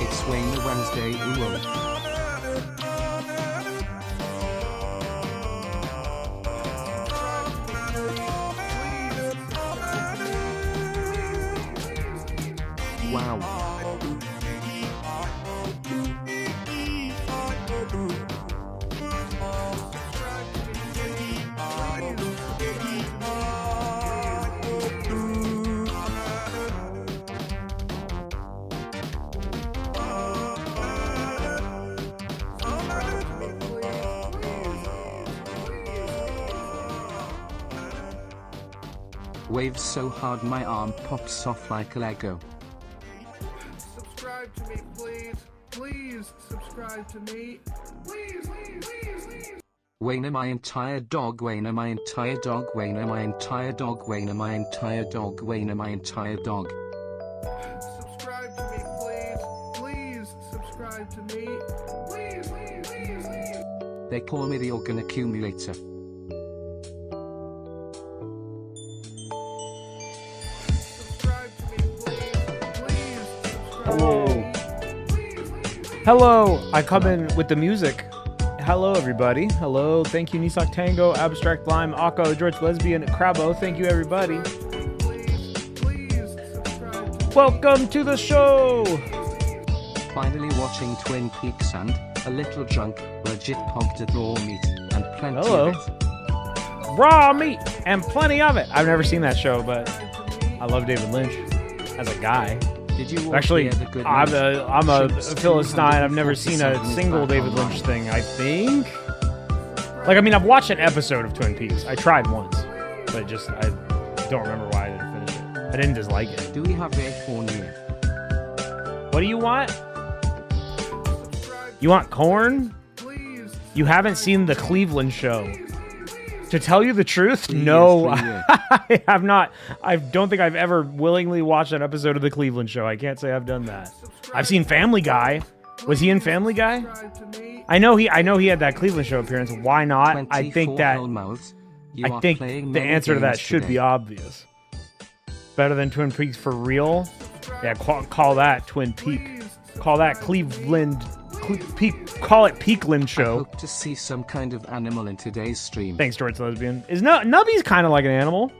It's Wayne the Wednesday Ooh. Wow. Waves so hard my arm pops off like a Lego. Subscribe to me, please. Please subscribe to me. Please, please, please, please. Wayne my entire dog, Wayne my entire dog, Wayne my entire dog, Wayne my entire dog, Wayne my entire dog. Subscribe to me, please. Please subscribe to me. Please, please, please, please. They call me the organ accumulator. Hello, I come in with the music. Hello, everybody. Hello, thank you, Nisak Tango, Abstract Lime, Akko, George Lesbian, Crabo. Thank you, everybody. Welcome to the show. Finally watching Twin Peaks and a little drunk, legit pumped at raw meat and plenty Hello. of it. Raw meat and plenty of it. I've never seen that show, but I love David Lynch as a guy. Did you Actually, hear the good I'm a news? Philistine. I've never seen a single David Lynch thing, I think. Like, I mean, I've watched an episode of Twin Peaks. I tried once, but I don't remember why I didn't finish it. I didn't dislike it. Do we have a corn here? What do you want? You want corn? You haven't seen the Cleveland show. To tell you the truth, no, I have not. I don't think I've ever willingly watched an episode of the Cleveland show. I can't say I've done that. I've seen Family Guy. Was he in Family Guy? I know he had that Cleveland show appearance. Why not? I think the answer to that should be obvious. Better than Twin Peaks for real? Yeah, call that Twin Peak. Call that Cleveland. Call it Peakland show. I hope to see some kind of animal in today's stream. Thanks, George Lesbian. Nubby's kind of like an animal.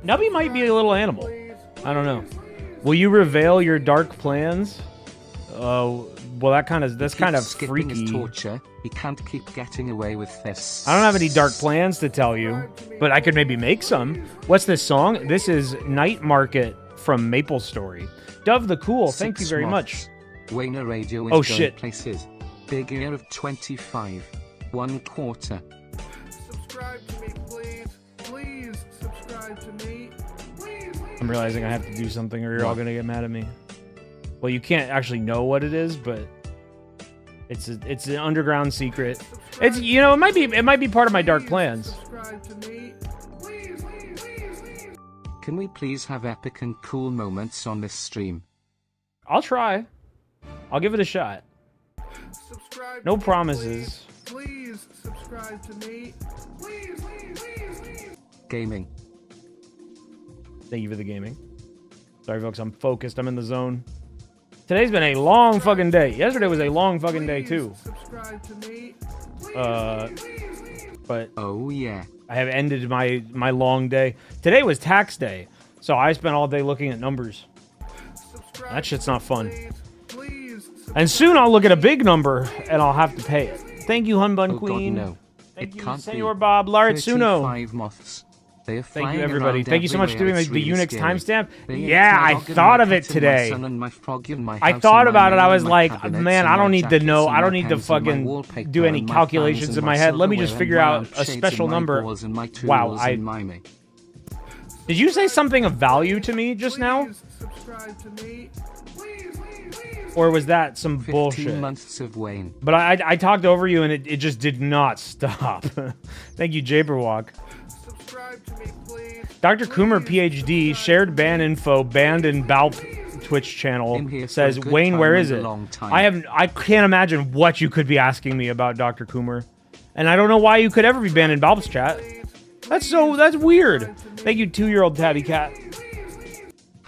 Nubby might be a little animal. I don't know. Will you reveal your dark plans? Well, that's kind of freaky. His torture. He can't keep getting away with this. I don't have any dark plans to tell you, but I could maybe make some. What's this song? This is Night Market from Maple Story. Dove the Cool, thank you very much. Wayne Radio is going shit. Places. Big year of 25. 1/4. Subscribe to me, please. Please subscribe to me. Please, please. I'm realizing I have to do something or you're all gonna get mad at me. Well, you can't actually know what it is, but it's an underground secret. It's it might be part of my dark plans. Subscribe to me. Please, please, please, please. Can we please have epic and cool moments on this stream? I'll try. I'll give it a shot. Subscribe no promises. Please subscribe to me. Please, please, please, please. Gaming. Thank you for the gaming. Sorry, folks. I'm focused. I'm in the zone. Today's been a long fucking day. Yesterday was a long fucking day too. Subscribe to me. But oh yeah, I have ended my long day. Today was tax day, so I spent all day looking at numbers. That shit's not fun. And soon I'll look at a big number and I'll have to pay it. Thank you, Hunbun Queen. God, no. Thank you, can't Senor Bob Laritsuno. 35 moths. Thank you, everybody. Thank you so much for doing the Unix timestamp. Yeah, I thought of it today. I thought about it. I was like, man, I don't need to know. I don't need to fucking do any calculations in my head. Let me just figure out a special number. Wow, Did you say something of value to me just now? Or was that some bullshit? Months of Wayne. But I talked over you and it just did not stop. Thank you, Jaberwalk. Dr. Coomer, PhD, shared ban info, banned in Balp Twitch channel, says, Wayne, where is it? I can't imagine what you could be asking me about Dr. Coomer. And I don't know why you could ever be banned in Balp's chat. That's weird. Thank you, 2-year-old Tabby Cat.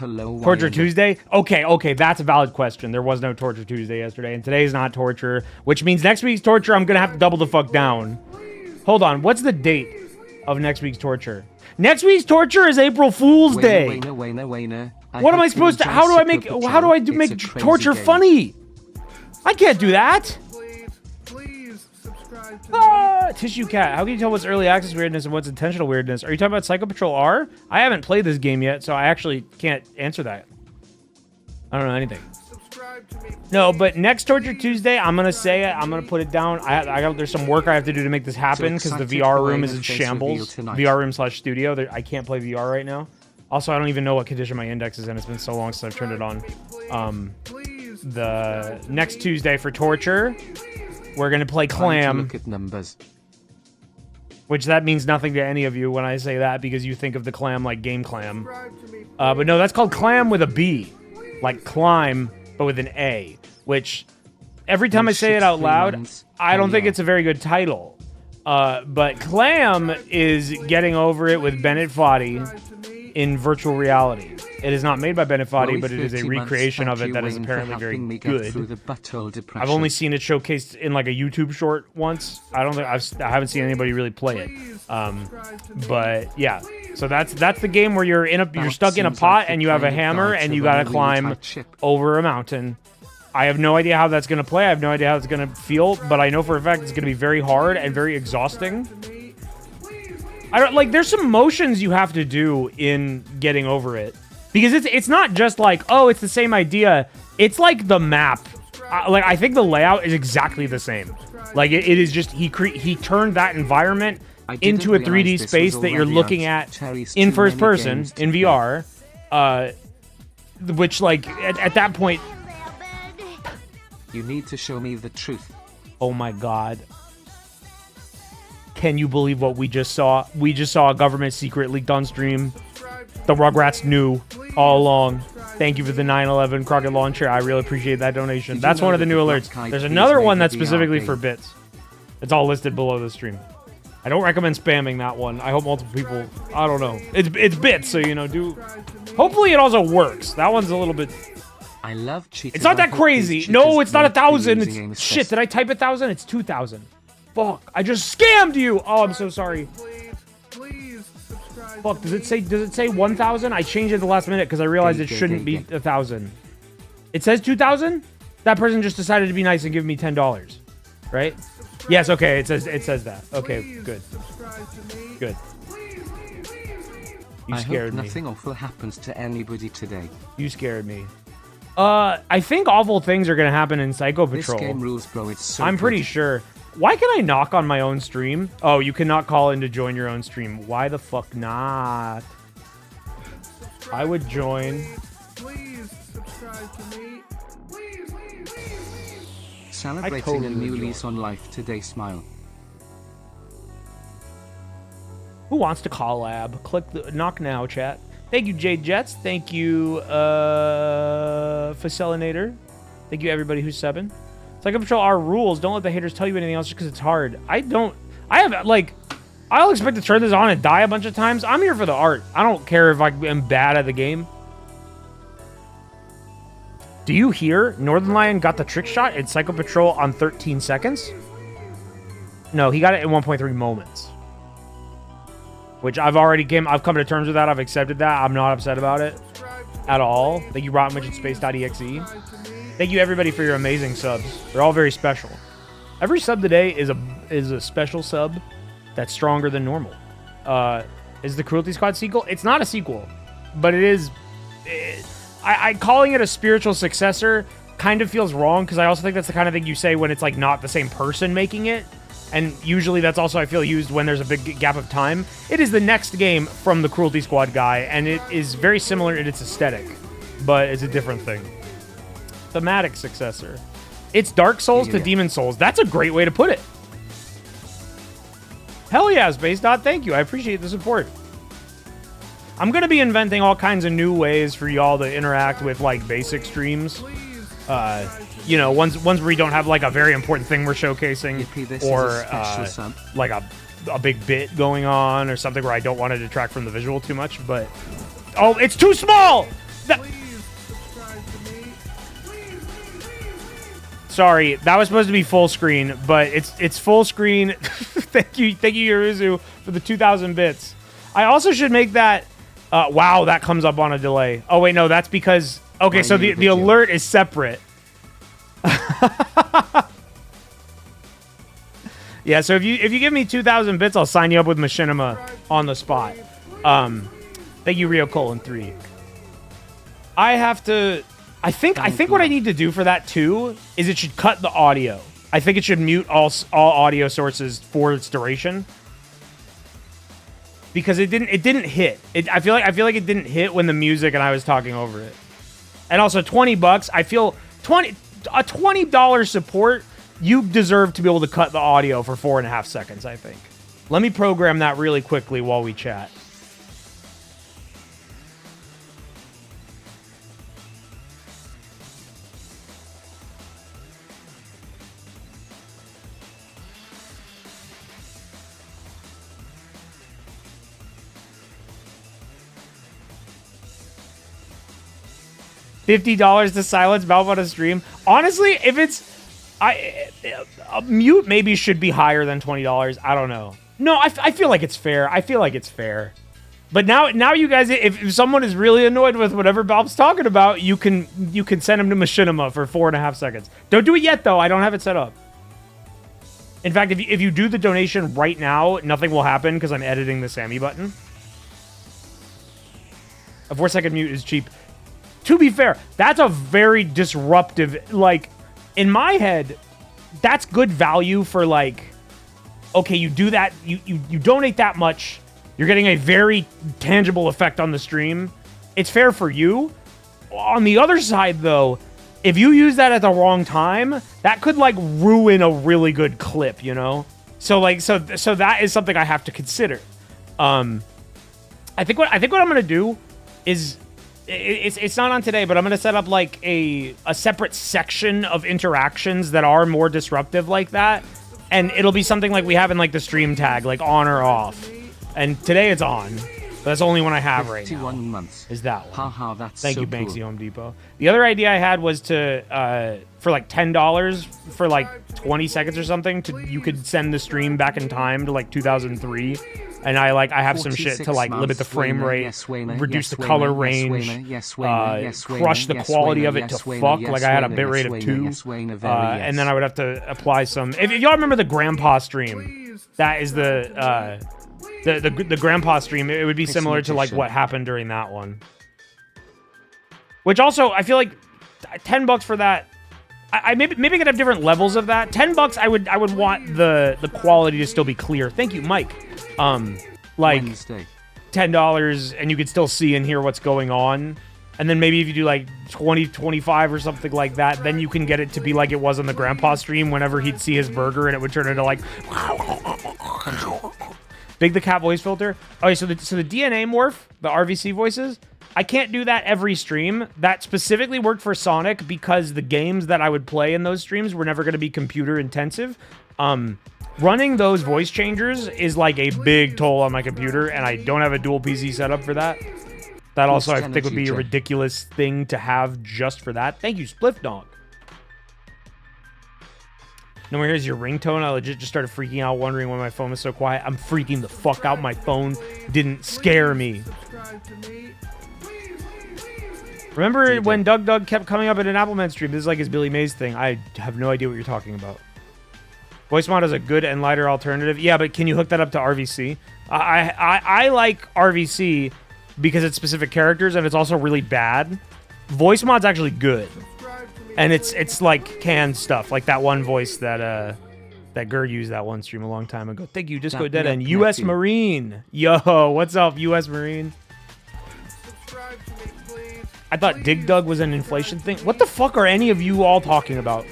Hello, Torture Yaey. Tuesday? Okay, that's a valid question. There was no Torture Tuesday yesterday, and today's not torture, which means next week's torture, I'm gonna have to double the fuck down. Hold on, what's the date of next week's torture? Next week's torture is April Fool's Day. What am I supposed to? How do I make torture funny? I can't do that. Please subscribe to me. Tissue Cat. How can you tell what's early access weirdness and what's intentional weirdness? Are you talking about Psycho Patrol R? I haven't played this game yet, so I actually can't answer that. I don't know anything. Subscribe to me. No, but next Torture Tuesday, I'm gonna say it. I'm gonna put it down. There's some work I have to do to make this happen because the VR room is in shambles. VR room / studio. I can't play VR right now. Also, I don't even know what condition my index is in. It's been so long since I've turned it on. The next Tuesday for torture, we're gonna play Clam. Look at numbers. Which that means nothing to any of you when I say that because you think of the Clam like Game Clam. But no, that's called Clam with a B. Like climb, but with an A. Which, every time I say it out loud, I don't think it's a very good title. But Clam is getting over it with Bennett Foddy in virtual reality. It is not made by Bennett Foddy, but it is a recreation of it that is apparently very good. I've only seen it showcased in like a YouTube short once. I haven't seen anybody really play it. But yeah, so that's the game where you're stuck in a pot and you have a hammer and you gotta climb over a mountain. I have no idea how that's gonna play. I have no idea how it's gonna feel, but I know for a fact it's gonna be very hard and very exhausting. There's some motions you have to do in getting over it. Because it's not just like, oh, it's the same idea. It's like the map. I think the layout is exactly the same. Like, it is just, he turned that environment into a 3D space that you're looking at in first person, in VR. Which, like, at that point... You need to show me the truth. Oh my god. Can you believe what we just saw? We just saw a government secret leaked on stream. The Rugrats knew all along. Thank you for the 9/11 Crockett lawn chair. I really appreciate that donation. That's one of the new alerts. There's another one that's specifically for bits. It's all listed below the stream. I don't recommend spamming that one. I hope multiple people... I don't know. It's bits, so, you know, do... Hopefully it also works. That one's a little bit... I love cheaters. It's not that crazy. No, it's not 1,000. It's... Shit, did I type 1,000? It's 2,000. Fuck, I just scammed you! Oh, I'm so sorry. Fuck, does it say 1,000? I changed it at the last minute because I realized it shouldn't be 1,000. It says 2,000? That person just decided to be nice and give me $10. Right? Yes, okay, it says that. Okay, good. Good. You scared me. I hope nothing awful happens to anybody today. You scared me. I think awful things are gonna happen in Psycho Patrol. This game rules, bro. It's so I'm pretty good. sure. Why can I knock on my own stream? Oh, you cannot call in to join your own stream. Why the fuck not? I would join. Please subscribe to me. Celebrating a new lease on life today, smile. Who wants to collab? Click the knock now, chat. Thank you, Jade Jets. Thank you, Facilinator. Thank you, everybody who's subbing. Psycho Patrol R rules. Don't let the haters tell you anything else just because it's hard. I'll expect to turn this on and die a bunch of times. I'm here for the art. I don't care if I am bad at the game. Do you hear? Northern Lion got the trick shot in Psycho Patrol on 13 seconds? No, he got it in 1.3 moments. Which I've come to terms with that. I've accepted that. I'm not upset about it at all. Thank you, Rotten Midget Space.exe. Thank you, everybody, for your amazing subs. They're all very special. Every sub today is a special sub that's stronger than normal. Is the Cruelty Squad sequel? It's not a sequel, but it is... calling it a spiritual successor kind of feels wrong, because I also think that's the kind of thing you say when it's like not the same person making it. And usually that's also, I feel, used when there's a big gap of time. It is the next game from the Cruelty Squad guy, and it is very similar in its aesthetic, but it's a different thing. Thematic successor. It's Dark Souls to Demon Souls. That's a great way to put it. Hell yeah, Space Dot. Thank you. I appreciate the support. I'm going to be inventing all kinds of new ways for y'all to interact with, like, basic streams. You know, ones where we don't have, like, a very important thing we're showcasing. Or, like, a big bit going on or something where I don't want to detract from the visual too much. But... Oh, it's too small! Please subscribe to me. Sorry, that was supposed to be full screen, but it's full screen. Thank you, Yuruzu, for the 2,000 bits. I also should make that. Wow, that comes up on a delay. Oh wait, no, that's because. Okay, so the alert is separate. Yeah, so if you give me 2,000 bits, I'll sign you up with Machinima on the spot. Thank you, Rio:3. I have to. I think what I need to do for that too is it should cut the audio. I think it should mute all audio sources for its duration. Because it didn't hit. I feel like it didn't hit when the music and I was talking over it. And also $20, I feel a $20 support, you deserve to be able to cut the audio for 4.5 seconds, I think. Let me program that really quickly while we chat. $50 to silence Valve on a stream. Honestly, if it's a mute maybe should be higher than $20. I don't know. No, I feel like it's fair. I feel like it's fair. But now you guys, if someone is really annoyed with whatever Valve's talking about, you can send him to Machinima for 4.5 seconds. Don't do it yet though. I don't have it set up. In fact, if you do the donation right now, nothing will happen because I'm editing the Sammy button. A 4-second mute is cheap. To be fair, that's a very disruptive, like, in my head, that's good value for, like, okay, you do that, you donate that much, you're getting a very tangible effect on the stream. It's fair for you. On the other side, though, if you use that at the wrong time, that could, like, ruin a really good clip, you know? So, like, so that is something I have to consider. I think what I'm gonna do is... It's not on today, but I'm going to set up like a separate section of interactions that are more disruptive like that. And it'll be something like we have in like the stream tag, like on or off. And today it's on. But that's the only one I have right now. Months. Is that one. Haha, that's Thank so you, Banksy cool. Home Depot. The other idea I had was to, for like $10 for like 20 seconds or something, you could send the stream back in time to like 2003. And I have some shit to like limit the frame rate, reduce the color range, crush the quality of it to fuck. Like I had a bitrate of 2, and then I would have to apply some. If y'all remember the Grandpa stream, that is the Grandpa stream. It would be similar to like what happened during that one. Which also I feel like $10 for that. I maybe could have different levels of that. $10, I would want the quality to still be clear. Thank you, Mike. Like Wednesday. $10 and you could still see and hear what's going on. And then maybe if you do like 20, 25 or something like that, then you can get it to be like it was on the Grandpa stream whenever he'd see his burger and it would turn into like Big the Cat voice filter. Okay, so the DNA morph, the RVC voices, I can't do that every stream. That specifically worked for Sonic because the games that I would play in those streams were never going to be computer intensive. Running those voice changers is like a big toll on my computer, and I don't have a dual PC setup for that. That also, I think, would be a ridiculous thing to have just for that. Thank you, Spliff Dog. No more here's your ringtone. I legit just started freaking out, wondering why my phone was so quiet. I'm freaking the fuck out. My phone didn't scare me. Remember when Doug kept coming up in an Appleman stream? This is like his Billy Mays thing. I have no idea what you're talking about. Voice mod is a good and lighter alternative. Yeah, but can you hook that up to RVC? I like RVC because it's specific characters and it's also really bad. Voice mod's actually good. And it's like canned stuff. Like that one voice that Gur used that one stream a long time ago. Thank you, Disco Dead and US Marine. Yo, what's up, US Marine? I thought Dig Dug was an inflation thing. What the fuck are any of you all talking about?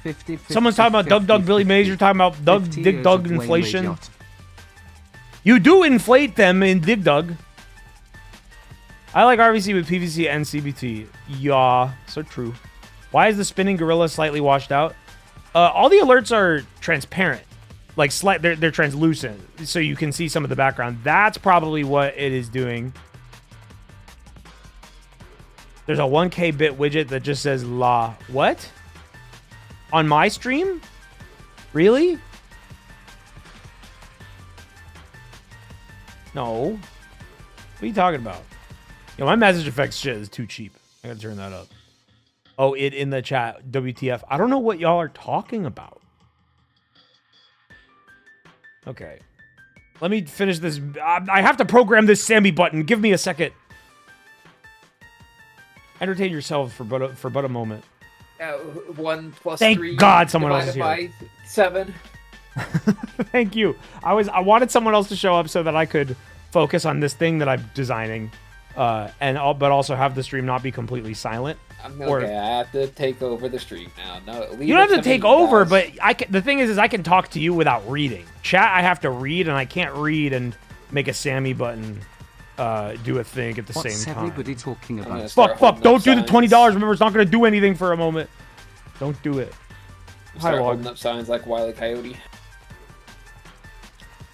50, Someone's talking about Doug Billy Mays. You're talking about Dig Dug inflation. You do inflate them in Dig Dug. I like RVC with PVC and CBT. Yeah, so true. Why is the spinning gorilla slightly washed out? All the alerts are transparent. Like, they're translucent, so you can see some of the background. That's probably what it is doing. There's a 1K bit widget that just says la. What? On my stream? Really? No. What are you talking about? Yo, my message effects shit is too cheap. I gotta turn that up. Oh, it in the chat. WTF. I don't know what y'all are talking about. Okay. Let me finish this. I have to program this Sammy button. Give me a second. Entertain yourself for but a moment. 1 plus Thank 3 God someone else is here. by 7. Thank you. I wanted someone else to show up so that I could focus on this thing that I'm designing, but also have the stream not be completely silent. Okay, I have to take over the stream now. No, you don't have to take over, but the thing is I can talk to you without reading. Chat, I have to read, and I can't read and make a Sammy button do a thing at the same time. What's everybody talking about? Fuck, don't do the $20. Remember, it's not going to do anything for a moment. Don't do it. Start holding up signs like Wile E. Coyote.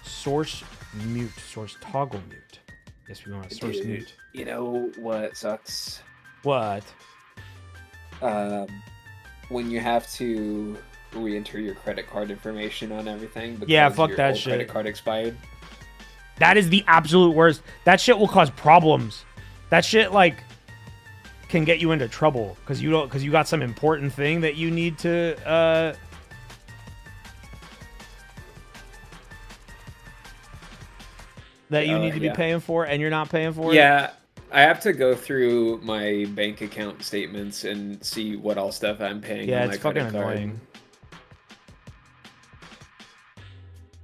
Source mute. Source toggle mute. Yes, we want to source mute. You know what sucks? What? When you have to re-enter your credit card information on everything because yeah, fuck your that old shit. credit card expired. That is the absolute worst. That shit will cause problems. That shit like can get you into trouble because you got some important thing that you need to be paying for, and you're not paying for it. Yeah, I have to go through my bank account statements and see what all stuff I'm paying. Yeah, on my it's fucking credit card. annoying.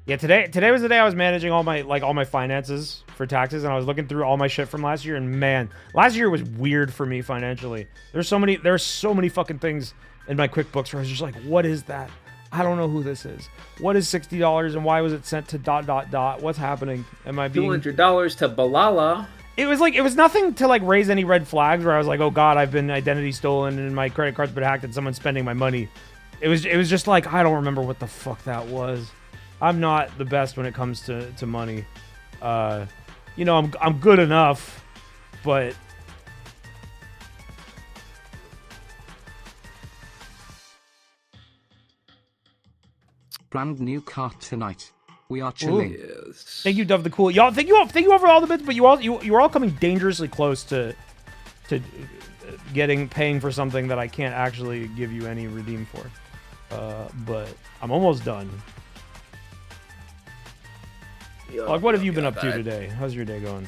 Yeah, today was the day I was managing all my finances for taxes, and I was looking through all my shit from last year, and man, last year was weird for me financially. There's so many fucking things in my QuickBooks where I was just like, what is that? I don't know who this is. What is $60 and why was it sent to ... What's happening? Am I being $200 to Balala? It was nothing to like raise any red flags where I was like, oh god, I've been identity stolen and my credit card's been hacked and someone's spending my money. It was just like, I don't remember what the fuck that was. I'm not the best when it comes to money. You know, I'm good enough, but Brand new car tonight. We are chilling. Yes. Thank you, Dove the Cool. Y'all, thank you over all the bits, but you're all coming dangerously close to paying for something that I can't actually give you any redeem for. But I'm almost done. Like, what have you been up to today? How's your day going?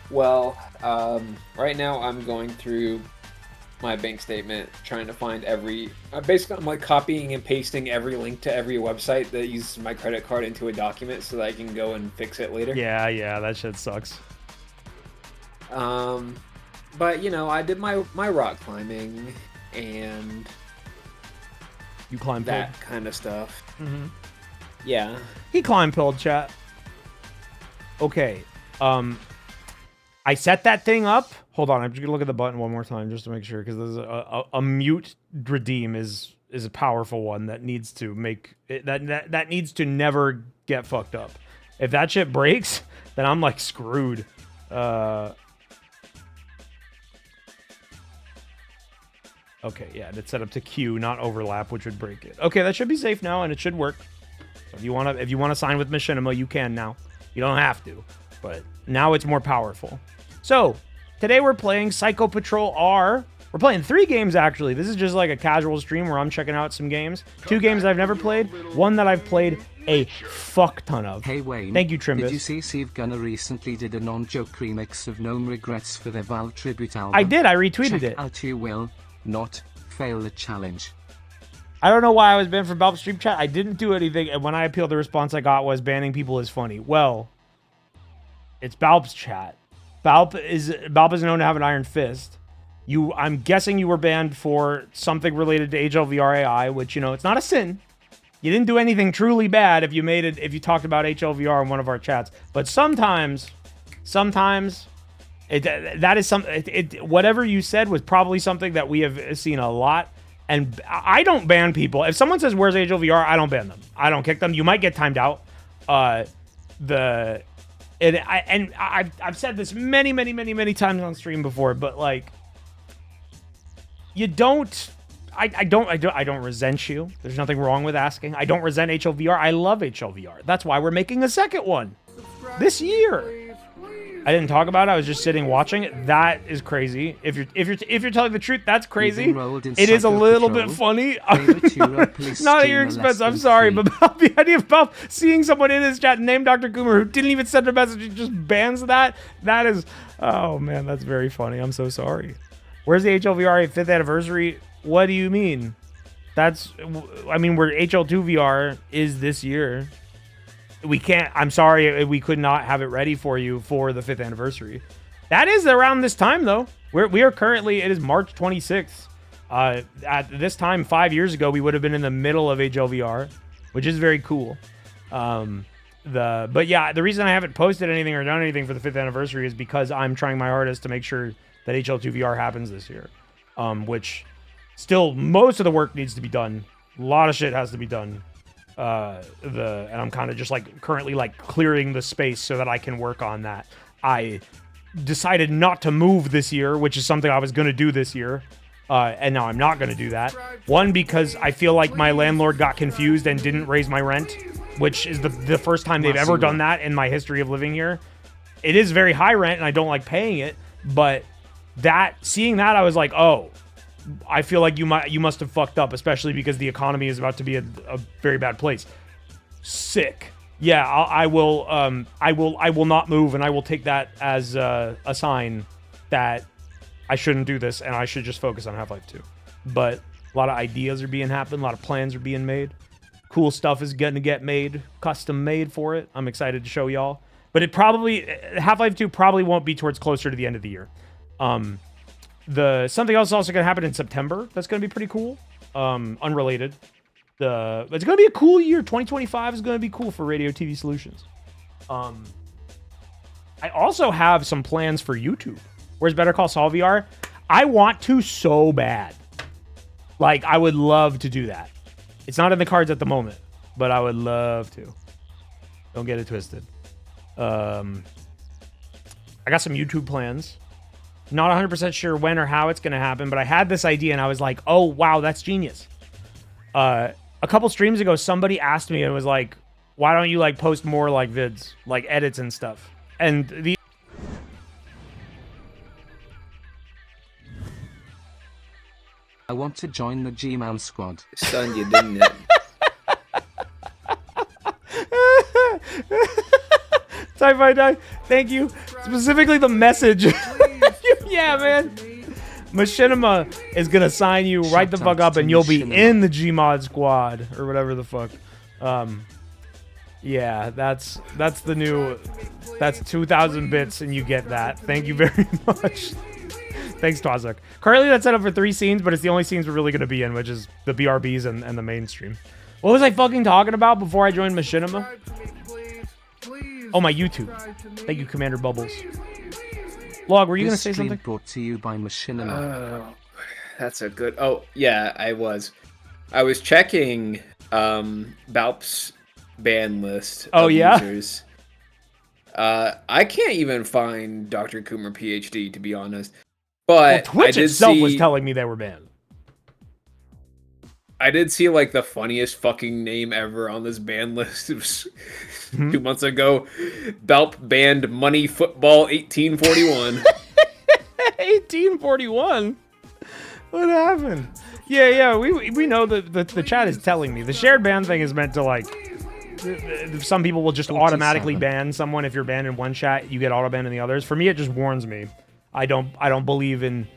Well, right now I'm going through my bank statement, trying to find basically I'm like copying and pasting every link to every website that uses my credit card into a document so that I can go and fix it later. Yeah, that shit sucks. But you know, I did my rock climbing and you climb that kind of stuff. Mm-hmm. Yeah. He climb pilled, chat. Okay. I set that thing up. Hold on, I'm just gonna look at the button one more time just to make sure, because there's a mute redeem is a powerful one that needs to make it, that needs to never get fucked up. If that shit breaks, then I'm like screwed. Okay, yeah, it's set up to queue, not overlap, which would break it. Okay, that should be safe now, and it should work. So if you wanna sign with Machinima, you can now. You don't have to, but now it's more powerful. So today we're playing Psycho Patrol R. We're playing 3 games actually. This is just like a casual stream where I'm checking out some games. 2 games I've never played. 1 that I've played a fuck ton of. Hey Wayne, thank you, Trimbus. Did you see Steve Gunner recently did a non-joke remix of No Regrets for their Valve tribute album? I did. I retweeted Check it. Out, you will not fail the challenge. I don't know why I was banned from Valve Stream Chat. I didn't do anything, and when I appealed, the response I got was banning people is funny. Well, it's Valve's chat. Valve is known to have an iron fist. I'm guessing you were banned for something related to HLVR which, you know, it's not a sin. You didn't do anything truly bad if you talked about HLVR in one of our chats. But sometimes whatever you said was probably something that we have seen a lot. And I don't ban people. If someone says, where's HLVR? I don't ban them. I don't kick them. You might get timed out. And I've said this many times on stream before, but like, you don't. I don't resent you. There's nothing wrong with asking. I don't resent HLVR. I love HLVR. That's why we're making a second one this year. I didn't talk about it. I was just sitting watching it. That is crazy. If you're telling the truth, that's crazy. It is a little bit funny. Not at your expense. I'm sorry, but about the idea about seeing someone in his chat named Dr. Coomer who didn't even send a message and just bans that. That is, oh man, that's very funny. I'm so sorry. Where's the HLVR 5th anniversary? What do you mean? That's, I mean, where HL2 VR is this year. We can't, I'm sorry, we could not have it ready for you for the 5th anniversary. That is around this time, though. We are currently, it is March 26th. At this time, 5 years ago, we would have been in the middle of HLVR, which is very cool. But yeah, the reason I haven't posted anything or done anything for the 5th anniversary is because I'm trying my hardest to make sure that HL2 VR happens this year. Which, still, most of the work needs to be done. A lot of shit has to be done. And I'm kind of just like currently like clearing the space so that I can work on that. I decided not to move this year, which is something I was going to do this year. And now I'm not going to do that. One, because I feel like my landlord got confused and didn't raise my rent, which is the first time they've ever done that in my history of living here. It is very high rent and I don't like paying it, but seeing that, I was like, oh, I feel like you must have fucked up, especially because the economy is about to be a very bad place. Sick. Yeah, I will not move, and I will take that as a sign that I shouldn't do this, and I should just focus on Half-Life 2. But a lot of ideas are being happened, a lot of plans are being made. Cool stuff is going to get made, custom made for it. I'm excited to show y'all. But it probably, Half-Life 2 probably won't be towards closer to the end of the year. Something else is also going to happen in September. That's going to be pretty cool. Unrelated. It's going to be a cool year. 2025 is going to be cool for Radio TV Solutions. I also have some plans for YouTube. Where's Better Call Saul VR? I want to so bad. Like, I would love to do that. It's not in the cards at the moment, but I would love to. Don't get it twisted. I got some YouTube plans. Not 100% sure when or how it's going to happen, but I had this idea and I was like, oh, wow, that's genius. A couple streams ago, somebody asked me and was like, why don't you like post more like vids, like edits and stuff? And I want to join the G-Man squad. Son, you didn't it. Die. Thank you. Specifically the message. Yeah, man. Machinima is going to sign you right the fuck up and you'll be in the Gmod squad or whatever the fuck. Yeah, that's the new, that's 2,000 bits and you get that. Thank you very much. Thanks, Twazuk. Currently that's set up for 3 scenes, but it's the only scenes we're really going to be in, which is the BRBs and the mainstream. What was I fucking talking about before I joined Machinima? Oh, my YouTube. Thank you, Commander Bubbles. Log, were you going to say something? Brought to you by Machinima. That's a good... Oh, yeah, I was. I was checking Balp's ban list of users. I can't even find Dr. Coomer PhD, to be honest. But well, Twitch itself was telling me they were banned. I did see like the funniest fucking name ever on this ban list. It was 2 months ago. Balp banned Money Football 1841. 1841? What happened? Yeah, we know that the chat is telling me. The shared ban thing is meant to like... Some people will just automatically ban someone. If you're banned in one chat, you get auto banned in the others. For me, it just warns me. I don't believe in...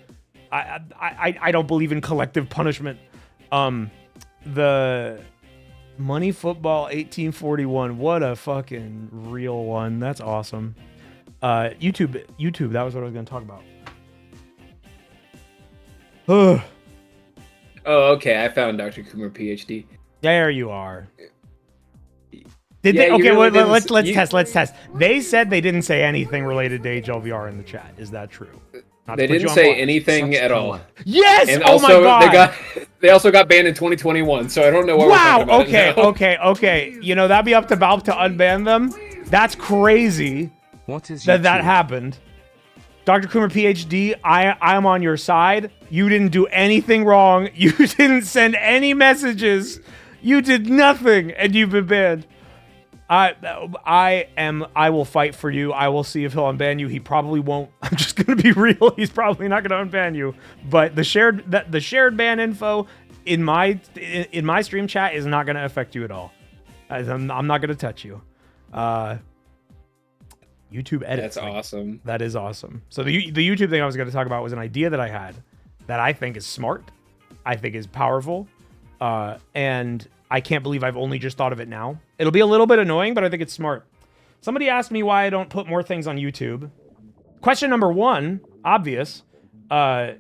I don't believe in collective punishment. The Money Football 1841, what a fucking real one. That's awesome. YouTube, that was what I was going to talk about. Oh, okay, I found Dr. Coomer PhD. There you are. Let's test. They said they didn't say anything related to HLVR in the chat. Is that true? They didn't say anything at all. Yes! And oh also, my god! They also got banned in 2021, so I don't know what we're talking about. Okay. You know, that'd be up to Valve to unban them. That's crazy. What is that YouTube? happened. Dr. Coomer, PhD, I'm on your side. You didn't do anything wrong. You didn't send any messages. You did nothing, and you've been banned. I will fight for you. I will see if he'll unban you. He probably won't. I'm just gonna be real. He's probably not gonna unban you. But the shared ban info in my stream chat is not gonna affect you at all. I'm not gonna touch you. YouTube edits. That's awesome. That is awesome. So the YouTube thing I was going to talk about was an idea that I had that I think is smart, I think is powerful, and I can't believe I've only just thought of it now. It'll be a little bit annoying, but I think it's smart. Somebody asked me why I don't put more things on YouTube. Question number one, obvious,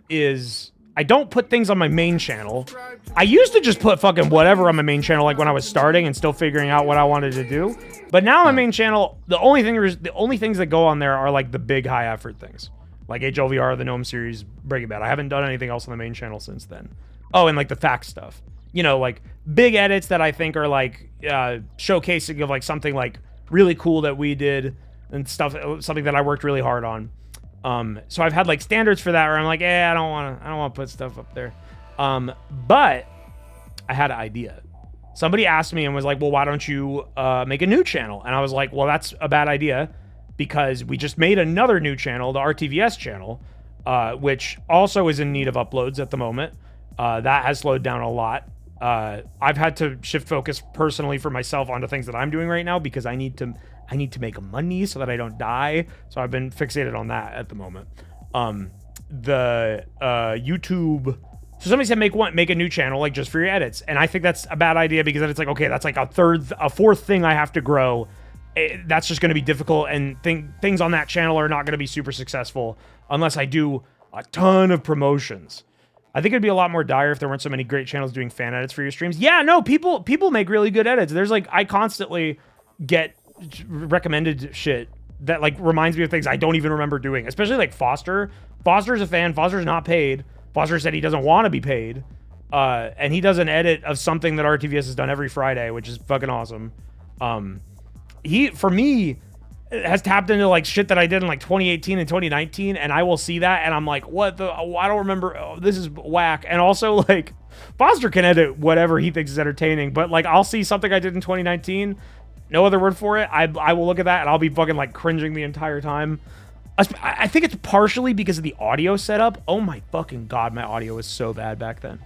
is I don't put things on my main channel. I used to just put fucking whatever on my main channel, like when I was starting and still figuring out what I wanted to do. But now my main channel, the only things that go on there are like the big high effort things, like HLVR, the Gnome series, Breaking Bad. I haven't done anything else on the main channel since then. Oh, and like the fact stuff, you know, like big edits that I think are like showcasing of like something like really cool that we did and stuff, something that I worked really hard on. So I've had like standards for that where I'm like, I don't want to put stuff up there. But I had an idea. Somebody asked me and was like, well, why don't you make a new channel? And I was like, well, that's a bad idea because we just made another new channel, the RTVS channel, which also is in need of uploads at the moment. That has slowed down a lot. I've had to shift focus personally for myself onto things that I'm doing right now because I need to make money so that I don't die. So I've been fixated on that at the moment. The YouTube. So somebody said make a new channel like just for your edits, and I think that's a bad idea because then it's like, okay, that's like a fourth thing I have to grow. That's just going to be difficult, and things on that channel are not going to be super successful unless I do a ton of promotions. I think it'd be a lot more dire if there weren't so many great channels doing fan edits for your streams. Yeah, no, people make really good edits. There's like, I constantly get recommended shit that like reminds me of things I don't even remember doing, especially like Foster. Foster's a fan. Foster's not paid. Foster said he doesn't want to be paid. And he does an edit of something that RTVS has done every Friday, which is fucking awesome. He, for me, has tapped into like shit that I did in like 2018 and 2019, and I will see that and I'm like, what the, I don't remember. Oh, this is whack. And also like Foster can edit whatever he thinks is entertaining, but like I'll see something I did in 2019, no other word for it. I will look at that and I'll be fucking like cringing the entire time. I think it's partially because of the audio setup. Oh my fucking God, my audio was so bad back then.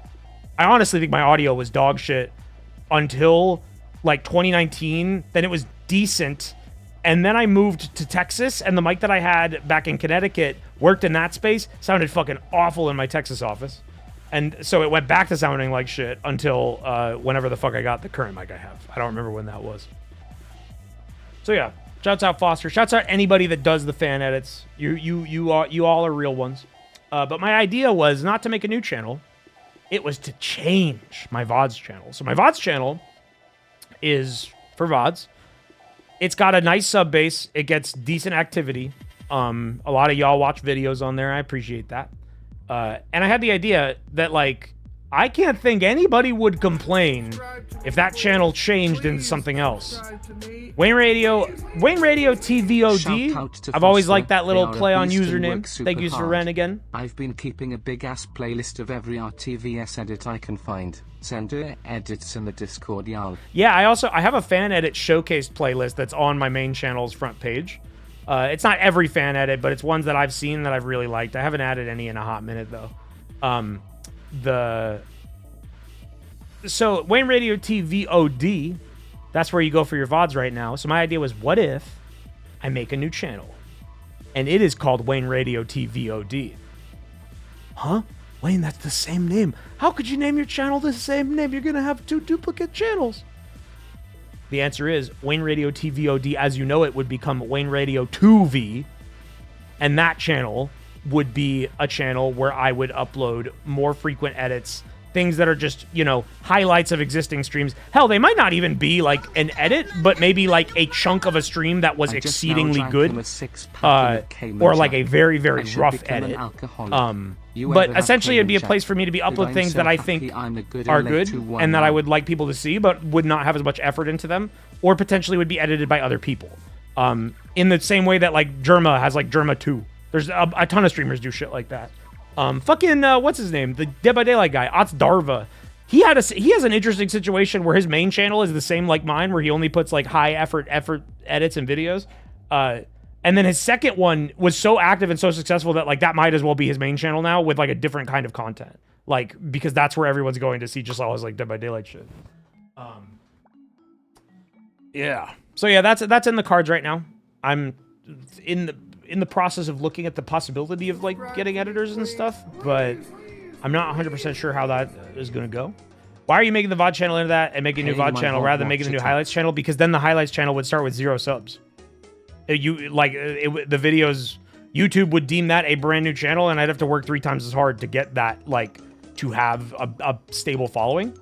I honestly think my audio was dog shit until like 2019. Then it was decent. And then I moved to Texas, and the mic that I had back in Connecticut worked in that space, sounded fucking awful in my Texas office. And so it went back to sounding like shit until whenever the fuck I got the current mic I have. I don't remember when that was. So yeah, shouts out Foster. Shouts out anybody that does the fan edits. You all are real ones. But my idea was not to make a new channel. It was to change my VODs channel. So my VODs channel is for VODs. It's got a nice sub base. It gets decent activity. A lot of y'all watch videos on there. I appreciate that. And I had the idea that, like, I can't think anybody would complain if that channel changed into something else. Wayne Radio TVOD. I've always liked that little play on username. Thank you for Ren again. I've been keeping a big ass playlist of every RTVS edit I can find. Send edits in the Discord, y'all. Yeah, I have a fan edit showcase playlist that's on my main channel's front page. It's not every fan edit, but it's ones that I've seen that I've really liked. I haven't added any in a hot minute though. So Wayne Radio TVOD, that's where you go for your VODs right now. So my idea was, what if I make a new channel and it is called Wayne Radio TVOD? Huh? Wayne, that's the same name. How could you name your channel the same name? You're gonna have two duplicate channels. The answer is Wayne Radio TVOD, as you know it, would become Wayne Radio 2V, and that channel would be a channel where I would upload more frequent edits, things that are just, you know, highlights of existing streams. Hell, they might not even be like an edit, but maybe like a chunk of a stream that was exceedingly good, or like a very, very rough edit. But essentially it'd be a place for me to be upload things that I think are good and that I would like people to see, but would not have as much effort into them, or potentially would be edited by other people. In the same way that like Germa has like Germa 2. There's a ton of streamers do shit like that. Fucking what's his name? The Dead by Daylight guy, Ots Darva. He has an interesting situation where his main channel is the same like mine, where he only puts like high effort edits and videos. And then his second one was so active and so successful that like that might as well be his main channel now with like a different kind of content. Like, because that's where everyone's going to see just all his like Dead by Daylight shit. Yeah. So yeah, that's in the cards right now. I'm in the process of looking at the possibility of like getting editors and stuff, but I'm not 100% sure how that is going to go. Why are you making the VOD channel into that and making a new VOD channel rather than making a new highlights channel? Because then the highlights channel would start with 0 subs. The videos, YouTube would deem that a brand new channel, and I'd have to work 3 times as hard to get that, like, to have a stable following.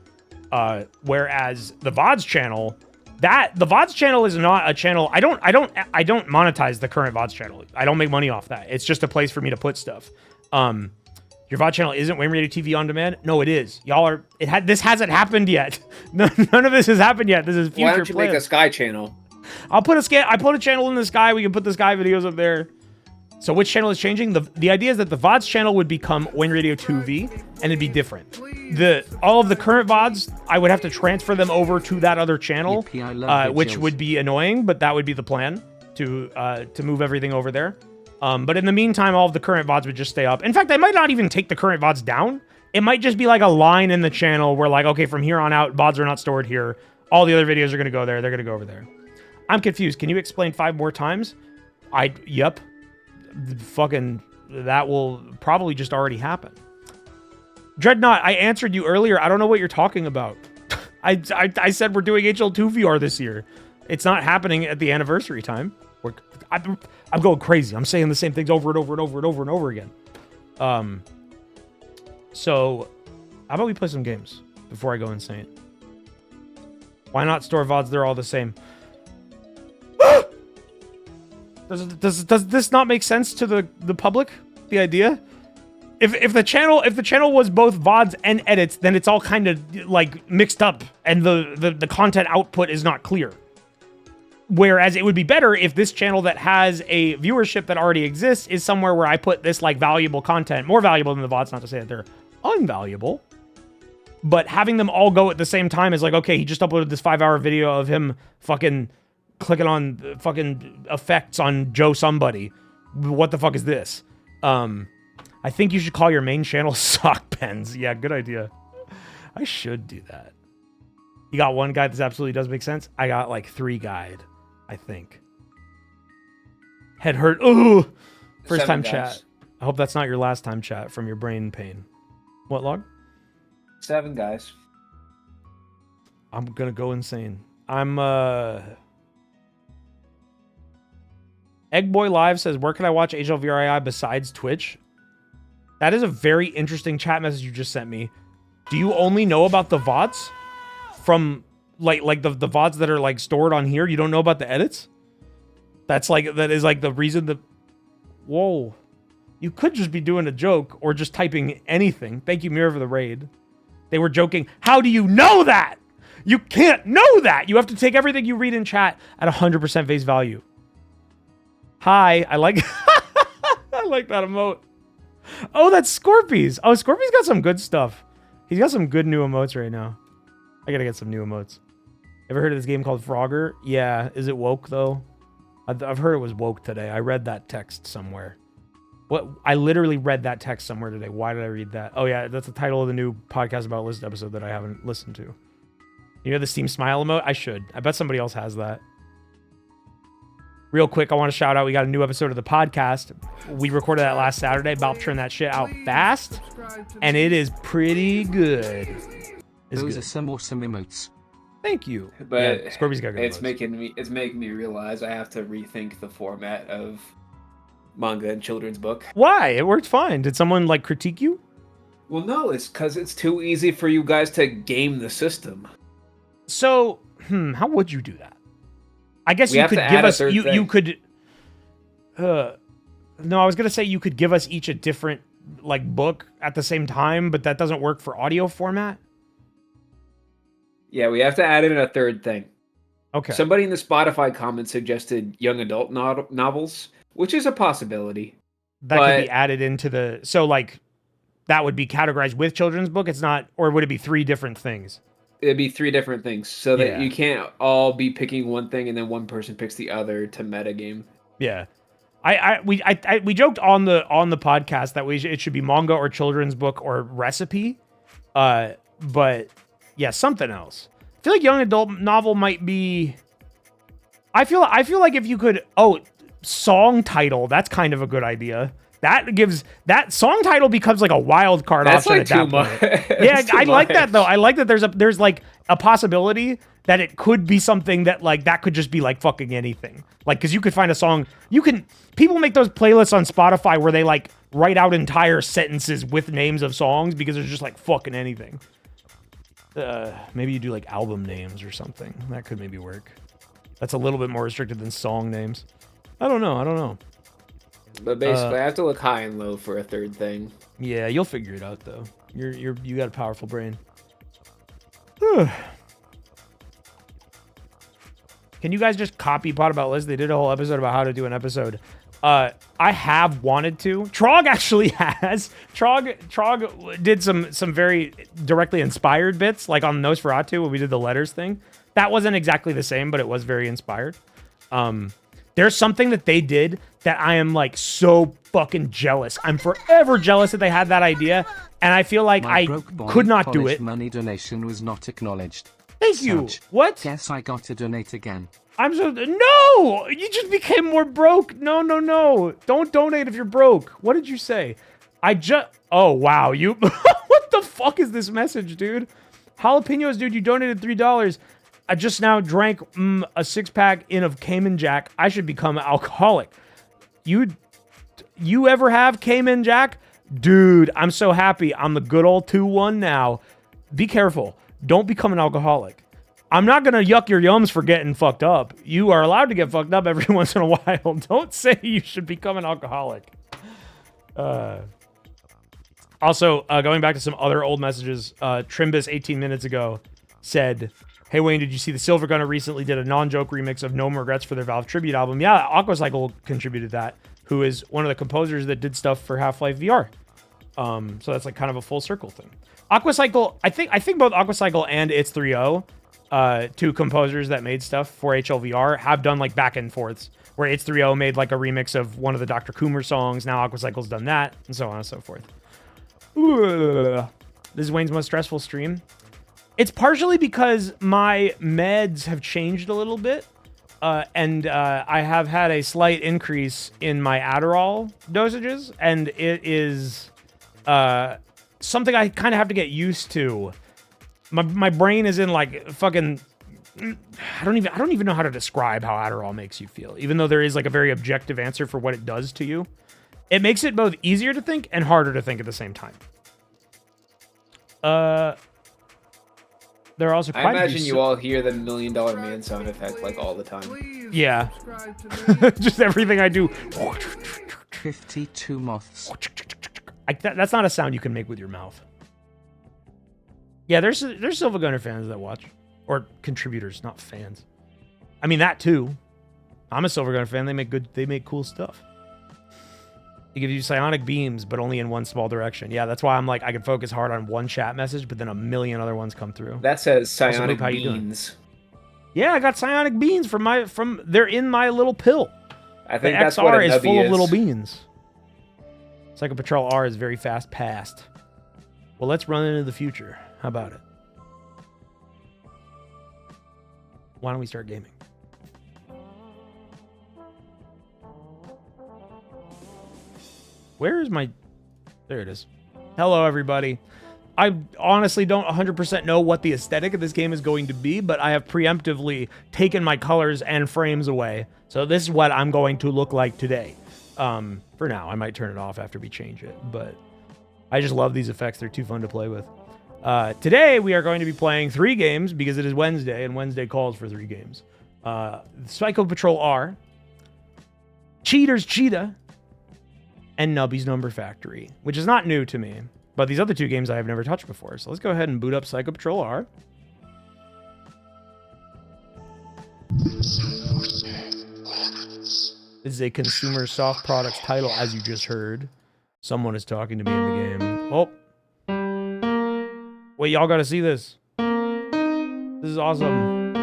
Whereas the VODs channel, the VODs channel is not a channel. I don't monetize the current VODs channel. I don't make money off that. It's just a place for me to put stuff. Your VOD channel isn't Wayne Radio TV on demand? No, it is. Y'all are. This hasn't happened yet. None of this has happened yet. This is future. Why don't you make a Sky channel? I put a channel in the Sky. We can put the Sky videos up there. So which channel is changing? The idea is that the VODs channel would become Wayne Radio 2V, and it'd be different. All of the current VODs, I would have to transfer them over to that other channel, which would be annoying, but that would be the plan to move everything over there. But in the meantime, all of the current VODs would just stay up. In fact, I might not even take the current VODs down. It might just be like a line in the channel where like, okay, from here on out, VODs are not stored here. All the other videos are going to go there. They're going to go over there. I'm confused. Can you explain 5 more times? Yep. Fucking, that will probably just already happen. Dreadnought, I answered you earlier. I don't know what you're talking about. I said we're doing HL2 VR this year. It's not happening at the anniversary time. I'm going crazy. I'm saying the same things over and over and over and over and over again. So, how about we play some games before I go insane? Why not store VODs? They're all the same. Does this not make sense to the public? The idea? If the channel was both VODs and edits, then it's all kind of like mixed up, and the content output is not clear. Whereas it would be better if this channel that has a viewership that already exists is somewhere where I put this like valuable content, more valuable than the VODs, not to say that they're unvaluable, but having them all go at the same time is like, okay, he just uploaded this 5-hour video of him fucking clicking on fucking effects on Joe somebody. What the fuck is this? I think you should call your main channel Sock Pens. Yeah, good idea. I should do that. You got one guide that absolutely does make sense? I got like 3 guide, I think. Head hurt. Ooh! First time chat. I hope that's not your last time chat from your brain pain. What, Log? 7 guys. I'm gonna go insane. Eggboy Live says, where can I watch HLVRI besides Twitch? That is a very interesting chat message you just sent me. Do you only know about the VODs? From like the VODs that are like stored on here? You don't know about the edits? That is like the reason that... Whoa. You could just be doing a joke or just typing anything. Thank you, Mirror, for the raid. They were joking. How do you know that? You can't know that. You have to take everything you read in chat at 100% face value. Hi, I like I like that emote. Oh, that's Scorpies. Oh, Scorpies got some good stuff. He's got some good new emotes right now. I gotta get some new emotes. Ever heard of this game called Frogger? Yeah. Is it woke though? I've heard it was woke today. I read that text somewhere. What? I literally read that text somewhere today. Why did I read that? Oh yeah, that's the title of the new podcast about list episode that I haven't listened to. You know the Steam Smile emote? I should. I bet somebody else has that. Real quick, I want to shout out, we got a new episode of the podcast. We recorded that last Saturday. About to turn that shit out fast. And it is pretty good. Those are some awesome emotes. Thank you. But yeah, Scorpion's got good it's emotes. making me realize I have to rethink the format of manga and children's book. Why? It worked fine. Did someone like critique you? Well, no, it's because it's too easy for you guys to game the system. So, how would you do that? I guess you could give us you could no, I was gonna say you could give us each a different like book at the same time, but that doesn't work for audio format. Yeah, we have to add in a third thing. Okay. Somebody in the Spotify comments suggested young adult novels, which is a possibility. That could be added into the... So, like, that would be categorized with children's book? It's not... Or would it be 3 different things? It'd be 3 different things, so that you can't all be picking one thing and then one person picks the other to metagame. Yeah. We joked on the podcast that it should be manga or children's book or recipe. But yeah, something else. I feel like young adult novel might be... I feel like if you could... Oh, song title. That's kind of a good idea. That song title becomes like a wild card option like at that point. Yeah, I like that though. I like that there's like a possibility that it could be something that like that could just be like fucking anything. Like, because you could find a song. People make those playlists on Spotify where they like write out entire sentences with names of songs because there's just like fucking anything. Maybe you do like album names or something. That could maybe work. That's a little bit more restricted than song names. I don't know. But basically, I have to look high and low for a third thing. Yeah, you'll figure it out though. You got a powerful brain. Can you guys just copy Pot About Liz? They did a whole episode about how to do an episode. I have wanted to. Trog actually has. Trog did some very directly inspired bits, like on Nosferatu when we did the letters thing. That wasn't exactly the same, but it was very inspired. There's something that they did that I am like so fucking jealous. I'm forever jealous that they had that idea, and I feel like I could not do it. Money donation was not acknowledged. Thank you. What? Guess I got to donate again. No! You just became more broke. No. Don't donate if you're broke. What did you say? Oh, wow. You... What the fuck is this message, dude? Jalapenos, dude, you donated $3. I just now drank a 6-pack in of Cayman Jack. I should become an alcoholic. You ever have Cayman Jack? Dude, I'm so happy. I'm the good old 2-1 now. Be careful. Don't become an alcoholic. I'm not going to yuck your yums for getting fucked up. You are allowed to get fucked up every once in a while. Don't say you should become an alcoholic. Also, going back to some other old messages, Trimbus 18 minutes ago said, "Hey Wayne, did you see the Silver Gunner recently did a non-joke remix of No Regrets for their Valve tribute album?" Yeah, Aquacycle contributed that, who is one of the composers that did stuff for Half-Life VR. So that's like kind of a full circle thing. Aquacycle, I think both Aquacycle and It's 3.0, 2 composers that made stuff for HLVR, have done like back and forths, where It's 3.0 made like a remix of one of the Dr. Coomer songs. Now Aquacycle's done that, and so on and so forth. This is Wayne's most stressful stream. It's partially because my meds have changed a little bit, and I have had a slight increase in my Adderall dosages, and it is something I kind of have to get used to. My brain is in like fucking... I don't even know how to describe how Adderall makes you feel, even though there is like a very objective answer for what it does to you. It makes it both easier to think and harder to think at the same time. There are also quite I imagine you all hear the $1 Million Man sound effect like all the time. Yeah. Just everything I do. 52 moths. That's not a sound you can make with your mouth. Yeah, there's Silver Gunner fans that watch. Or contributors, not fans. I mean, that too. I'm a Silver Gunner fan. They make cool stuff. They give you psionic beams, but only in one small direction. Yeah, that's why I'm like, I can focus hard on one chat message, but then a million other ones come through. That says psionic beans. Yeah, I got psionic beans they're in my little pill. I think the that's XR what a is nubby full is. of little beans. Psycho Patrol R is very fast past. Well, let's run into the future. How about it? Why don't we start gaming? Where is my... There it is. Hello, everybody. I honestly don't 100% know what the aesthetic of this game is going to be, but I have preemptively taken my colors and frames away. So this is what I'm going to look like today. For now, I might turn it off after we change it, but I just love these effects. They're too fun to play with. Today, we are going to be playing 3 games because it is Wednesday, and Wednesday calls for 3 games. Psycho Patrol R, CHEATER'S, CHEETAH, and Nubby's Number Factory, which is not new to me, but these other 2 games I have never touched before. So let's go ahead and boot up Psycho Patrol R. This is a consumer soft products title, as you just heard. Someone is talking to me in the game. Oh. Wait, y'all gotta see this. This is awesome.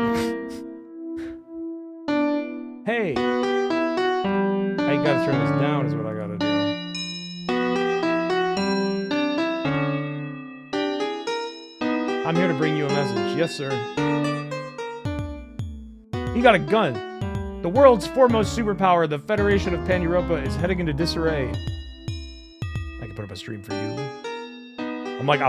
Hey. I gotta turn this down is what I gotta do. I'm here to bring you a message. Yes, sir. He got a gun. The world's foremost superpower, the Federation of Pan-Europa, is heading into disarray. I can put up a stream for you. I'm like...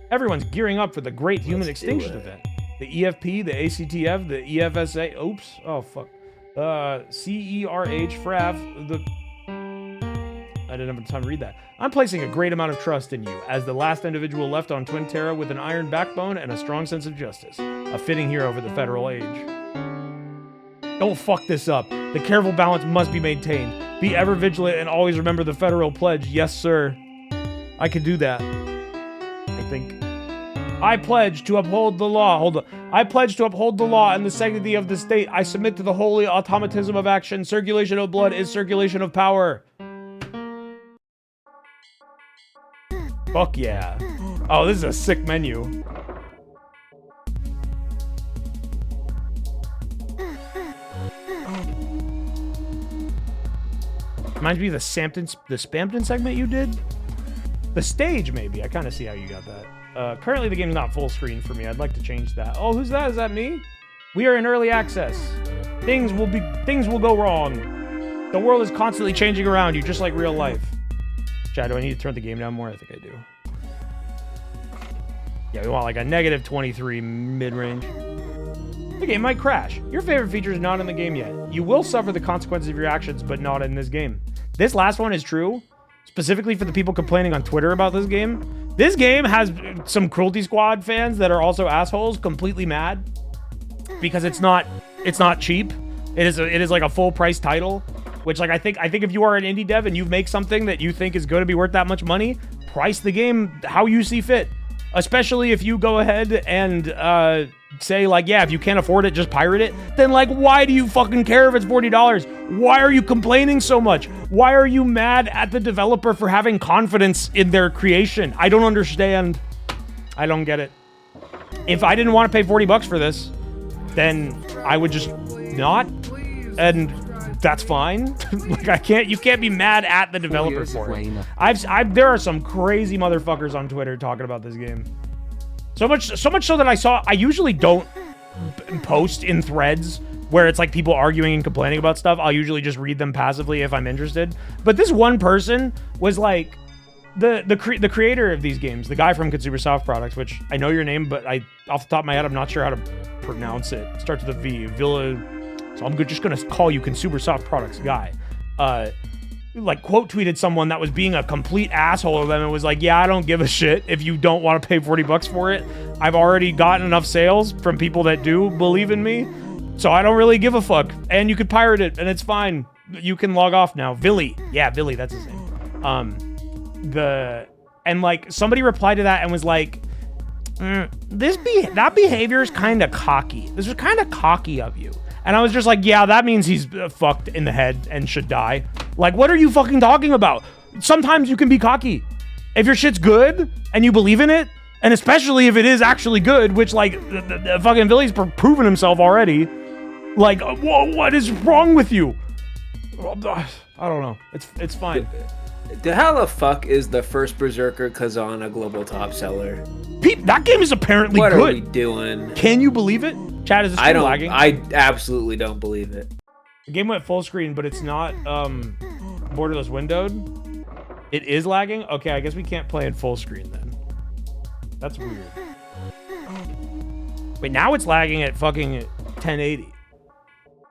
Everyone's gearing up for the Great Human Extinction event. The EFP, the ACTF, the EFSA... Oops. Oh, fuck. CERH, FRAF, the... I didn't have time to read that. I'm placing a great amount of trust in you, as the last individual left on Twin Terra with an iron backbone and a strong sense of justice. A fitting hero for the Federal Age. Don't fuck this up. The careful balance must be maintained. Be ever vigilant and always remember the Federal Pledge. Yes, sir. I can do that. I think. I pledge to uphold the law. Hold on. I pledge to uphold the law and the sanctity of the state. I submit to the holy automatism of action. Circulation of blood is circulation of power. Fuck yeah. Oh, this is a sick menu. Reminds me of the Spampton segment you did? The stage, maybe. I kind of see how you got that. Currently, the game's not full screen for me. I'd like to change that. Oh, who's that? Is that me? We are in early access. Things will go wrong. The world is constantly changing around you, just like real life. Chad, do I need to turn the game down more? I think I do. Yeah, we want like a negative 23 mid-range. The game might crash. Your favorite feature is not in the game yet. You will suffer the consequences of your actions, but not in this game. This last one is true, specifically for the people complaining on Twitter about this game. This game has some Cruelty Squad fans that are also assholes, completely mad because it's not cheap. It is like a full price title. Which, like, I think if you are an indie dev and you make something that you think is going to be worth that much money, price the game how you see fit. Especially if you go ahead and say, like, yeah, if you can't afford it, just pirate it. Then, like, why do you fucking care if it's $40? Why are you complaining so much? Why are you mad at the developer for having confidence in their creation? I don't understand. I don't get it. If I didn't want to pay $40 for this, then I would just not. And... that's fine. Like you can't be mad at the developer for it. There are some crazy motherfuckers on Twitter talking about this game. So much so that I usually don't post in threads where it's like people arguing and complaining about stuff. I'll usually just read them passively if I'm interested. But this one person was like the creator of these games, the guy from Consumer Soft Products, which I know your name, but off the top of my head, I'm not sure how to pronounce it. It starts with a V. Villa. So I'm just going to call you Consumer Soft Products guy. Like, quote tweeted someone that was being a complete asshole of them and was like, yeah, I don't give a shit if you don't want to pay $40 for it. I've already gotten enough sales from people that do believe in me. So I don't really give a fuck. And you could pirate it and it's fine. You can log off now. Villy. Yeah, Villy, that's his name. And like somebody replied to that and was like, that behavior is kind of cocky. This was kind of cocky of you. And I was just like, yeah, that means he's fucked in the head and should die. Like, what are you fucking talking about? Sometimes you can be cocky. If your shit's good and you believe in it, and especially if it is actually good, which, like, the fucking Villy's proven himself already. Like, whoa, what is wrong with you? I don't know. It's fine. How the fuck is the first Berserker Kazan a global top seller? Pete, that game is apparently good. What are we doing? Can you believe it? Chat, is this stream lagging? I absolutely don't believe it. The game went full screen, but it's not borderless windowed. It is lagging? Okay, I guess we can't play in full screen then. That's weird. Wait, now it's lagging at fucking 1080.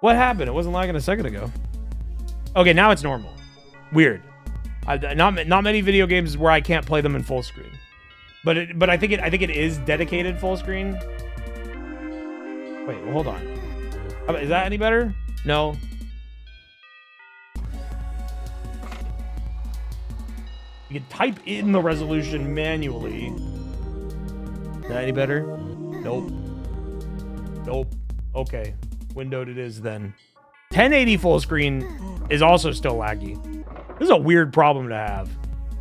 What happened? It wasn't lagging a second ago. Okay, now it's normal. Weird. Not many video games where I can't play them in full screen. But I think it is dedicated full screen. Wait, well, hold on. Is that any better? No. You can type in the resolution manually. Is that any better? Nope. Nope. Okay. Windowed it is then. 1080 full screen is also still laggy. This is a weird problem to have.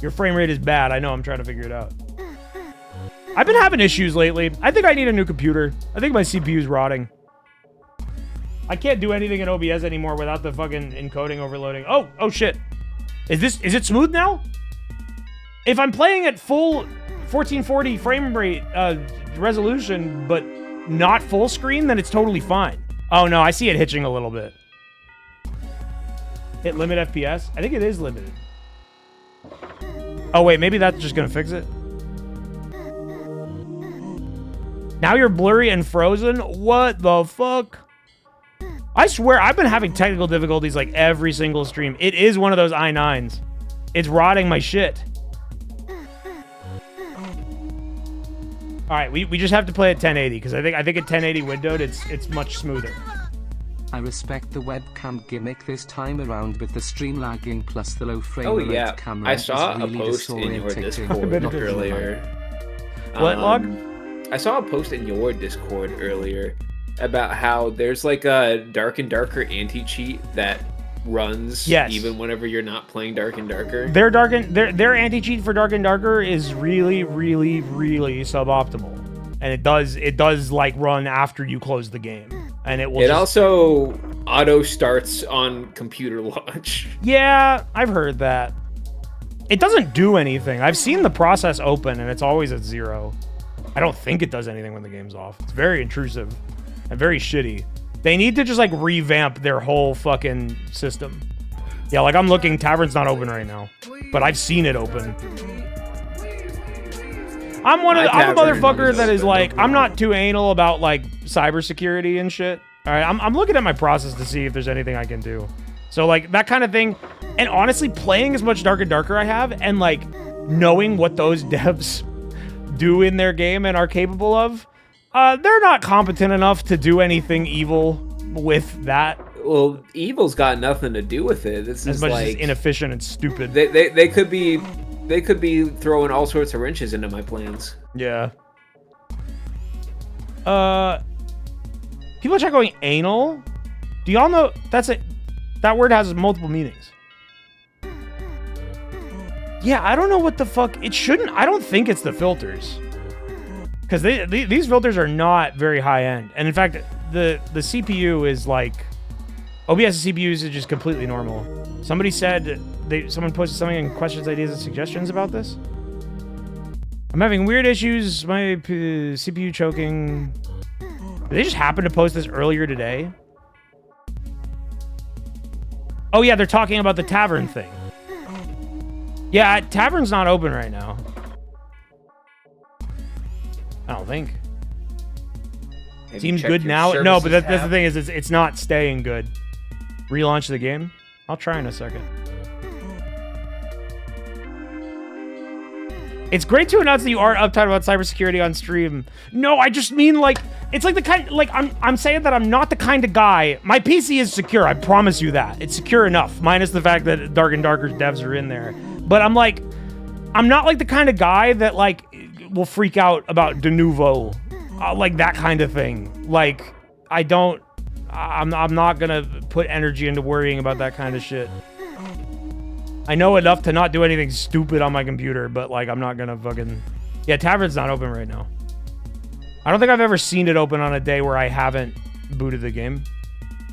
Your frame rate is bad. I know, I'm trying to figure it out. I've been having issues lately. I think I need a new computer. I think my CPU's rotting. I can't do anything in OBS anymore without the fucking encoding overloading. Oh shit. Is it smooth now? If I'm playing at full 1440 frame rate resolution, but not full screen, then it's totally fine. Oh no, I see it hitching a little bit. Hit limit FPS? I think it is limited. Oh wait, maybe that's just gonna fix it. Now you're blurry and frozen? What the fuck? I swear, I've been having technical difficulties like every single stream. It is one of those i9s. It's rotting my shit. All right, we just have to play at 1080 because I think at 1080 windowed it's much smoother. I respect the webcam gimmick this time around with the stream lagging plus the low frame rate camera. I saw is really a post in your disorientating. Discord earlier. What, Log? I saw a post in your Discord earlier about how there's like a Dark and Darker anti-cheat that runs even whenever you're not playing Dark and Darker. Their anti-cheat for Dark and Darker is really, really, really suboptimal. And it does like run after you close the game. And it also auto starts on computer launch. Yeah, I've heard that. It doesn't do anything. I've seen the process open and it's always at 0. I don't think it does anything when the game's off. It's very intrusive and very shitty. They need to just like revamp their whole fucking system. Yeah, like I'm looking, Tavern's not open right now, but I've seen it open. I'm a motherfucker that is like, I'm not too anal about like cybersecurity and shit. All right, I'm looking at my process to see if there's anything I can do. So like that kind of thing. And honestly, playing as much Dark and Darker I have and like knowing what those devs do in their game and are capable of, they're not competent enough to do anything evil with that. Well, evil's got nothing to do with it. This is much like as it's inefficient and stupid. They could be throwing all sorts of wrenches into my plans. Yeah. People are going anal. Do y'all know that word has multiple meanings? Yeah, I don't know what the fuck. It shouldn't. I don't think it's the filters. Because these filters are not very high end. And in fact, the CPU is like... OBS CPU usage is completely normal. Somebody said... Someone posted something in questions, ideas, and suggestions about this. I'm having weird issues. My CPU choking. Did they just happen to post this earlier today? Oh yeah, they're talking about the Tavern thing. Yeah, Tavern's not open right now. I don't think. Seems good now. No, but that's the thing is, it's not staying good. Relaunch the game. I'll try in a second. It's great to announce that you aren't uptight about cybersecurity on stream. No, I just mean like it's like the kind like I'm saying that I'm not the kind of guy. My PC is secure. I promise you that. It's secure enough, minus the fact that Dark and Darker's devs are in there. But I'm not like the kind of guy that like will freak out about de nouveau, like that kind of thing. Like I'm not gonna put energy into worrying about that kind of shit. I know enough to not do anything stupid on my computer, but like I'm not gonna fucking... Yeah, Tavern's not open right now. I don't think I've ever seen it open on a day where I haven't booted the game.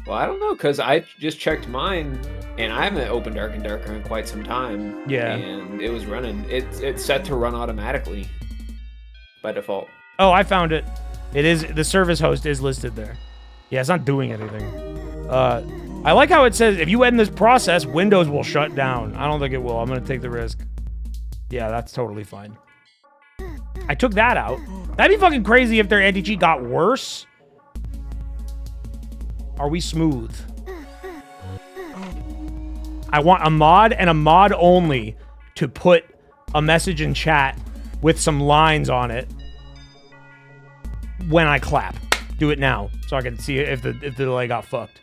Well, I don't know, because I just checked mine, and I haven't opened Dark and Darker in quite some time. Yeah. And it was running. It's set to run automatically by default. Oh, I found it. It is... The service host is listed there. Yeah, it's not doing anything. I like how it says, if you end this process, Windows will shut down. I don't think it will. I'm going to take the risk. Yeah, that's totally fine. I took that out. That'd be fucking crazy if their anti-cheat got worse. Are we smooth? I want a mod and a mod only to put a message in chat with some lines on it when I clap. Do it now so I can see if the delay got fucked.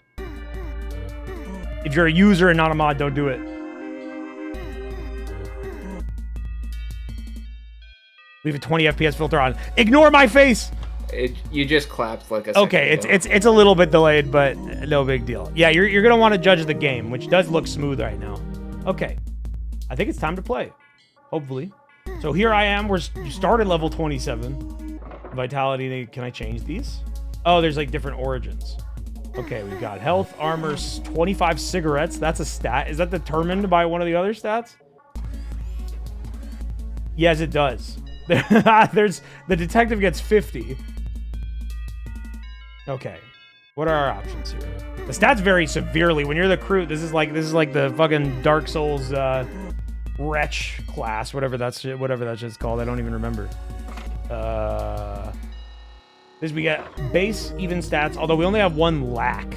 If you're a user and not a mod, don't do it. Leave a 20 FPS filter on. Ignore my face! You just clapped like a second Okay, ago. it's a little bit delayed, but no big deal. Yeah, you're gonna want to judge the game, which does look smooth right now. Okay, I think it's time to play. Hopefully. So here I am. You started level 27. Vitality. Can I change these? Oh, there's like different origins. Okay, we've got health, armor, 25 cigarettes. That's a stat. Is that determined by one of the other stats? Yes, it does. The detective gets 50. Okay. What are our options here? The stats vary severely. When you're the crew, this is like the fucking Dark Souls wretch class, whatever that shit's called. I don't even remember. This we get base even stats, although we only have one lack.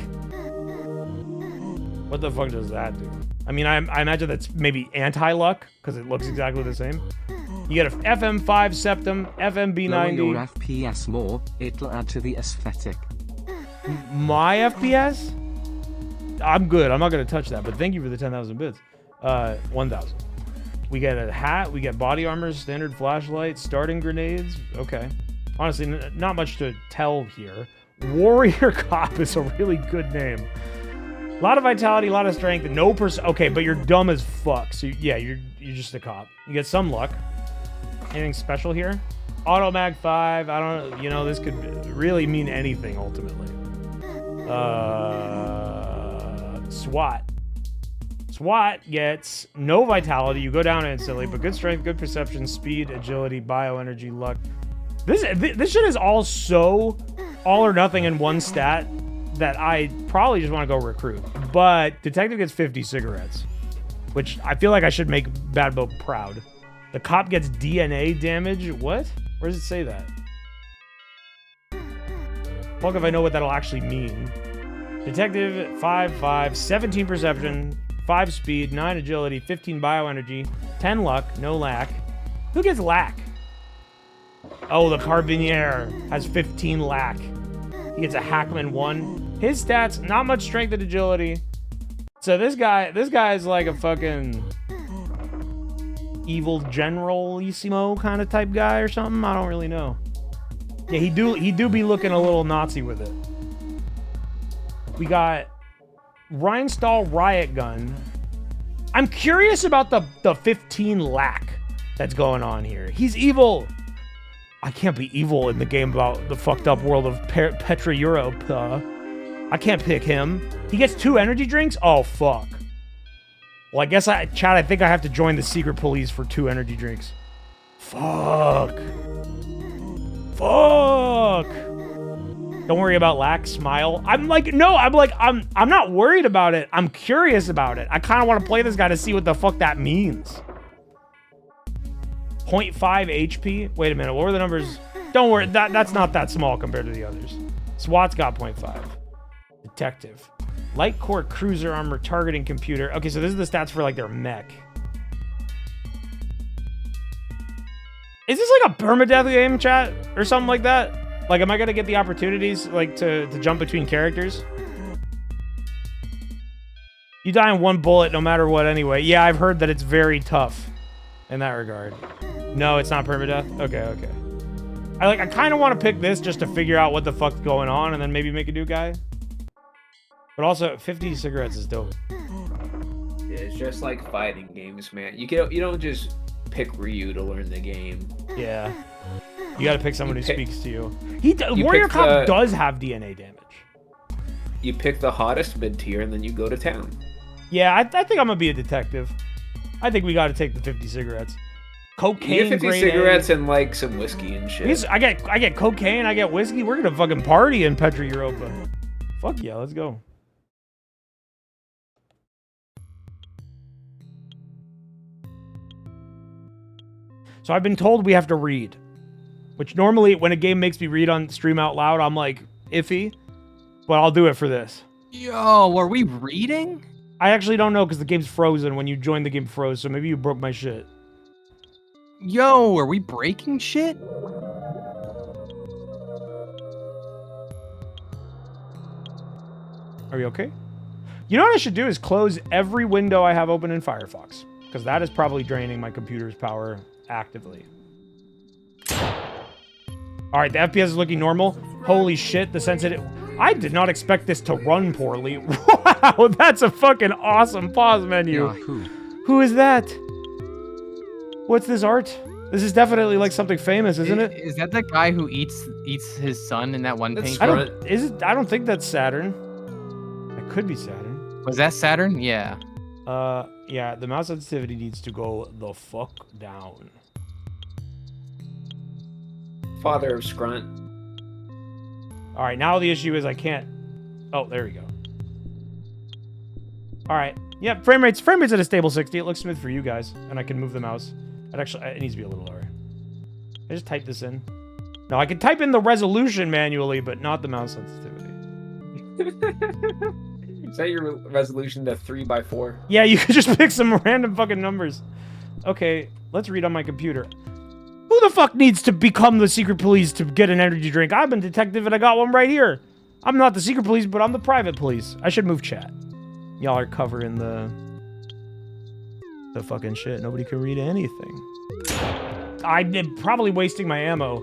What the fuck does that do? I mean, I imagine that's maybe anti-luck, because it looks exactly the same. You get a FM5 Septum, FMB90. Lower your FPS more, it'll add to the aesthetic. My FPS? I'm good. I'm not going to touch that, but thank you for the 10,000 bits. 1,000. We get a hat. We get body armor, standard flashlight, starting grenades. Okay. Honestly, not much to tell here. Warrior Cop is a really good name. A lot of vitality, a lot of strength, no okay, but you're dumb as fuck. So yeah, you're just a cop. You get some luck. Anything special here? Auto Mag 5. I don't know. This could really mean anything ultimately. SWAT. SWAT gets no vitality. You go down instantly, but good strength, good perception, speed, agility, bioenergy, luck. This shit is all so all or nothing in one stat that I probably just want to go recruit. But detective gets 50 cigarettes, which I feel like I should make Bad Boat proud. The cop gets DNA damage. What? Where does it say that? Fuck if I know what that'll actually mean. Detective 5, 17 perception, 5 speed, 9 agility, 15 bioenergy, 10 luck, no lack. Who gets lack? Oh, the Carabinier has 15 lack. He gets a Hackman 1. His stats, not much strength and agility. So this guy is like a fucking evil generalissimo kind of type guy or something. I don't really know. Yeah, he do be looking a little Nazi with it. We got Rhinestall Riot Gun. I'm curious about the 15 lack that's going on here. He's evil. I can't be evil in the game about the fucked up world of Petra Europe. I can't pick him. He gets 2 energy drinks? Oh, fuck. Well, I guess, Chad, I think I have to join the secret police for 2 energy drinks. Fuck. Fuck. Don't worry about lack, smile. I'm not worried about it. I'm curious about it. I kind of want to play this guy to see what the fuck that means. 0.5 HP. Wait a minute. What were the numbers? Don't worry. That's not that small compared to the others. SWAT's got 0.5. Detective. Light core cruiser armor targeting computer. Okay, so this is the stats for like their mech. Is this like a permadeath game, chat? Or something like that? Like, am I gonna get the opportunities like to jump between characters? You die in 1 bullet no matter what anyway. Yeah, I've heard that it's very tough in that regard. No, it's not permadeath? Okay. I kind of want to pick this just to figure out what the fuck's going on and then maybe make a new guy. But also, 50 cigarettes is dope. Yeah, it's just like fighting games, man. You don't just pick Ryu to learn the game. Yeah. You gotta pick someone who speaks to you. Warrior Cop does have DNA damage. You pick the hottest mid-tier and then you go to town. Yeah, I think I'm gonna be a detective. I think we gotta take the 50 cigarettes. Cocaine, you get 50 cigarettes and like some whiskey and shit. I get cocaine, I get whiskey. We're gonna fucking party in Petra Europa. Fuck yeah, let's go. So I've been told we have to read, which normally when a game makes me read on stream out loud, I'm like iffy, but I'll do it for this. Yo, are we reading? I actually don't know because the game's frozen. When you joined, the game froze, so maybe you broke my shit. Yo, are we breaking shit? Are you okay? You know what I should do is close every window I have open in Firefox, because that is probably draining my computer's power actively. All right, the FPS is looking normal. Holy shit, the sensitive... I did not expect this to run poorly. Wow, that's a fucking awesome pause menu. Yahoo. Who is that? What's this art? This is definitely like something famous, isn't it? Is that the guy who eats his son in that one That's painting? I don't think that's Saturn. That could be Saturn. Was that Saturn? Yeah. Yeah, the mouse sensitivity needs to go the fuck down. Father of Scrunt. All right, now the issue is I can't... Oh, there we go. All right. Yeah, frame rate's at a stable 60. It looks smooth for you guys, and I can move the mouse. It needs to be a little lower. I just type this in. No, I can type in the resolution manually, but not the mouse sensitivity. Is that your resolution to 3x4? Yeah, you could just pick some random fucking numbers. Okay, let's read on my computer. Who the fuck needs to become the secret police to get an energy drink? I'm a detective and I got one right here. I'm not the secret police, but I'm the private police. I should move chat. Y'all are covering the fucking shit. Nobody can read anything. I'm probably wasting my ammo.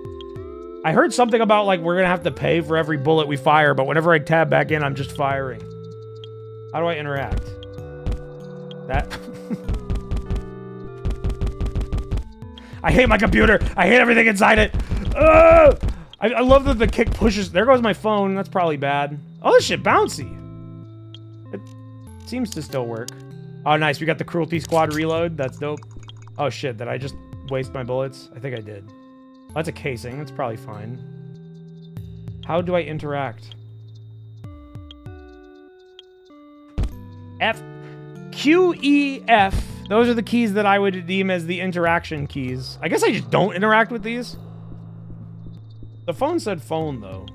I heard something about like we're gonna have to pay for every bullet we fire, but whenever I tab back in, I'm just firing. How do I interact? That... I hate my computer. I hate everything inside it. I love that the kick pushes. There goes my phone. That's probably bad. Oh, this shit bouncy. It seems to still work. Oh, nice. We got the Cruelty Squad reload. That's dope. Oh, shit. Did I just waste my bullets? I think I did. That's a casing. That's probably fine. How do I interact? Q, E, F. Those are the keys that I would deem as the interaction keys. I guess I just don't interact with these. The phone said phone, though.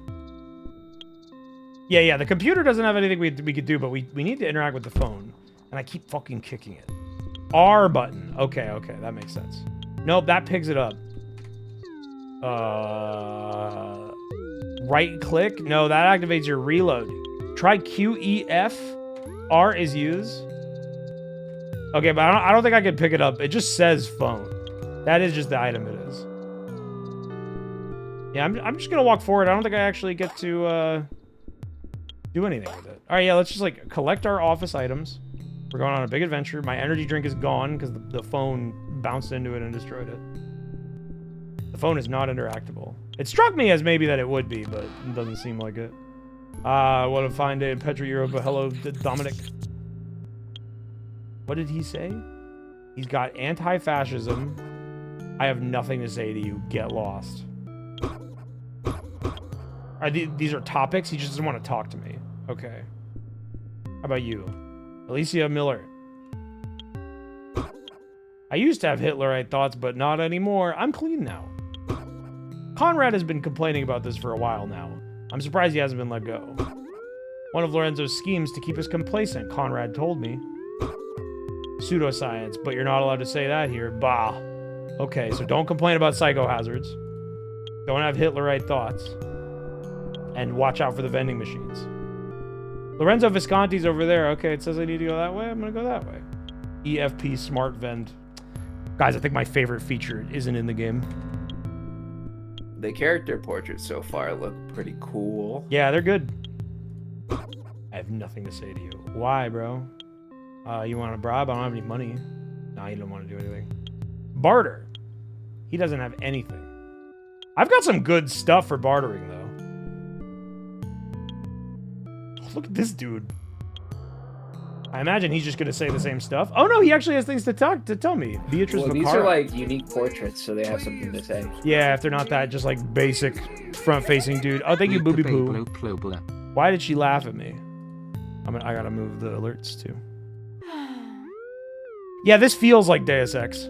Yeah, the computer doesn't have anything we could do, but we need to interact with the phone. And I keep fucking kicking it. R button. Okay, that makes sense. Nope, that picks it up. Right click? No, that activates your reload. Try Q, E, F. R is use. Okay, but I don't think I can pick it up. It just says phone. That is just the item it is. Yeah, I'm just gonna walk forward. I don't think I actually get to do anything with it. All right, yeah, let's just like collect our office items. We're going on a big adventure. My energy drink is gone because the phone bounced into it and destroyed it. The phone is not interactable. It struck me as maybe that it would be, but it doesn't seem like it. What a fine day in Petra Europa. Hello, Dominic. What did he say? He's got anti-fascism. I have nothing to say to you. Get lost. These are topics? He just doesn't want to talk to me. Okay. How about you? Alicia Miller. I used to have Hitlerite thoughts, but not anymore. I'm clean now. Conrad has been complaining about this for a while now. I'm surprised he hasn't been let go. One of Lorenzo's schemes to keep us complacent, Conrad told me. Pseudoscience, but you're not allowed to say that here. Bah. Okay, so don't complain about psychohazards. Don't have Hitlerite thoughts. And watch out for the vending machines. Lorenzo Visconti's over there. Okay, it says I need to go that way. I'm gonna go that way. EFP Smart Vend. Guys, I think my favorite feature isn't in the game. The character portraits so far look pretty cool. Yeah, they're good. I have nothing to say to you. Why, bro? You want a bribe? I don't have any money. Nah, you don't want to do anything. Barter. He doesn't have anything. I've got some good stuff for bartering, though. Oh, look at this dude. I imagine he's just going to say the same stuff. Oh, no, he actually has things to tell me. Beatrice Well, Macara. these are like unique portraits, so they have something to say. Yeah, if they're not that just like basic front-facing dude. Oh, thank you, Booby Poo. Why did she laugh at me? I gotta move the alerts, too. Yeah, this feels like Deus Ex.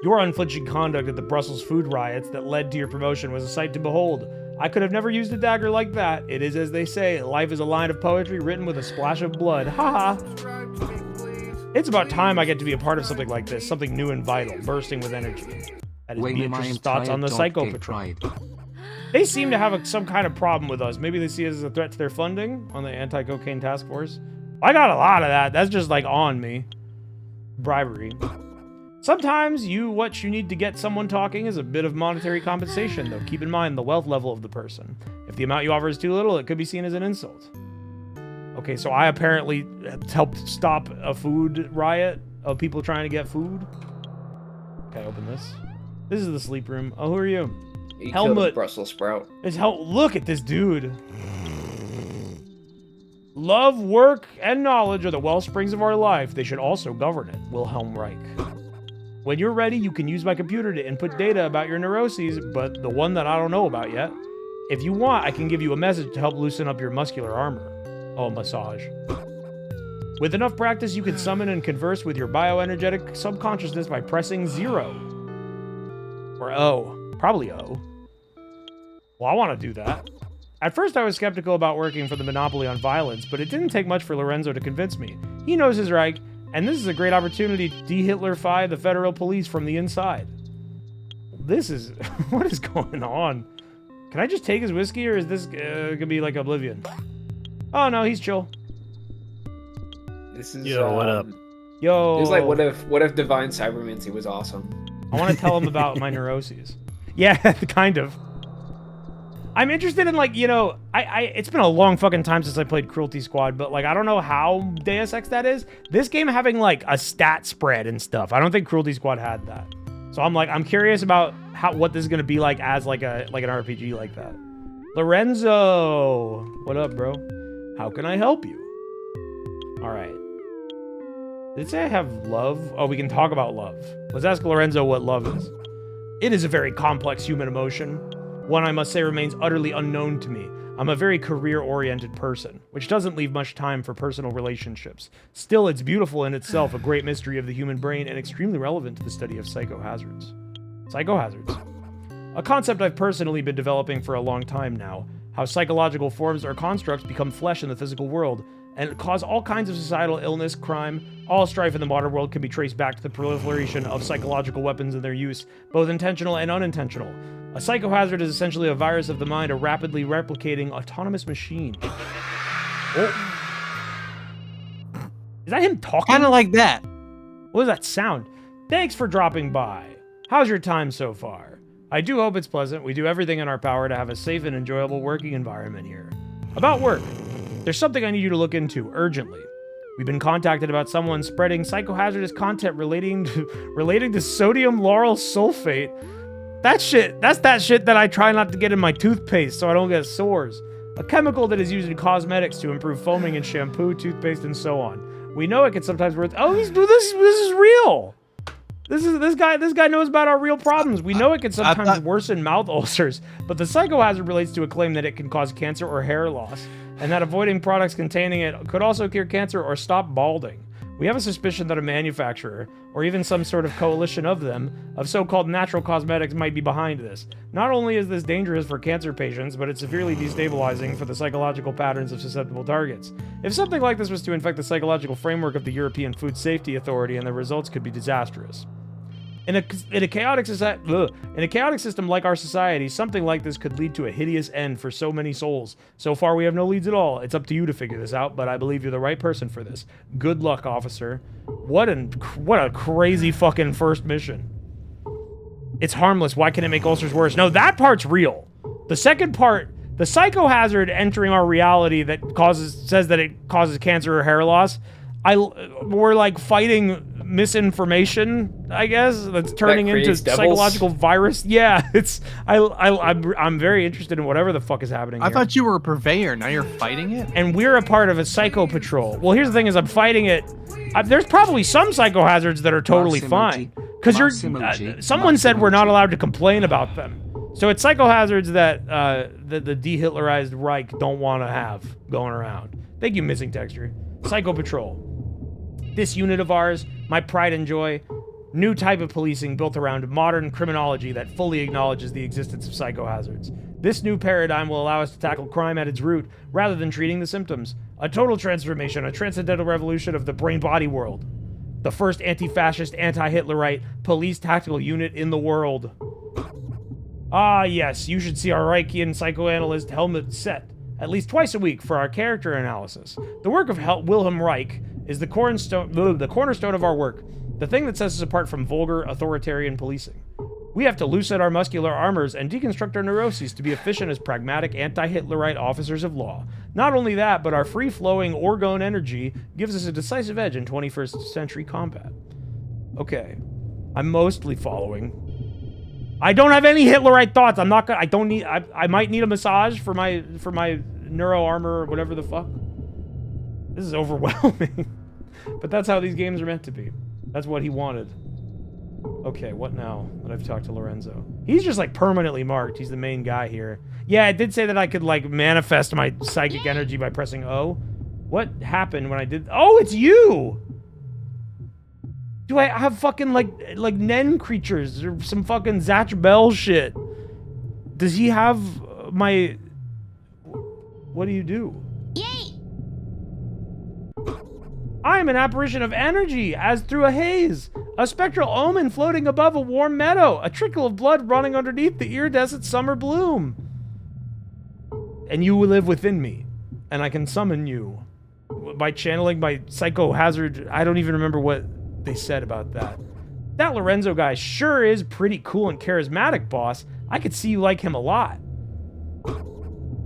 Your unflinching conduct at the Brussels food riots that led to your promotion was a sight to behold. I could have never used a dagger like that. It is as they say, life is a line of poetry written with a splash of blood. Haha. Subscribe to me, please. It's about time I get to be a part of something like this, something new and vital, bursting with energy. That is Beatrice's thoughts on the Psycho Patrol. They seem to have some kind of problem with us. Maybe they see us as a threat to their funding on the anti-cocaine task force. I got a lot of that. That's just like on me. Bribery. Sometimes what you need to get someone talking is a bit of monetary compensation, though keep in mind the wealth level of the person. If the amount you offer is too little, it could be seen as an insult. Okay, so I apparently helped stop a food riot of people trying to get food. Okay, open this. This is the sleep room. Oh, who are you? He Helmut. killed a Brussels sprout. Look at this dude. Love, work, and knowledge are the well springs of our life. They should also govern it. Wilhelm Reich. When you're ready, you can use my computer to input data about your neuroses, but the one that I don't know about yet. If you want, I can give you a message to help loosen up your muscular armor. Oh, massage. With enough practice, you can summon and converse with your bioenergetic subconsciousness by pressing 0. Or O. Probably O. Well, I want to do that. At first, I was skeptical about working for the monopoly on violence, but it didn't take much for Lorenzo to convince me. He knows his Reich, and this is a great opportunity to de-Hitlerify the federal police from the inside. This is... what is going on? Can I just take his whiskey, or is this gonna be like Oblivion? Oh, no, he's chill. This is... Yo, what up? Yo. It was like, what if Divine Cybermancy was awesome? I want to tell him about my neuroses. Yeah, kind of. I'm interested in, like, you know, it's been a long fucking time since I played Cruelty Squad, but, like, I don't know how Deus Ex that is. This game having, like, a stat spread and stuff. I don't think Cruelty Squad had that. So I'm curious about what this is going to be like as, like, an RPG like that. Lorenzo! What up, bro? How can I help you? All right. Did it say I have love? Oh, we can talk about love. Let's ask Lorenzo what love is. It is a very complex human emotion. One I must say remains utterly unknown to me. I'm a very career-oriented person, which doesn't leave much time for personal relationships. Still, it's beautiful in itself, a great mystery of the human brain, and extremely relevant to the study of psychohazards. Psychohazards. A concept I've personally been developing for a long time now. How psychological forms or constructs become flesh in the physical world, and cause all kinds of societal illness, crime. All strife in the modern world can be traced back to the proliferation of psychological weapons and their use, both intentional and unintentional. A psychohazard is essentially a virus of the mind, a rapidly replicating autonomous machine. Oh. Is that him talking? Kind of like that. What was that sound? Thanks for dropping by. How's your time so far? I do hope it's pleasant. We do everything in our power to have a safe and enjoyable working environment here. About work. There's something I need you to look into, urgently. We've been contacted about someone spreading psychohazardous content relating to sodium lauryl sulfate. That's that shit that I try not to get in my toothpaste so I don't get sores. A chemical that is used in cosmetics to improve foaming in shampoo, toothpaste, and so on. We know it can sometimes work. Oh, this is real. This guy knows about our real problems. We know it can sometimes worsen mouth ulcers, but the psychohazard relates to a claim that it can cause cancer or hair loss, and that avoiding products containing it could also cure cancer or stop balding. We have a suspicion that a manufacturer, or even some sort of coalition of them, of so-called natural cosmetics might be behind this. Not only is this dangerous for cancer patients, but it's severely destabilizing for the psychological patterns of susceptible targets. If something like this was to infect the psychological framework of the European Food Safety Authority, and the results could be disastrous. In a chaotic system like our society, something like this could lead to a hideous end for so many souls. So far, we have no leads at all. It's up to you to figure this out, but I believe you're the right person for this. Good luck, officer. What a crazy fucking first mission. It's harmless. Why can it make ulcers worse? No, that part's real. The second part, the psychohazard entering our reality that says that it causes cancer or hair loss. We're like fighting misinformation, I guess, that's turning into psychological virus. Yeah, I'm very interested in whatever the fuck is happening here. I thought you were a purveyor. Now you're fighting it? And we're a part of a psycho patrol. Well, here's the thing is I'm fighting it. There's probably some psychohazards that are totally fine. Because someone said we're not allowed to complain about them. So it's psychohazards that the de-Hitlerized Reich don't want to have going around. Thank you, Missing Texture. Psycho Patrol. This unit of ours, my pride and joy, new type of policing built around modern criminology that fully acknowledges the existence of psychohazards. This new paradigm will allow us to tackle crime at its root, rather than treating the symptoms. A total transformation, a transcendental revolution of the brain-body world. The first anti-fascist, anti-Hitlerite police tactical unit in the world. Ah, yes, you should see our Reichian psychoanalyst Helmut Set at least twice a week for our character analysis. The work of Wilhelm Reich is the cornerstone of our work. The thing that sets us apart from vulgar, authoritarian policing. We have to loosen our muscular armors and deconstruct our neuroses to be efficient as pragmatic anti-Hitlerite officers of law. Not only that, but our free-flowing orgone energy gives us a decisive edge in 21st century combat. Okay. I'm mostly following. I don't have any Hitlerite thoughts. I'm not gonna, I don't need, I might need a massage for my neuro armor or whatever the fuck. This is overwhelming. But that's how these games are meant to be. That's what he wanted. Okay, what now that I've talked to Lorenzo? He's just like permanently marked. He's the main guy here. Yeah, it did say that I could like manifest my psychic energy by pressing O. What happened when I did? Oh, it's you! Do I have fucking like Nen creatures or some fucking Zatch Bell shit? Does he have my... What do you do? Yaey! I am an apparition of energy, as through a haze. A spectral omen floating above a warm meadow. A trickle of blood running underneath the iridescent summer bloom. And you will live within me. And I can summon you. By channeling my psychohazard... I don't even remember what they said about that. That Lorenzo guy sure is pretty cool and charismatic, boss. I could see you like him a lot.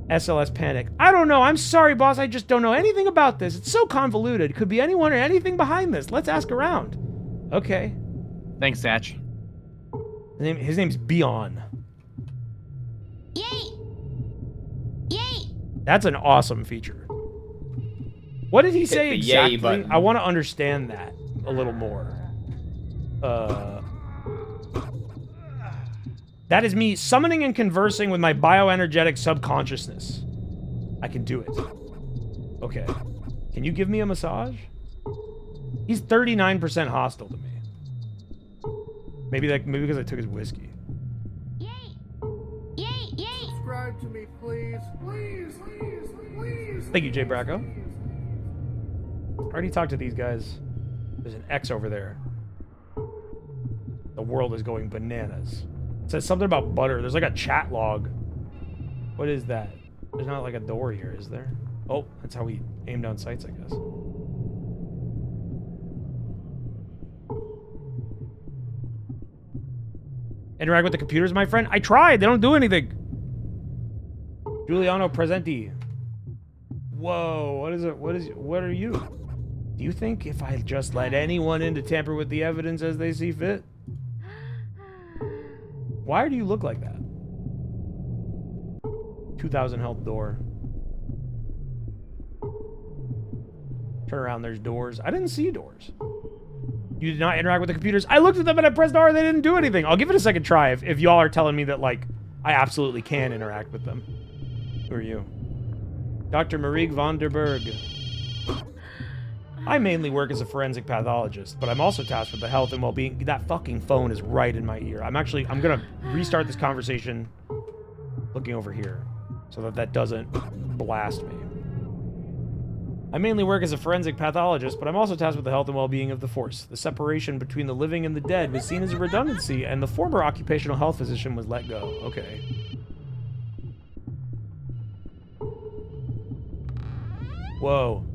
SLS Panic. I don't know. I'm sorry, boss. I just don't know anything about this. It's so convoluted. Could be anyone or anything behind this. Let's ask around. Okay. Thanks, Zatch. His name's Beyond. Yaey! Yaey! That's an awesome feature. What did he say the exactly? Yaey button. I want to understand that a little more. That is me summoning and conversing with my bioenergetic subconsciousness. I can do it. Okay. Can you give me a massage? He's 39% hostile to me. Maybe because I took his whiskey. Yaey! Yaey! Yaey! Subscribe to me, please. Please, please, please. Thank you, Jay Bracco. I already talked to these guys. There's an X over there. The world is going bananas. It says something about butter. There's like a chat log. What is that? There's not like a door here, is there? Oh, that's how we aim down sights, I guess. Interact with the computers, my friend? I tried. They don't do anything. Giuliano Presenti. Whoa, what is it? What are you? Do you think if I just let anyone in to tamper with the evidence as they see fit? Why do you look like that? 2,000 health door. Turn around, there's doors. I didn't see doors. You did not interact with the computers. I looked at them and I pressed R and they didn't do anything. I'll give it a second try if y'all are telling me that, like, I absolutely can interact with them. Who are you? Dr. Marieke van der Berg. I mainly work as a forensic pathologist, but I'm also tasked with the health and well-being. That fucking phone is right in my ear. I'm gonna restart this conversation looking over here so that doesn't blast me. I mainly work as a forensic pathologist, but I'm also tasked with the health and well-being of the force. The separation between the living and the dead was seen as a redundancy, and the former occupational health physician was let go. Okay. Whoa.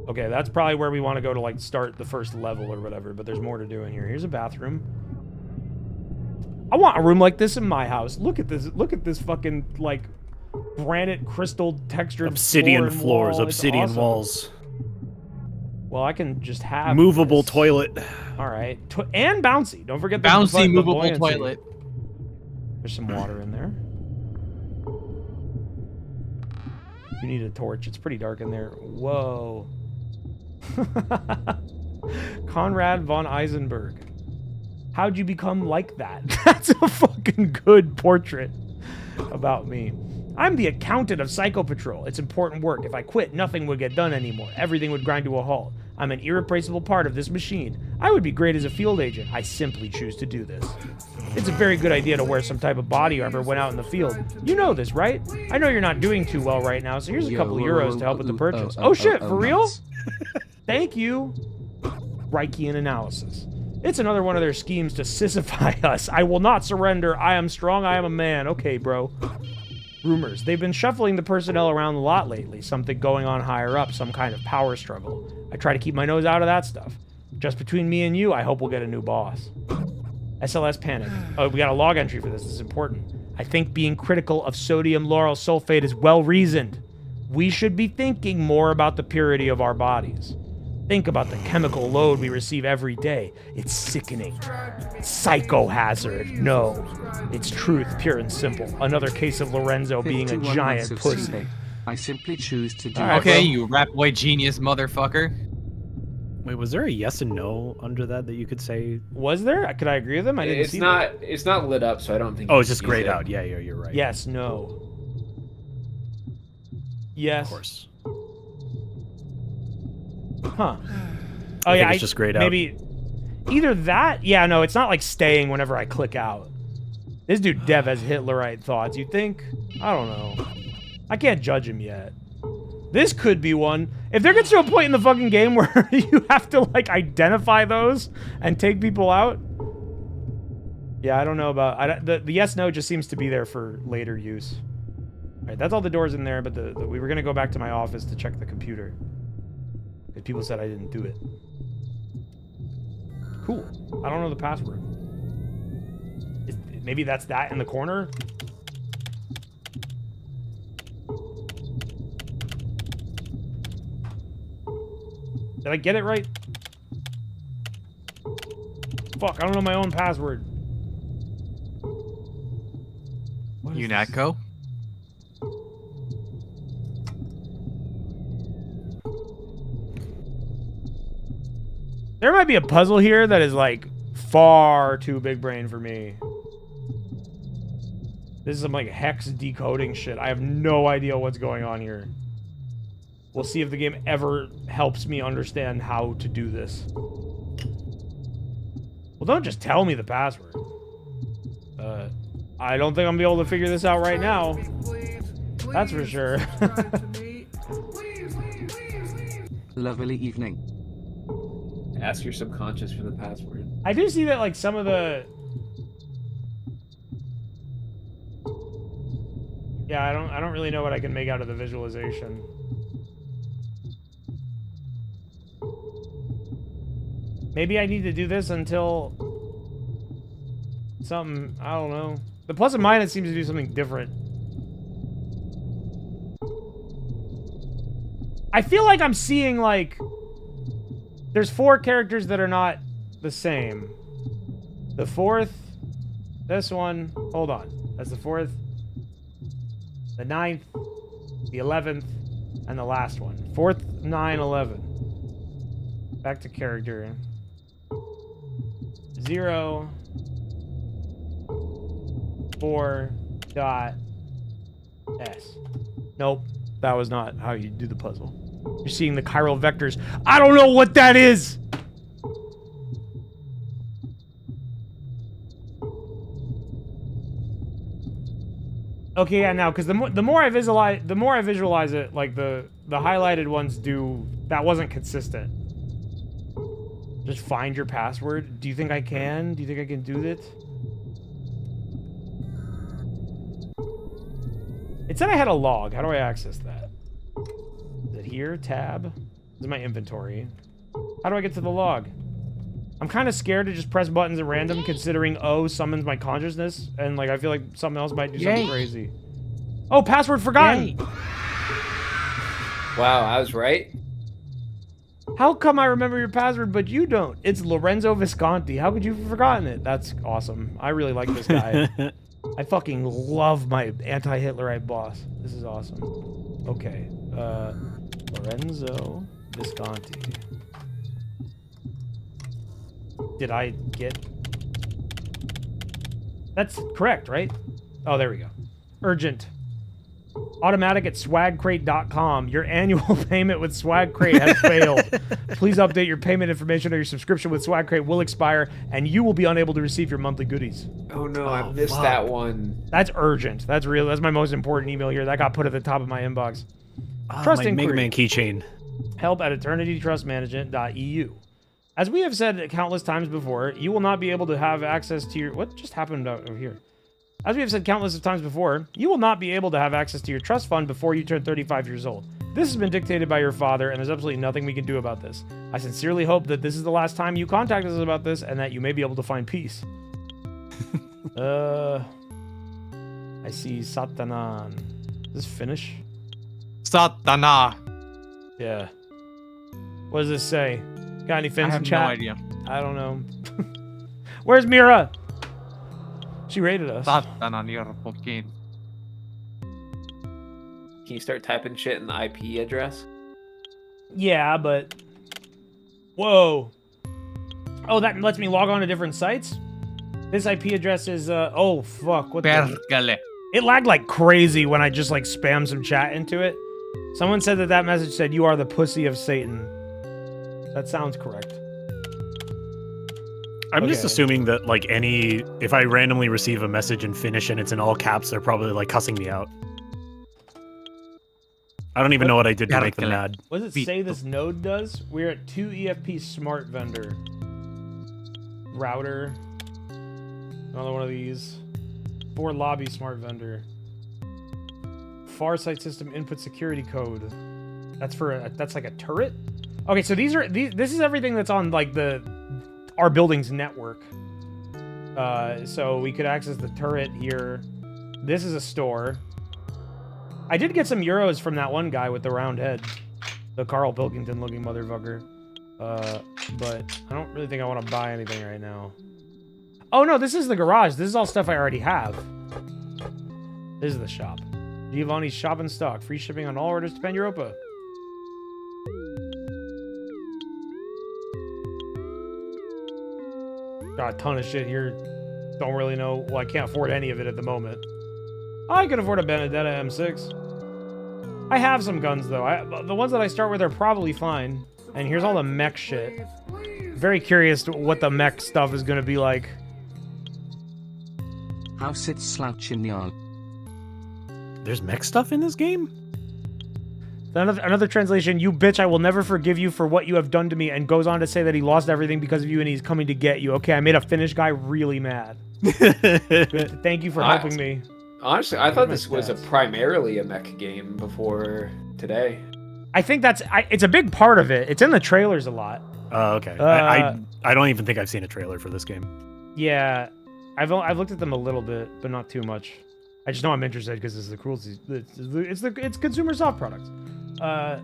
Okay, that's probably where we want to go to, like, start the first level or whatever, but there's more to do in here. Here's a bathroom. I want a room like this in my house. Look at this fucking, like, granite crystal textured obsidian floors, wall. obsidian Awesome. walls. Well, I can just have Movable this. toilet. All right. And bouncy. Don't forget the Bouncy, movable buoyancy. toilet. There's some water in there. You need a torch. It's pretty dark in there. Whoa. Konrad von Eisenberg. How'd you become like that? That's a fucking good portrait about me. I'm the accountant of Psycho Patrol. It's important work. If I quit, nothing would get done anymore. Everything would grind to a halt. I'm an irreplaceable part of this machine. I would be great as a field agent. I simply choose to do this. It's a very good idea to wear some type of body armor when out in the field. You know this, right? I know you're not doing too well right now, so here's a couple of euros to help with the purchase. Oh shit, for real? Thank you. Reichian analysis. It's another one of their schemes to sissify us. I will not surrender. I am strong. I am a man. Okay, bro. Rumors. They've been shuffling the personnel around a lot lately. Something going on higher up. Some kind of power struggle. I try to keep my nose out of that stuff. Just between me and you, I hope we'll get a new boss. SLS panic. Oh, we got a log entry for this. This is important. I think being critical of sodium lauryl sulfate is well reasoned. We should be thinking more about the purity of our bodies. Think about the chemical load we receive every day. It's sickening. Psychohazard. No. It's truth, pure and simple. Another case of Lorenzo being a 51 giant months of pussy. sleep. I simply choose to do Alright, Okay, bro. you rap boy genius motherfucker. Wait, was there a yes and no under that you could say? Was there? Could I agree with him? I didn't see that. It's not lit up, so I don't think. Oh, you it's just can grayed use it. out. Yeah, you're right. Yes, no. Yes. Of course. Huh. Oh, I think yeah, it's just grayed out. maybe either that. Yeah, no, it's not like staying whenever I click out. This dude Dev has Hitlerite thoughts. You think? I don't know. I can't judge him yet. This could be one. If there gets to a point in the fucking game where you have to like identify those and take people out. Yeah, I don't know about the yes no just seems to be there for later use. All right, that's all the doors in there, but we were gonna go back to my office to check the computer. Because people said I didn't do it. Cool. I don't know the password. Maybe that's that in the corner? Did I get it right? Fuck, I don't know my own password. What is this? UNATCO? There might be a puzzle here that is like far too big brain for me. This is some like hex decoding shit. I have no idea what's going on here. We'll see if the game ever helps me understand how to do this. Well, don't just tell me the password. I don't think I'm gonna be able to figure this out right now. That's for sure. Lovely evening. Ask your subconscious for the password. I do see that like some of the... Yeah, I don't really know what I can make out of the visualization. Maybe I need to do this until something, I don't know. The plus and minus seems to do something different. I feel like I'm seeing like there's 4 characters that are not the same. The 4th, this one, hold on. That's the 4th, the 9th, the 11th, and the last one. 4th, 9, 11. Back to character. 0, 4, dot, S. Nope, that was not how you do the puzzle. You're seeing the chiral vectors. I don't know what that is! Okay, yeah, now, because the more I visualize it, like the highlighted ones do, that wasn't consistent. Just find your password. Do you think I can? Do you think I can do it? It said I had a log. How do I access that? Is it here? Tab? This is my inventory. How do I get to the log? I'm kind of scared to just press buttons at random, considering O summons my consciousness, and like I feel like something else might do something crazy. Oh, password forgotten! Wow, I was right. How come I remember your password, but you don't? It's Lorenzo Visconti. How could you have forgotten it? That's awesome. I really like this guy. I fucking love my anti-Hitlerite boss. This is awesome. Okay. Lorenzo Visconti. Did I get... That's correct, right? Oh, there we go. Urgent. Automatic at swagcrate.com. Your annual payment with SwagCrate has failed. Please update your payment information or your subscription with SwagCrate will expire and you will be unable to receive your monthly goodies. Oh no, I missed that one. That's urgent. That's real. That's my most important email here. That got put at the top of my inbox. Trust my inquiry. Mega Man keychain. Help at eternitytrustmanagement.eu. As we have said countless times before, you will not be able to have access to your... What just happened over here? As we have said countless of times before, you will not be able to have access to your trust fund before you turn 35 years old. This has been dictated by your father, and there's absolutely nothing we can do about this. I sincerely hope that this is the last time you contact us about this, and that you may be able to find peace. I see Satanan. Is this Finnish? Satana. Yeah. What does this say? Got any I Finns in have no chat? idea. I don't know. Where's Mira? She rated us. Satana nirpokin. Can you start typing shit in the IP address? Yeah, but... Whoa. Oh, that lets me log on to different sites? This IP address is, oh, fuck. What the... Perkele. It lagged like crazy when I just, like, spammed some chat into it. Someone said that message said, "You are the pussy of Satan." That sounds correct. I'm just Okay. assuming that, like, if I randomly receive a message in Finnish and it's in all caps, they're probably, like, cussing me out. I don't even know what I did to make them mad. What does it say this node does? We're at 2 EFP smart vendor. Router. Another one of these. 4 lobby smart vendor. Farsight system input security code. That's for that's like a turret? Okay, so this is everything that's on like our building's network. So we could access the turret here. This is a store. I did get some euros from that one guy with the round head. The Carl Pilkington looking motherfucker. But I don't really think I want to buy anything right now. Oh no, this is the garage. This is all stuff I already have. This is the shop. Giovanni's shop in stock. Free shipping on all orders to Pan Europa. Got a ton of shit here. Don't really know. Well, I can't afford any of it at the moment. I can afford a Benedetta M6. I have some guns, though. The ones that I start with are probably fine. And here's all the mech shit. Very curious to what the mech stuff is going to be like. How sits slouching y'all? There's mech stuff in this game? Another translation, "You bitch, I will never forgive you for what you have done to me," and goes on to say that he lost everything because of you and he's coming to get you. Okay, I made a Finnish guy really mad. Thank you for helping me. Honestly, I thought this was primarily a mech game before today. I think it's a big part of it. It's in the trailers a lot. Oh, okay. I don't even think I've seen a trailer for this game. Yeah, I've looked at them a little bit, but not too much. I just know I'm interested because this is the cruelty. It's consumer soft products. All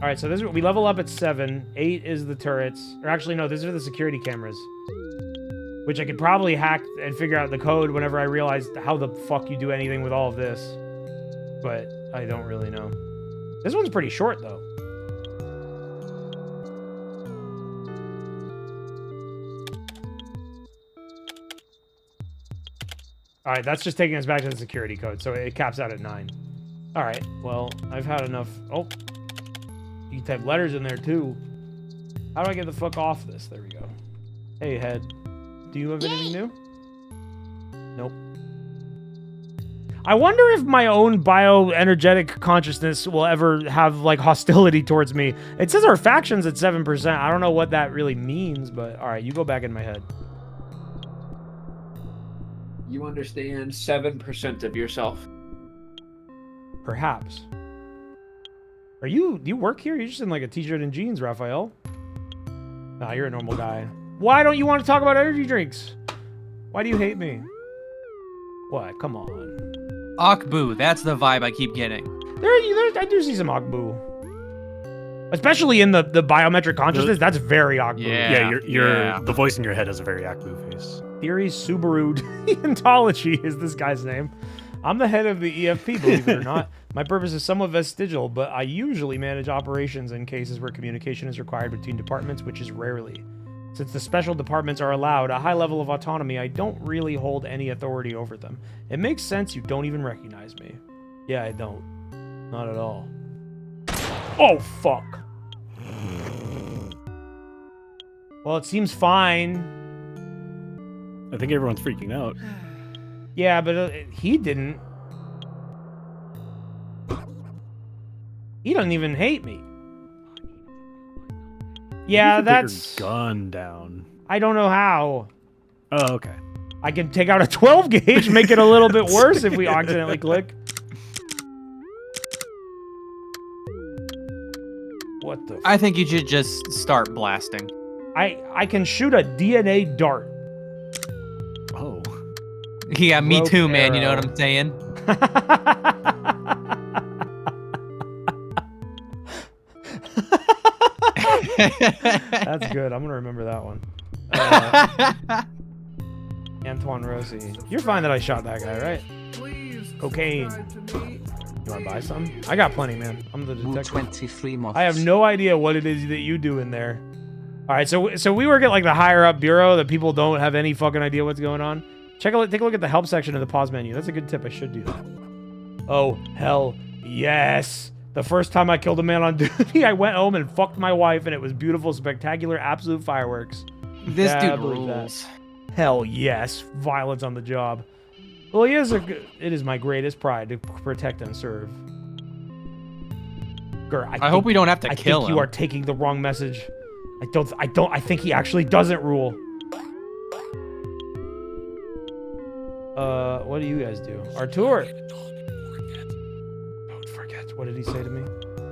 right, so this is, we level up at 7. 8 is the turrets, or actually no, these are the security cameras, which I could probably hack and figure out the code whenever I realize how the fuck you do anything with all of this. But I don't really know. This one's pretty short though. All right, that's just taking us back to the security code, so it caps out at 9. All right, well, I've had enough. Oh, you can type letters in there too. How do I get the fuck off this? There we go. Hey, head. Do you have anything new? Nope. I wonder if my own bioenergetic consciousness will ever have, like, hostility towards me. It says our faction's at 7%. I don't know what that really means, but all right, you go back in my head. You understand 7% of yourself. Perhaps. Do you work here? You're just in like a t-shirt and jeans, Raphael. Nah, you're a normal guy. Why don't you want to talk about energy drinks? Why do you hate me? What? Come on. Akbu, that's the vibe I keep getting. I do see some Agbu. Especially in the biometric consciousness, that's very Agbu. Yeah, the voice in your head has a very Akbu face. Theory Subaru Deontology is this guy's name. I'm the head of the EFP, believe it or not. My purpose is somewhat vestigial, but I usually manage operations in cases where communication is required between departments, which is rarely. Since the special departments are allowed a high level of autonomy, I don't really hold any authority over them. It makes sense you don't even recognize me. Yeah, I don't. Not at all. Oh, fuck. Well, it seems fine. I think everyone's freaking out. Yeah, but he didn't. He doesn't even hate me. Yeah, You can that's... put your gun down. I don't know how. Oh, okay. I can take out a 12 gauge, make it a little bit worse if we accidentally click. What the? I think you should just start blasting. I can shoot a DNA dart. Oh. Yeah, me Rope too, man. You know arrow. what I'm saying? That's good. I'm gonna remember that one. Antoine Rossi. You're fine that I shot that guy, right? Please Cocaine. subscribe to me. You wanna buy some? I got plenty, man. I'm the Woo detective. 23 moths. I have no idea what it is that you do in there. All right, so we work at like the higher up bureau that people don't have any fucking idea what's going on. Take a look at the help section of the pause menu. That's a good tip. I should do that. Oh hell yes! The first time I killed a man on duty, I went home and fucked my wife, and it was beautiful, spectacular, absolute fireworks. This Yeah, I dude believe that. rules. Hell yes, violence on the job. Well, it is my greatest pride to protect and serve. I hope we don't have to I kill think him. you are taking the wrong message. I think he actually doesn't rule. What do you guys do? Artur! Don't forget. What did he say to me?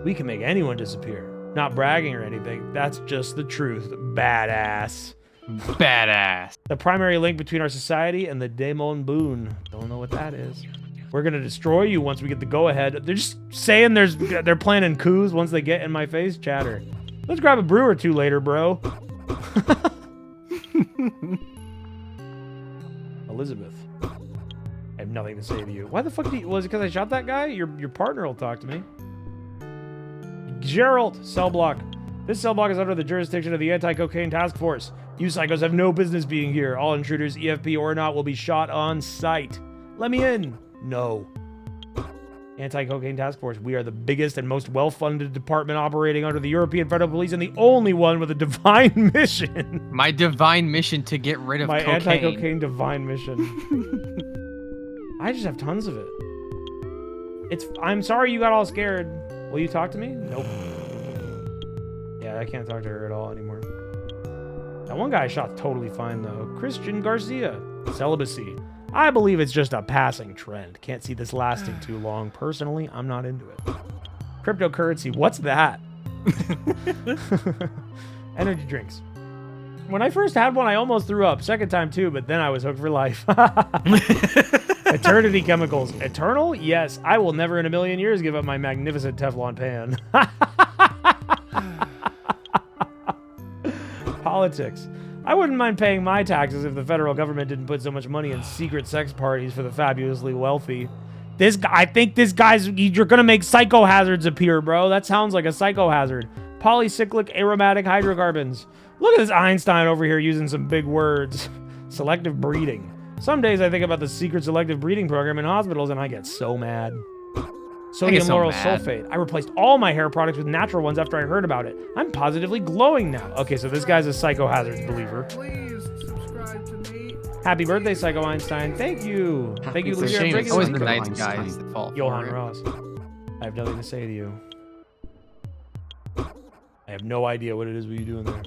We can make anyone disappear. Not bragging or anything. That's just the truth. Badass. Badass. The primary link between our society and the Daemon Boon. Don't know what that is. We're gonna destroy you once we get the go-ahead. They're just saying they're planning coups once they get in my face. Chatter. Let's grab a brew or two later, bro. Elizabeth. I have nothing to say to you. Why the fuck do you... Was it because I shot that guy? Your partner will talk to me. Gerald. Cell block. This cell block is under the jurisdiction of the Anti-Cocaine Task Force. You psychos have no business being here. All intruders, EFP or not, will be shot on sight. Let me in. No. Anti-Cocaine Task Force. We are the biggest and most well-funded department operating under the European Federal Police and the only one with a divine mission. My divine mission to get rid of My cocaine. anti-cocaine divine mission. I just have tons of it. I'm sorry you got all scared. Will you talk to me? Nope. Yeah, I can't talk to her at all anymore. That one guy I shot totally fine, though. Christian Garcia. Celibacy. I believe it's just a passing trend. Can't see this lasting too long. Personally, I'm not into it. Cryptocurrency. What's that? Energy drinks. When I first had one, I almost threw up. Second time, too, but then I was hooked for life. Eternity chemicals. Eternal? Yes. I will never in a million years give up my magnificent Teflon pan. Politics. I wouldn't mind paying my taxes if the federal government didn't put so much money in secret sex parties for the fabulously wealthy. This guy, I think this guy's, you're gonna make psychohazards appear, bro. That sounds like a psychohazard. Polycyclic aromatic hydrocarbons. Look at this Einstein over here using some big words. Selective breeding. Some days I think about the secret selective breeding program in hospitals and I get so mad. Sodium lauryl sulfate. I replaced all my hair products with natural ones after I heard about it. I'm positively glowing now. Okay, so this guy's a psychohazards believer. Please subscribe to me. Happy birthday, Psycho Einstein. Thank you. Thank you, Happy Lucia. birthday, It's always the Psycho nice Einstein. guys that fall Johann for it. Ross. I have nothing to say to you. I have no idea what it is what you do in there.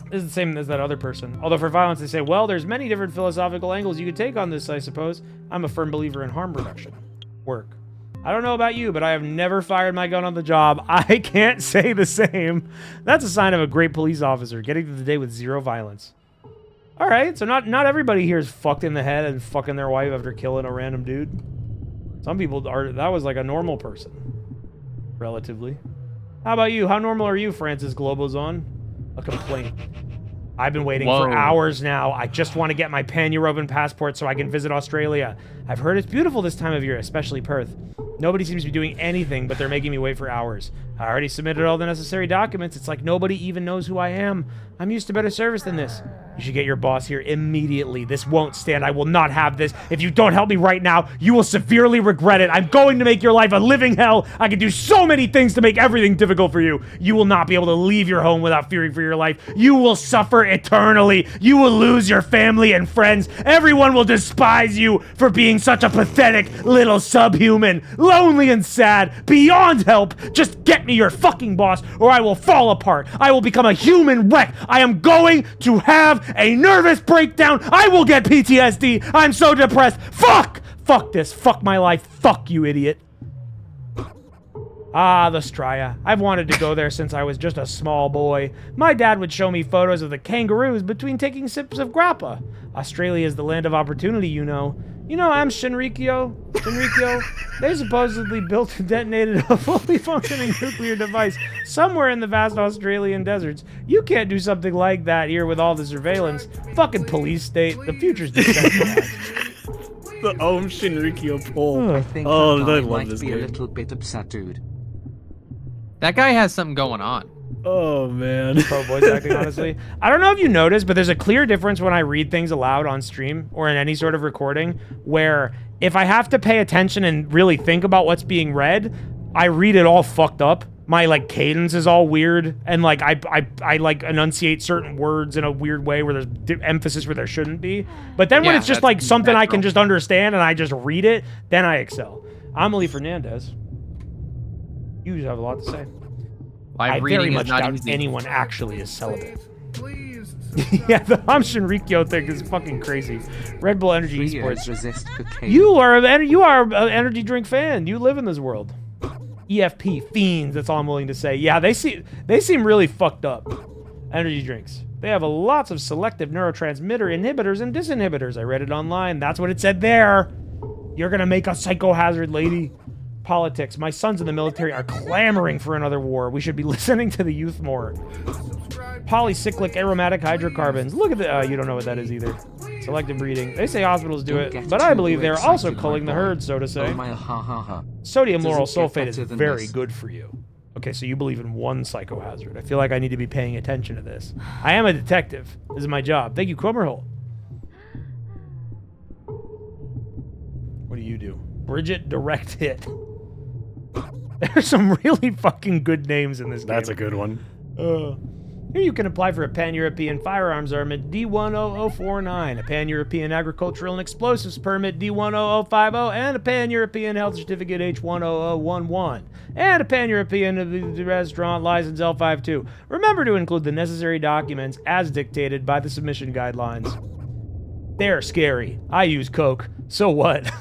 This is the same as that other person. Although for violence, they say, well, there's many different philosophical angles you could take on this, I suppose. I'm a firm believer in harm reduction. Work. I don't know about you, but I have never fired my gun on the job. I can't say the same. That's a sign of a great police officer, getting through the day with zero violence. All right, so not everybody here is fucked in the head and fucking their wife after killing a random dude. Some people are. That was like a normal person, relatively. How about you? How normal are you, Francis Globozon? A complaint. I've been waiting for hours now. I just want to get my pan-European passport so I can visit Australia. I've heard it's beautiful this time of year, especially Perth. Nobody seems to be doing anything, but they're making me wait for hours. I already submitted all the necessary documents. It's like nobody even knows who I am. I'm used to better service than this. You should get your boss here immediately. This won't stand. I will not have this. If you don't help me right now, you will severely regret it. I'm going to make your life a living hell. I can do so many things to make everything difficult for you. You will not be able to leave your home without fearing for your life. You will suffer eternally. You will lose your family and friends. Everyone will despise you for being such a pathetic little subhuman. lonely and sad, beyond help. Just get me your fucking boss, or I will fall apart. I will become a human wreck. I am going to have a nervous breakdown. I will get PTSD. I'm so depressed. Fuck! Fuck this. Fuck my life. Fuck you, idiot. Ah, the Straya. I've wanted to go there since I was just a small boy. My dad would show me photos of the kangaroos between taking sips of grappa. Australia is the land of opportunity, you know. You know, I'm Shinrikyo. They supposedly built and detonated a fully functioning nuclear device somewhere in the vast Australian deserts. You can't do something like that here with all the surveillance. Fucking police state. The future's decentralized. The Om Shinrikyo poll. I think Oh, that I guy love might this be a game. little bit upset, dude. That guy has something going on. Oh man. Pro voice acting, honestly. I don't know if you noticed, but there's a clear difference when I read things aloud on stream or in any sort of recording, where if I have to pay attention and really think about what's being read, I read it all fucked up. My like cadence is all weird, and like I like enunciate certain words in a weird way where there's emphasis where there shouldn't be. But then when Yeah, it's just that's like something I can natural. just understand and I just read it, then I excel. Amelie Fernandez. You have a lot to say. Live I reading very is much not doubt easy. anyone actually is celibate. Please. Yeah, the Om Shinrikyo thing is fucking crazy. Red Bull Energy 3 years Esports. resist cocaine. You are an energy drink fan. You live in this world. EFP fiends. That's all I'm willing to say. Yeah, they seem really fucked up. Energy drinks. They have lots of selective neurotransmitter inhibitors and disinhibitors. I read it online. That's what it said there. You're gonna make a psychohazard, lady. Politics. My sons in the military are clamoring for another war. We should be listening to the youth more. Polycyclic aromatic hydrocarbons. Look at the... you don't know what that is either. Selective breeding. They say hospitals do Don't it, get but I too believe they're also excited, culling my the boy. herd, so to say. Oh my ha ha ha. Sodium Doesn't lauryl get sulfate is better than very this. good for you. Okay, so you believe in one psychohazard. I feel like I need to be paying attention to this. I am a detective. This is my job. Thank you, Cromerhole. What do you do? Bridget Direct Hit. There's some really fucking good names in this game. That's a good one. Here you can apply for a Pan-European Firearms Permit D10049, a Pan-European Agricultural and Explosives Permit D10050, and a Pan-European Health Certificate H10011, and a Pan-European Restaurant License L52. Remember to include the necessary documents as dictated by the submission guidelines. They're scary. I use Coke. So what?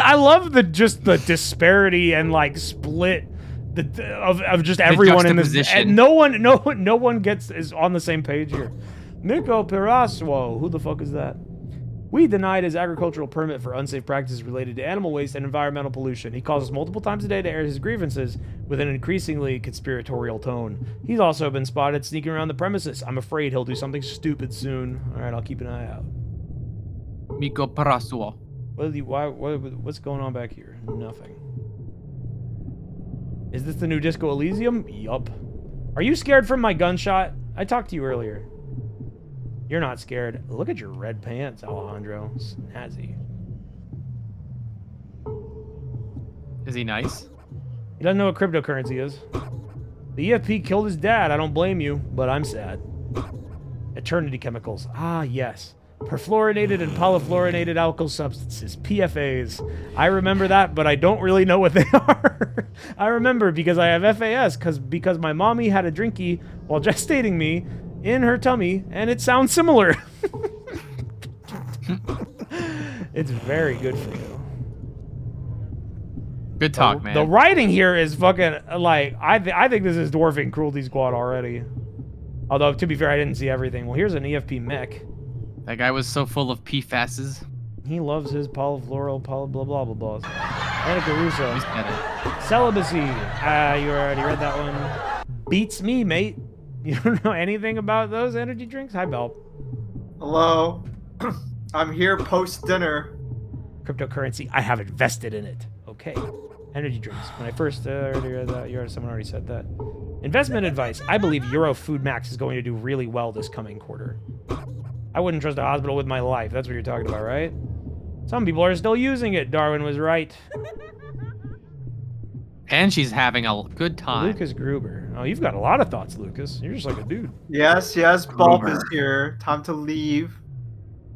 I love the disparity and like split of just everyone in this. juxtaposition. And no one is on the same page here. Nico Piraswo, who the fuck is that? We denied his agricultural permit for unsafe practices related to animal waste and environmental pollution. He calls us multiple times a day to air his grievances with an increasingly conspiratorial tone. He's also been spotted sneaking around the premises. I'm afraid he'll do something stupid soon. All right, I'll keep an eye out. Miko Parasuo. What's going on back here? Nothing. Is this the new Disco Elysium? Yup. Are you scared from my gunshot? I talked to you earlier. You're not scared. Look at your red pants, Alejandro. Snazzy. Is he nice? He doesn't know what cryptocurrency is. The EFP killed his dad. I don't blame you, but I'm sad. Eternity chemicals. Ah, yes. Perfluorinated and polyfluorinated alkyl substances, PFAs. I remember that, but I don't really know what they are. I remember because I have FAS, because my mommy had a drinky while gestating me in her tummy, and it sounds similar. It's very good for you. Good talk, man. The writing here is fucking, like, I think this is dwarfing Cruelty Squad already. Although, to be fair, I didn't see everything. Well, here's an EFP mech. That guy was so full of PFASs. He loves his polyfluoral, blah, blah, blah, blah. Annika Russo. He's got it. Celibacy. You already read that one. Beats me, mate. You don't know anything about those energy drinks? Hi, Bell. Hello. I'm here post-dinner. Cryptocurrency. I have invested in it. Okay. Energy drinks. When I first already read that, someone already said that. Investment advice. I believe Euro Food Max is going to do really well this coming quarter. I wouldn't trust a hospital with my life. That's what you're talking about, right? Some people are still using it. Darwin was right. And she's having a good time. Lucas Gruber. Oh, you've got a lot of thoughts, Lucas. You're just like a dude. Yes, Bulb is Grover. here. Time to leave.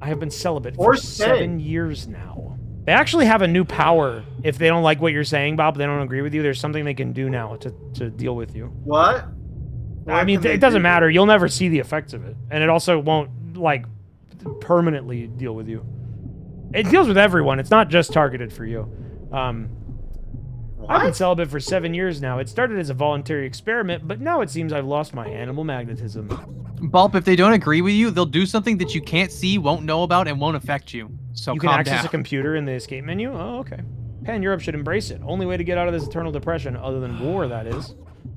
I have been celibate Or for stay. 7 years now. They actually have a new power. If they don't like what you're saying, Bob, they don't agree with you, there's something they can do now to deal with you. What? I mean, it doesn't matter. You'll never see the effects of it. And it also won't, like, permanently deal with you. It deals with everyone. It's not just targeted for you. I've been celibate for 7 years now. It started as a voluntary experiment, but now it seems I've lost my animal magnetism. Bulb, if they don't agree with you, they'll do something that you can't see, won't know about, and won't affect you. So you can calm access down. a computer in the escape menu? Oh, okay. Pan Europe should embrace it. Only way to get out of this eternal depression, other than war, that is.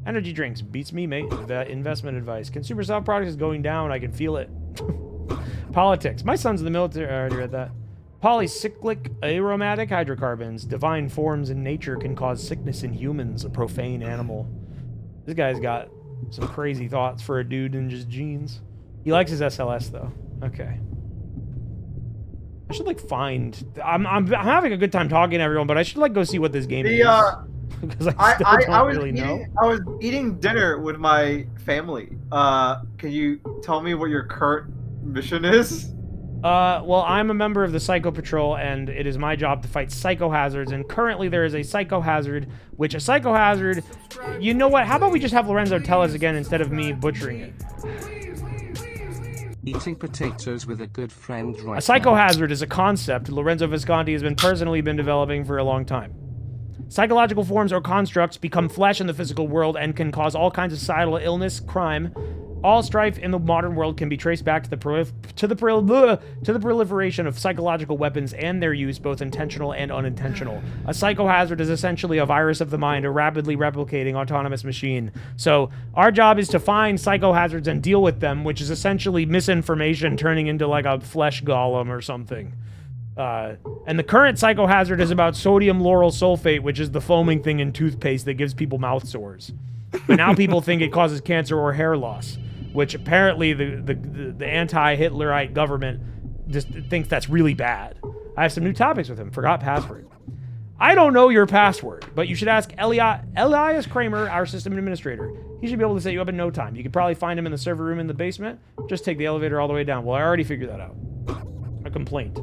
Energy drinks. Beats me, mate. Investment advice. Consumer soft products is going down. I can feel it. Politics. My son's in the military. I already read that. Polycyclic aromatic hydrocarbons. Divine forms in nature can cause sickness in humans. A profane animal. This guy's got some crazy thoughts for a dude in just jeans. He likes his SLS, though. Okay. I should, like, find... I'm having a good time talking to everyone, but I should, like, go see what this game is. Because I still don't really know. I was eating dinner with my family. Can you tell me what your current mission is? Well, I'm a member of the Psycho Patrol, and it is my job to fight psychohazards, and currently there is a psychohazard, which a psychohazard... You know what? How about we just have Lorenzo tell us again instead of me butchering it? Eating potatoes with a good friend right A psychohazard is a concept Lorenzo Visconti has personally been developing for a long time. Psychological forms or constructs become flesh in the physical world and can cause all kinds of societal illness, crime. All strife in the modern world can be traced back to the proliferation of psychological weapons and their use, both intentional and unintentional. A psychohazard is essentially a virus of the mind, a rapidly replicating autonomous machine. So our job is to find psychohazards and deal with them, which is essentially misinformation turning into like a flesh golem or something. And the current psychohazard is about sodium lauryl sulfate, which is the foaming thing in toothpaste that gives people mouth sores. But now people think it causes cancer or hair loss, which apparently the anti-Hitlerite government just thinks that's really bad. I have some new topics with him. Forgot password. I don't know your password, but you should ask Elias Kramer, our system administrator. He should be able to set you up in no time. You could probably find him in the server room in the basement. Just take the elevator all the way down. Well, I already figured that out. A complaint.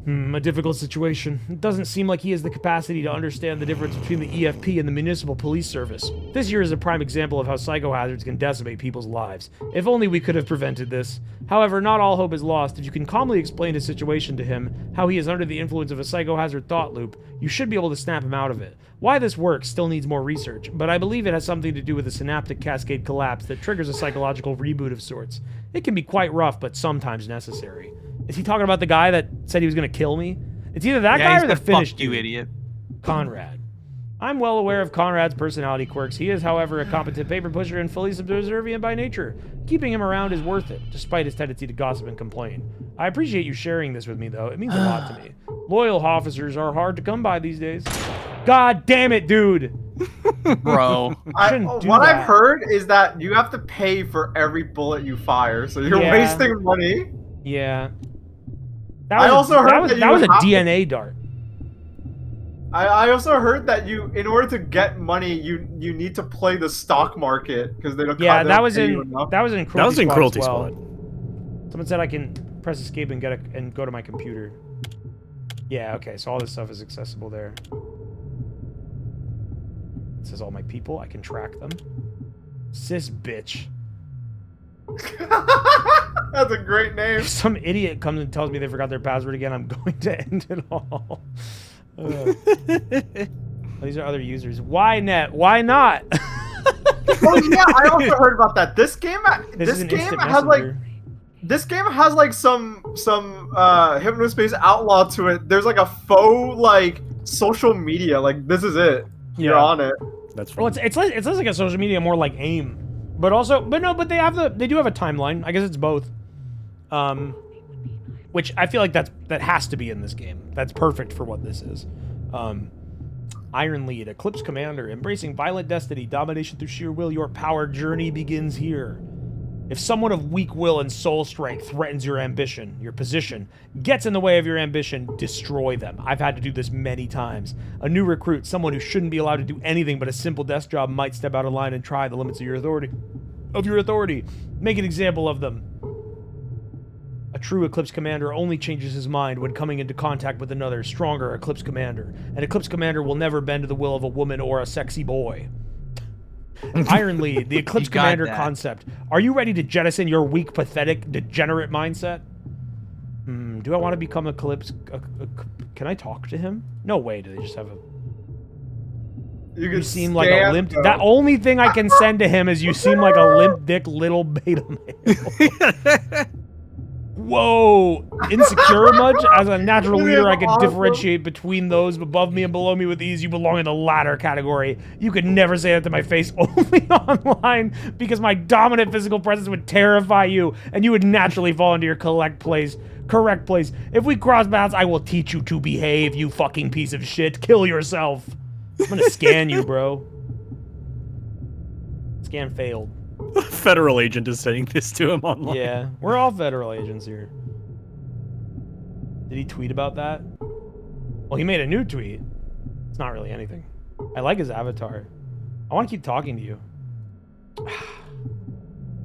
A difficult situation. It doesn't seem like he has the capacity to understand the difference between the EFP and the municipal police service. This year is a prime example of how psychohazards can decimate people's lives. If only we could have prevented this. However, not all hope is lost. If you can calmly explain his situation to him, how he is under the influence of a psychohazard thought loop, you should be able to snap him out of it. Why this works still needs more research, but I believe it has something to do with a synaptic cascade collapse that triggers a psychological reboot of sorts. It can be quite rough, but sometimes necessary. Is he talking about the guy that said he was going to kill me? It's either that guy or the finished dude. You idiot. Conrad. I'm well aware of Conrad's personality quirks. He is, however, a competent paper pusher and fully subservient by nature. Keeping him around is worth it, despite his tendency to gossip and complain. I appreciate you sharing this with me, though. It means a lot to me. Loyal officers are hard to come by these days. God damn it, dude! Bro. What I've heard is that you have to pay for every bullet you fire, so you're wasting money. Yeah. That was a DNA dart. I also heard that in order to get money, you need to play the stock market because they don't. Yeah, that was in Cruelty Squad. Someone said I can press escape and and go to my computer. Yeah, okay, so all this stuff is accessible there. It says all my people. I can track them. Sis bitch. That's a great name. If some idiot comes and tells me they forgot their password again, I'm going to end it all. These are other users. Why net? Why not? Oh yeah, I also heard about that. This game has like some hypnospace outlaw to it. There's like a faux like social media. Like this is it. You're on it. That's well, it's less like a social media, more like AIM. But they do have a timeline. I guess it's both. Which I feel like that has to be in this game. That's perfect for what this is. Iron Lead, Eclipse Commander, embracing violent destiny, domination through sheer will. Your power journey begins here. If someone of weak will and soul strength threatens your ambition, your position, gets in the way of your ambition, destroy them. I've had to do this many times. A new recruit, someone who shouldn't be allowed to do anything but a simple desk job, might step out of line and try the limits of your authority. Make an example of them. A true Eclipse Commander only changes his mind when coming into contact with another, stronger Eclipse Commander. An Eclipse Commander will never bend to the will of a woman or a sexy boy. Ironly, the Eclipse Commander concept. Are you ready to jettison your weak, pathetic, degenerate mindset? Do I want to become Eclipse? Can I talk to him? No way. Do they just have a... You seem like a limp... The only thing I can send to him is you seem like a limp dick little beta male. Whoa! Insecure much? As a natural leader, I can differentiate between those above me and below me with ease. You belong in the latter category. You could never say that to my face, only online, because my dominant physical presence would terrify you, and you would naturally fall into your correct place. If we cross paths, I will teach you to behave, you fucking piece of shit. Kill yourself. I'm gonna scan you, bro. Scan failed. A federal agent is sending this to him online. Yeah, we're all federal agents here. Did he tweet about that? Well, he made a new tweet. It's not really anything. I like his avatar. I want to keep talking to you.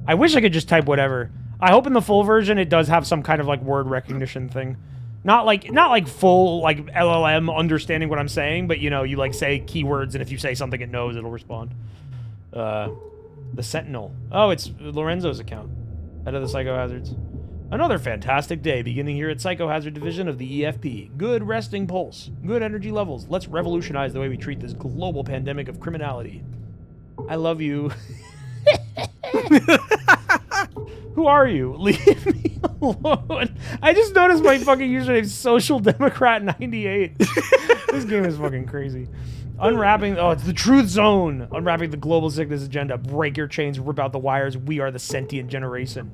I wish I could just type whatever. I hope in the full version it does have some kind of like word recognition thing. Not like full like LLM understanding what I'm saying, but you know, you like say keywords and if you say something it knows, it'll respond. The Sentinel. Oh, it's Lorenzo's account. Head of the Psychohazards. Another fantastic day beginning here at Psychohazard Division of the EFP. Good resting pulse. Good energy levels. Let's revolutionize the way we treat this global pandemic of criminality. I love you. Who are you? Leave me alone. I just noticed my fucking username Social Democrat 98. This game is fucking crazy. Unwrapping, oh, it's the truth zone. Unwrapping the global sickness agenda. Break your chains, rip out the wires. We are the sentient generation.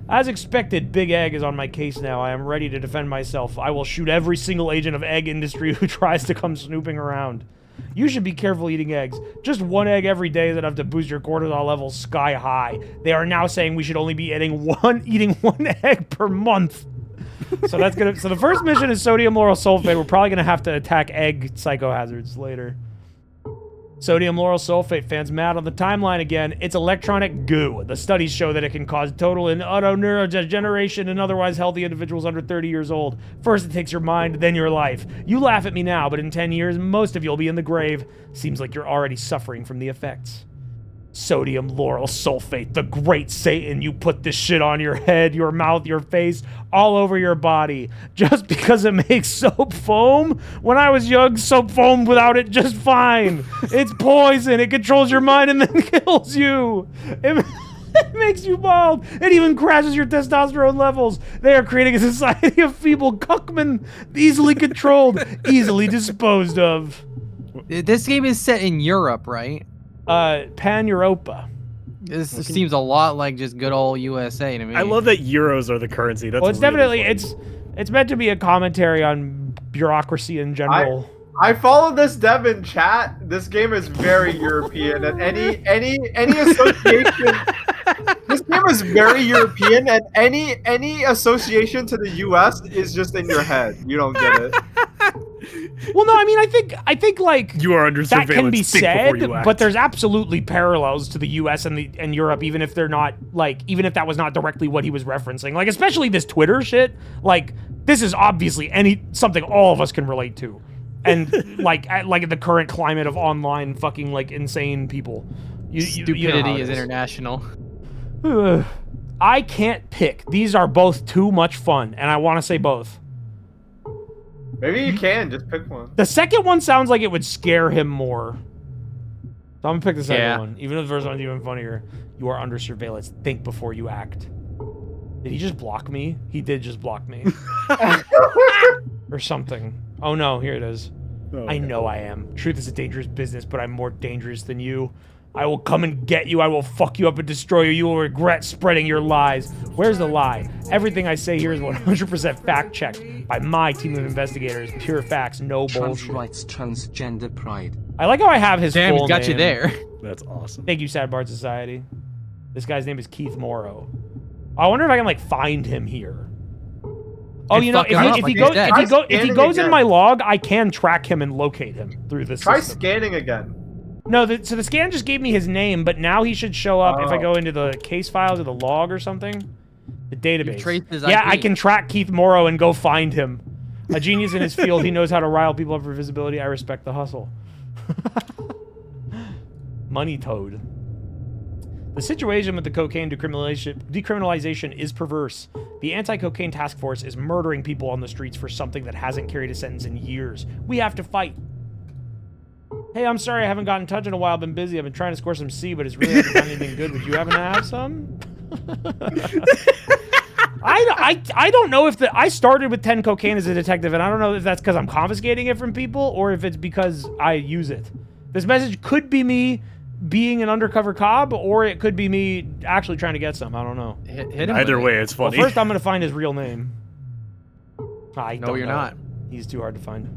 As expected, Big Egg is on my case now. I am ready to defend myself. I will shoot every single agent of egg industry who tries to come snooping around. You should be careful eating eggs. Just one egg every day is enough to boost your cortisol levels sky high. They are now saying we should only be eating one egg per month. So that's gonna. So the first mission is sodium lauryl sulfate. We're probably gonna have to attack egg psychohazards later. Sodium lauryl sulfate fans mad on the timeline again. It's electronic goo. The studies show that it can cause total and utter neurodegeneration in otherwise healthy individuals under 30 years old. First it takes your mind, then your life. You laugh at me now, but in 10 years, most of you'll be in the grave. Seems like you're already suffering from the effects. Sodium lauryl sulfate, the great Satan. You put this shit on your head, your mouth, your face, all over your body. Just because it makes soap foam? When I was young, soap foamed without it just fine. It's poison. It controls your mind and then kills you. It makes you bald. It even crashes your testosterone levels. They are creating a society of feeble cuckmen, easily controlled, easily disposed of. This game is set in Europe, right? Pan-Europa. This seems a lot like just good old USA to me. I love that euros are the currency. That's well, it's really definitely it's meant to be a commentary on bureaucracy in general. I follow this dev in chat. This game is very European, and any association. This game is very European, and any association to the U.S. is just in your head. You don't get it. Well, no, I mean, I think like you are under surveillance. That can be said, you act. But there's absolutely parallels to the U.S. and Europe, even if they're not like, even if that was not directly what he was referencing. Like, especially this Twitter shit. Like, this is obviously something all of us can relate to, and like the current climate of online fucking like insane people. Stupidity is international. I can't pick. These are both too much fun, and I want to say both. Maybe you can just pick one. The second one sounds like it would scare him more. So I'm gonna pick the second one, even if the first one's even funnier. You are under surveillance. Think before you act. Did he just block me? He did just block me. Or something. Oh no, here it is. Oh, I know I am. Truth is a dangerous business, but I'm more dangerous than you. I will come and get you. I will fuck you up and destroy you. You will regret spreading your lies. Where's the lie? Everything I say here is 100% fact-checked by my team of investigators. Pure facts, no bullshit. Trans rights, transgender pride. I like how I have his full name. Got you there. That's awesome. Thank you, Sad Bard Society. This guy's name is Keith Morrow. I wonder if I can like find him here. Oh, you know, if he goes in my log, I can track him and locate him through this. Try scanning again. No, so the scan just gave me his name, but now he should show up if I go into the case files or the log or something. The database. You've traced his Yeah, IP. I can track Keith Morrow and go find him. A genius in his field, he knows how to rile people up for visibility. I respect the hustle. Money Toad. The situation with the cocaine decriminalization is perverse. The anti-cocaine task force is murdering people on the streets for something that hasn't carried a sentence in years. We have to fight. Hey, I'm sorry I haven't gotten in touch in a while. I've been busy. I've been trying to score some C, but it's really hard to find anything good. Would you happen to have some? I don't know if I started with 10 cocaine as a detective, and I don't know if that's because I'm confiscating it from people or if it's because I use it. This message could be me being an undercover cop, or it could be me actually trying to get some. I don't know. Hit him Either with way, it. it's funny. Well, first I'm going to find his real name. I No, don't you're know. not. He's too hard to find.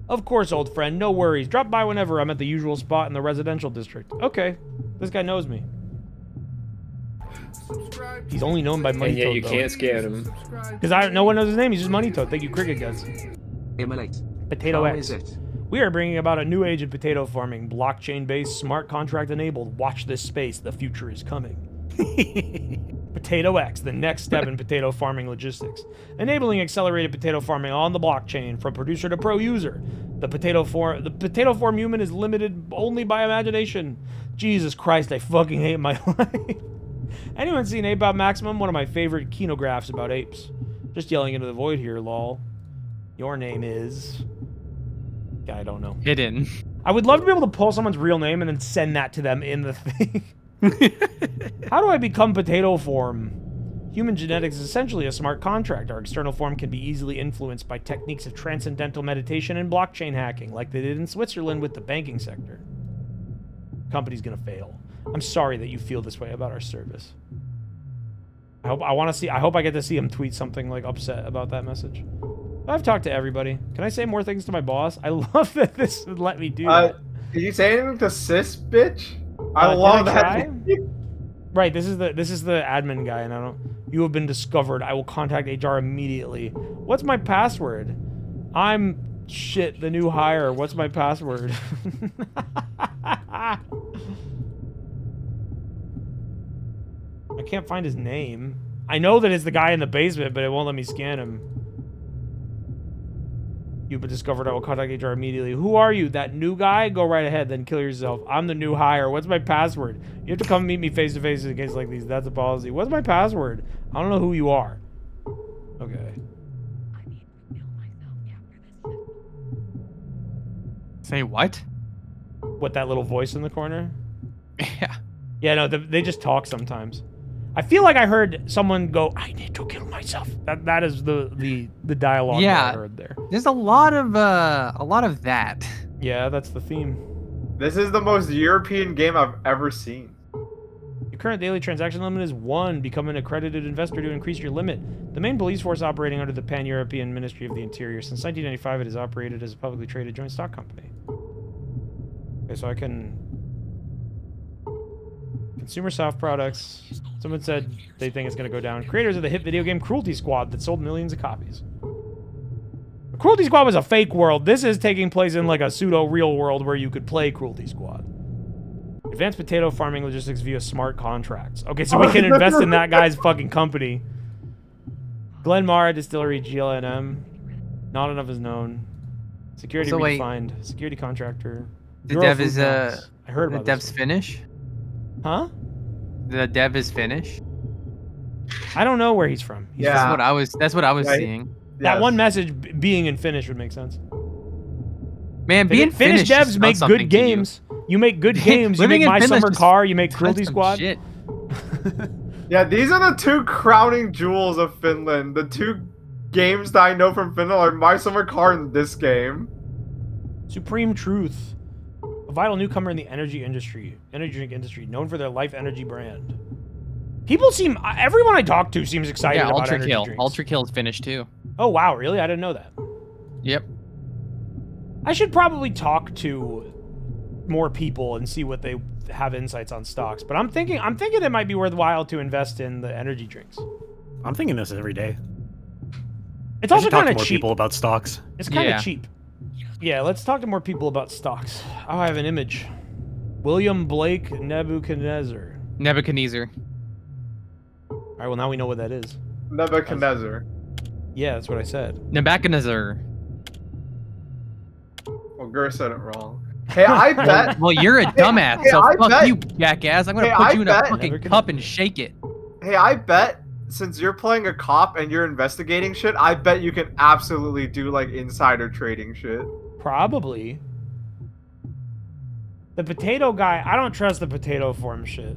Of course, old friend. No worries. Drop by whenever. I'm at the usual spot in the residential district. Okay. This guy knows me. He's only known by Money And yet Toad, you though. can't scan him. Because no one knows his name. He's just Money Toad. Thank you, Cricket Guys. Immolate. Potato How X. is it? We are bringing about a new age of potato farming. Blockchain-based, smart contract-enabled. Watch this space. The future is coming. Potato X, the next step in potato farming logistics. Enabling accelerated potato farming on the blockchain from producer to pro user. The potato farm human is limited only by imagination. Jesus Christ, I fucking hate my life. Anyone seen Ape Out Maximum? One of my favorite kinographs about apes. Just yelling into the void here, lol. Your name is... I don't know. Hidden. I would love to be able to pull someone's real name and then send that to them in the thing. How do I become potato form? Human genetics is essentially a smart contract. Our external form can be easily influenced by techniques of transcendental meditation and blockchain hacking, like they did in Switzerland with the banking sector. Company's gonna fail. I'm sorry that you feel this way about our service. I hope I get to see him tweet something like upset about that message. I've talked to everybody. Can I say more things to my boss? I love that this would let me do that. Did you say anything to sis, bitch? I love did I that. try? Right, this is the admin guy, and I don't. You have been discovered. I will contact HR immediately. What's my password? I'm shit, the new hire. What's my password? I can't find his name. I know that it's the guy in the basement, but it won't let me scan him. You've been discovered. I will contact HR immediately. Who are you? That new guy? Go right ahead, then kill yourself. I'm the new hire. What's my password? You have to come meet me face to face in cases like these. That's a policy. What's my password? I don't know who you are. Okay. Say what? What, that little voice in the corner? Yeah. Yeah, no, they just talk sometimes. I feel like I heard someone go, I need to kill myself. That is the dialogue that I heard there. There's a lot of that. Yeah, that's the theme. This is the most European game I've ever seen. Your current daily transaction limit is 1. Become an accredited investor to increase your limit. The main police force operating under the Pan-European Ministry of the Interior. Since 1995, it has operated as a publicly traded joint stock company. Okay, so I can... Consumer Softproducts. Someone said they think it's going to go down. Creators of the hit video game Cruelty Squad that sold millions of copies. The Cruelty Squad was a fake world. This is taking place in like a pseudo-real world where you could play Cruelty Squad. Advanced potato farming logistics via smart contracts. Okay, so we can invest in that guy's fucking company. Glenmara Distillery GLNM. Not enough is known. Security redefined. Security contractor. The Euro dev food is notes. I heard about the dev's this. Finnish. Huh? The dev is Finnish. I don't know where he's from. That's what I was. That's what I was Right. seeing. That one message being in Finnish would make sense. Man, being Finnish devs make good games. You make good games. You Living make in My Finland Summer just Car. You make does Cruelty some Squad. shit. Yeah, these are the two crowning jewels of Finland. The two games that I know from Finland are My Summer Car and this game. Supreme Truth. A vital newcomer in the energy drink industry, known for their Life Energy brand. People seem, everyone I talk to seems excited Yeah, about Ultra energy Kill. drinks. Ultra Kill is Finnish too. Oh wow, really? I didn't know that. Yep. I should probably talk to more people and see what they have insights on stocks. But I'm thinking it might be worthwhile to invest in the energy drinks. I'm thinking this every day. It's I also should talk kind to of more cheap. people about stocks. It's kind of Yeah. cheap. Yeah, let's talk to more people about stocks. Oh, I have an image. William Blake Nebuchadnezzar. Nebuchadnezzar. All right, well, now we know what that is. Nebuchadnezzar. Yeah, that's what I said. Nebuchadnezzar. Well, Gur said it wrong. Hey, I bet. Well, you're a dumbass, hey, so I fuck bet- you, jackass. I'm gonna Hey, put I you in a bet- fucking cup and shake it. Hey, I bet since you're playing a cop and you're investigating shit, I bet you can absolutely do like insider trading shit. Probably. The potato guy, I don't trust the potato form shit.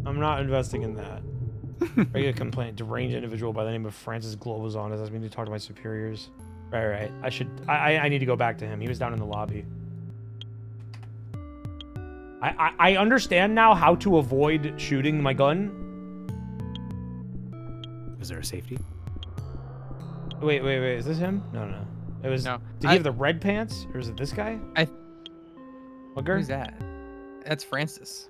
I'm not investing in that. Regular complaint. Deranged individual by the name of Francis Globazon has asked me to talk to my superiors. Right. I need to go back to him. He was down in the lobby. I understand now how to avoid shooting my gun. Is there a safety? Wait. Is this him? No. It was. No. Did he have the red pants, or is it this guy? What girl? Who's that? That's Francis.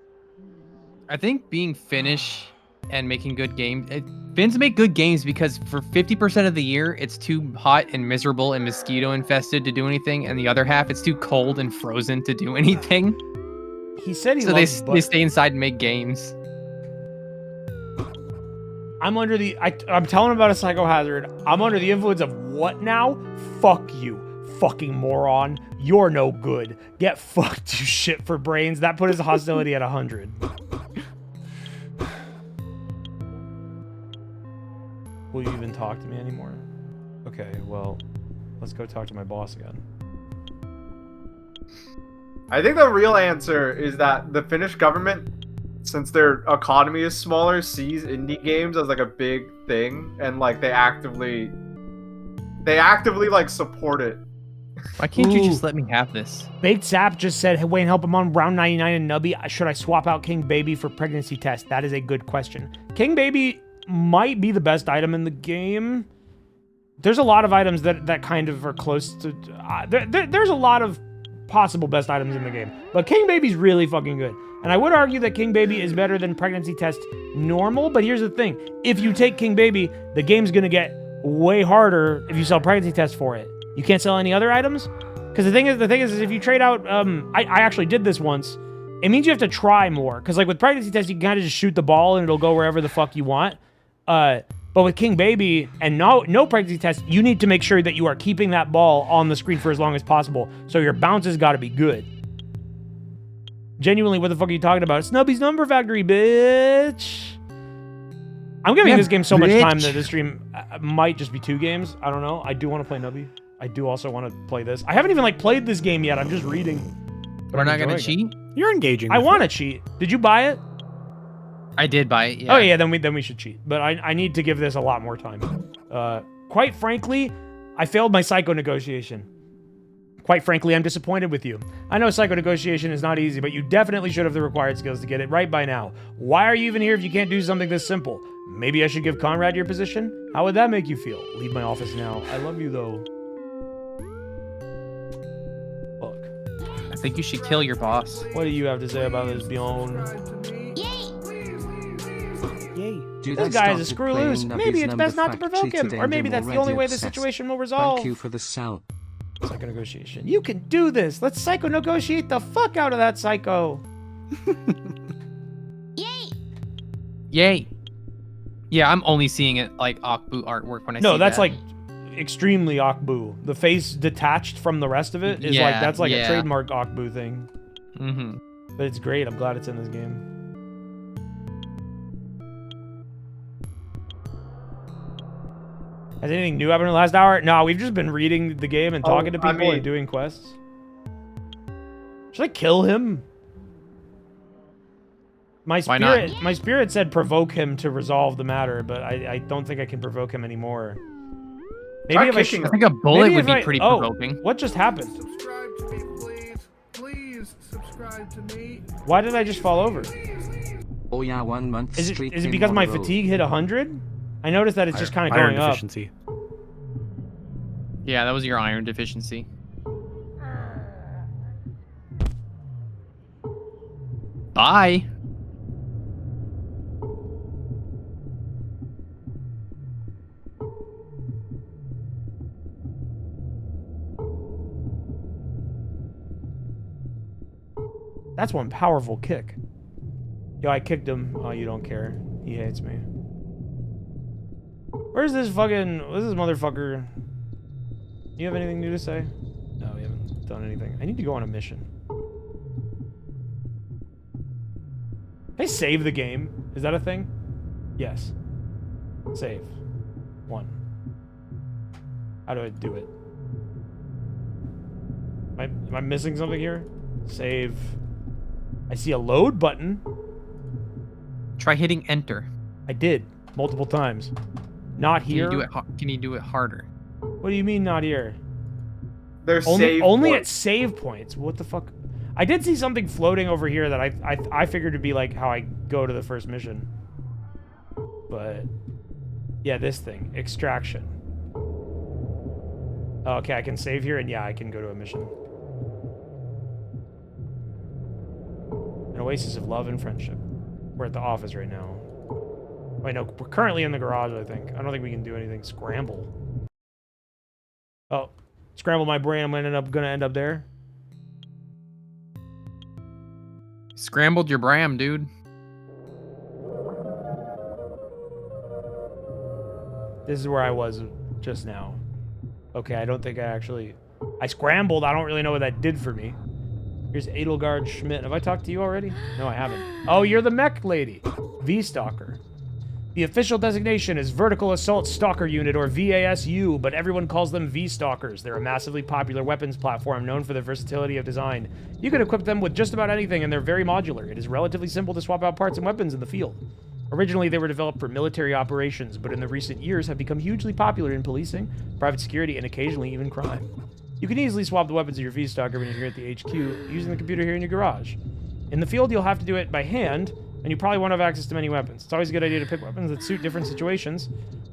I think being Finnish and making good games. Finns make good games because for 50% of the year, it's too hot and miserable and mosquito infested to do anything, and the other half, it's too cold and frozen to do anything. He said he So loves they stay inside and make games. I'm under the. I'm telling him about a psychohazard. I'm under the influence of what now? Fuck you, fucking moron. You're no good. Get fucked, you shit for brains. That put his hostility at 100. Will you even talk to me anymore? Okay, well, let's go talk to my boss again. I think the real answer is that the Finnish government, since their economy is smaller, sees indie games as like a big thing, and like they actively like support it. Why can't you just let me have this? Baked Sap just said, hey, Wayne, help him on round 99 and Nubby. Should I swap out King Baby for pregnancy test? That is a good question. King Baby might be the best item in the game. There's a lot of items that kind of are close to... there's a lot of possible best items in the game. But King Baby's really fucking good. And I would argue that King Baby is better than pregnancy test normal. But here's the thing. If you take King Baby, the game's going to get way harder if you sell pregnancy test for it. You can't sell any other items? Because the thing is if you trade out... I actually did this once. It means you have to try more. Because like with pregnancy test, you can kind of just shoot the ball and it'll go wherever the fuck you want. But with King Baby and no pregnancy test, you need to make sure that you are keeping that ball on the screen for as long as possible. So your bounce has got to be good. Genuinely, what the fuck are you talking about? Snubby's Number Factory, bitch. I'm giving this game so much time that this stream might just be 2 games. I don't know. I do want to play Nubby. I do also want to play this. I haven't even like played this game yet. I'm just reading. We're not going to cheat? You're engaging. I want to cheat. Did you buy it? I did buy it, yeah. Oh yeah, then we should cheat. But I need to give this a lot more time. Quite frankly, I failed my psycho negotiation. Quite frankly, I'm disappointed with you. I know psycho negotiation is not easy, but you definitely should have the required skills to get it right by now. Why are you even here if you can't do something this simple? Maybe I should give Conrad your position? How would that make you feel? Leave my office now. I love you though. Look. I think you should kill your boss. What do you have to say about this, Bjorn? Yay. This guy is a screw loose. Maybe it's best not to provoke him. Or maybe that's the only way the situation will resolve. Thank you for the sell. Psycho negotiation. You can do this. Let's psycho negotiate the fuck out of that psycho. Yay! Yay. Yeah, I'm only seeing it like Akbu artwork when I see that. No, that's like extremely Akbu. The face detached from the rest of it is like, that's like a trademark Akbu thing. Mm-hmm. But it's great. I'm glad it's in this game. Has anything new happened in the last hour? No, we've just been reading the game and talking to people and doing quests. Should I kill him? My spirit said provoke him to resolve the matter, but I don't think I can provoke him anymore. Maybe I think a bullet would be pretty provoking. What just happened? Subscribe to me, please. Please subscribe to me. Why did I just fall over? Oh yeah, 1 month Is streak it in because my one row. fatigue hit 100? I noticed that it's just kind of going up. Deficiency. Yeah, that was your iron deficiency. Bye. That's one powerful kick. Yo, I kicked him. Oh, you don't care. He hates me. Where's this fucking... What's this motherfucker? You have anything new to say? No, we haven't done anything. I need to go on a mission. Can I save the game? Is that a thing? Yes. Save. 1. How do I do it? Am I missing something here? Save. I see a load button. Try hitting enter. I did. Multiple times. Not here. Can you do it harder? What do you mean not here? There's only at save points. What the fuck? I did see something floating over here that I figured to be like how I go to the first mission. But yeah, this thing. Extraction. Okay, I can save here, and yeah, I can go to a mission. An oasis of love and friendship. We're at the office right now. Wait, no, we're currently in the garage, I think. I don't think we can do anything. Scramble. Oh, scramble my brain. I'm gonna end up there. Scrambled your bram, dude. This is where I was just now. Okay, I don't think I scrambled. I don't really know what that did for me. Here's Edelgard Schmidt. Have I talked to you already? No, I haven't. Oh, you're the mech lady. V-Stalker. The official designation is Vertical Assault Stalker Unit, or VASU, but everyone calls them V-Stalkers. They're a massively popular weapons platform known for their versatility of design. You can equip them with just about anything, and they're very modular. It is relatively simple to swap out parts and weapons in the field. Originally, they were developed for military operations, but in the recent years have become hugely popular in policing, private security, and occasionally even crime. You can easily swap the weapons of your V-Stalker when you're here at the HQ, using the computer here in your garage. In the field, you'll have to do it by hand, and you probably won't have access to many weapons. It's always a good idea to pick weapons that suit different situations.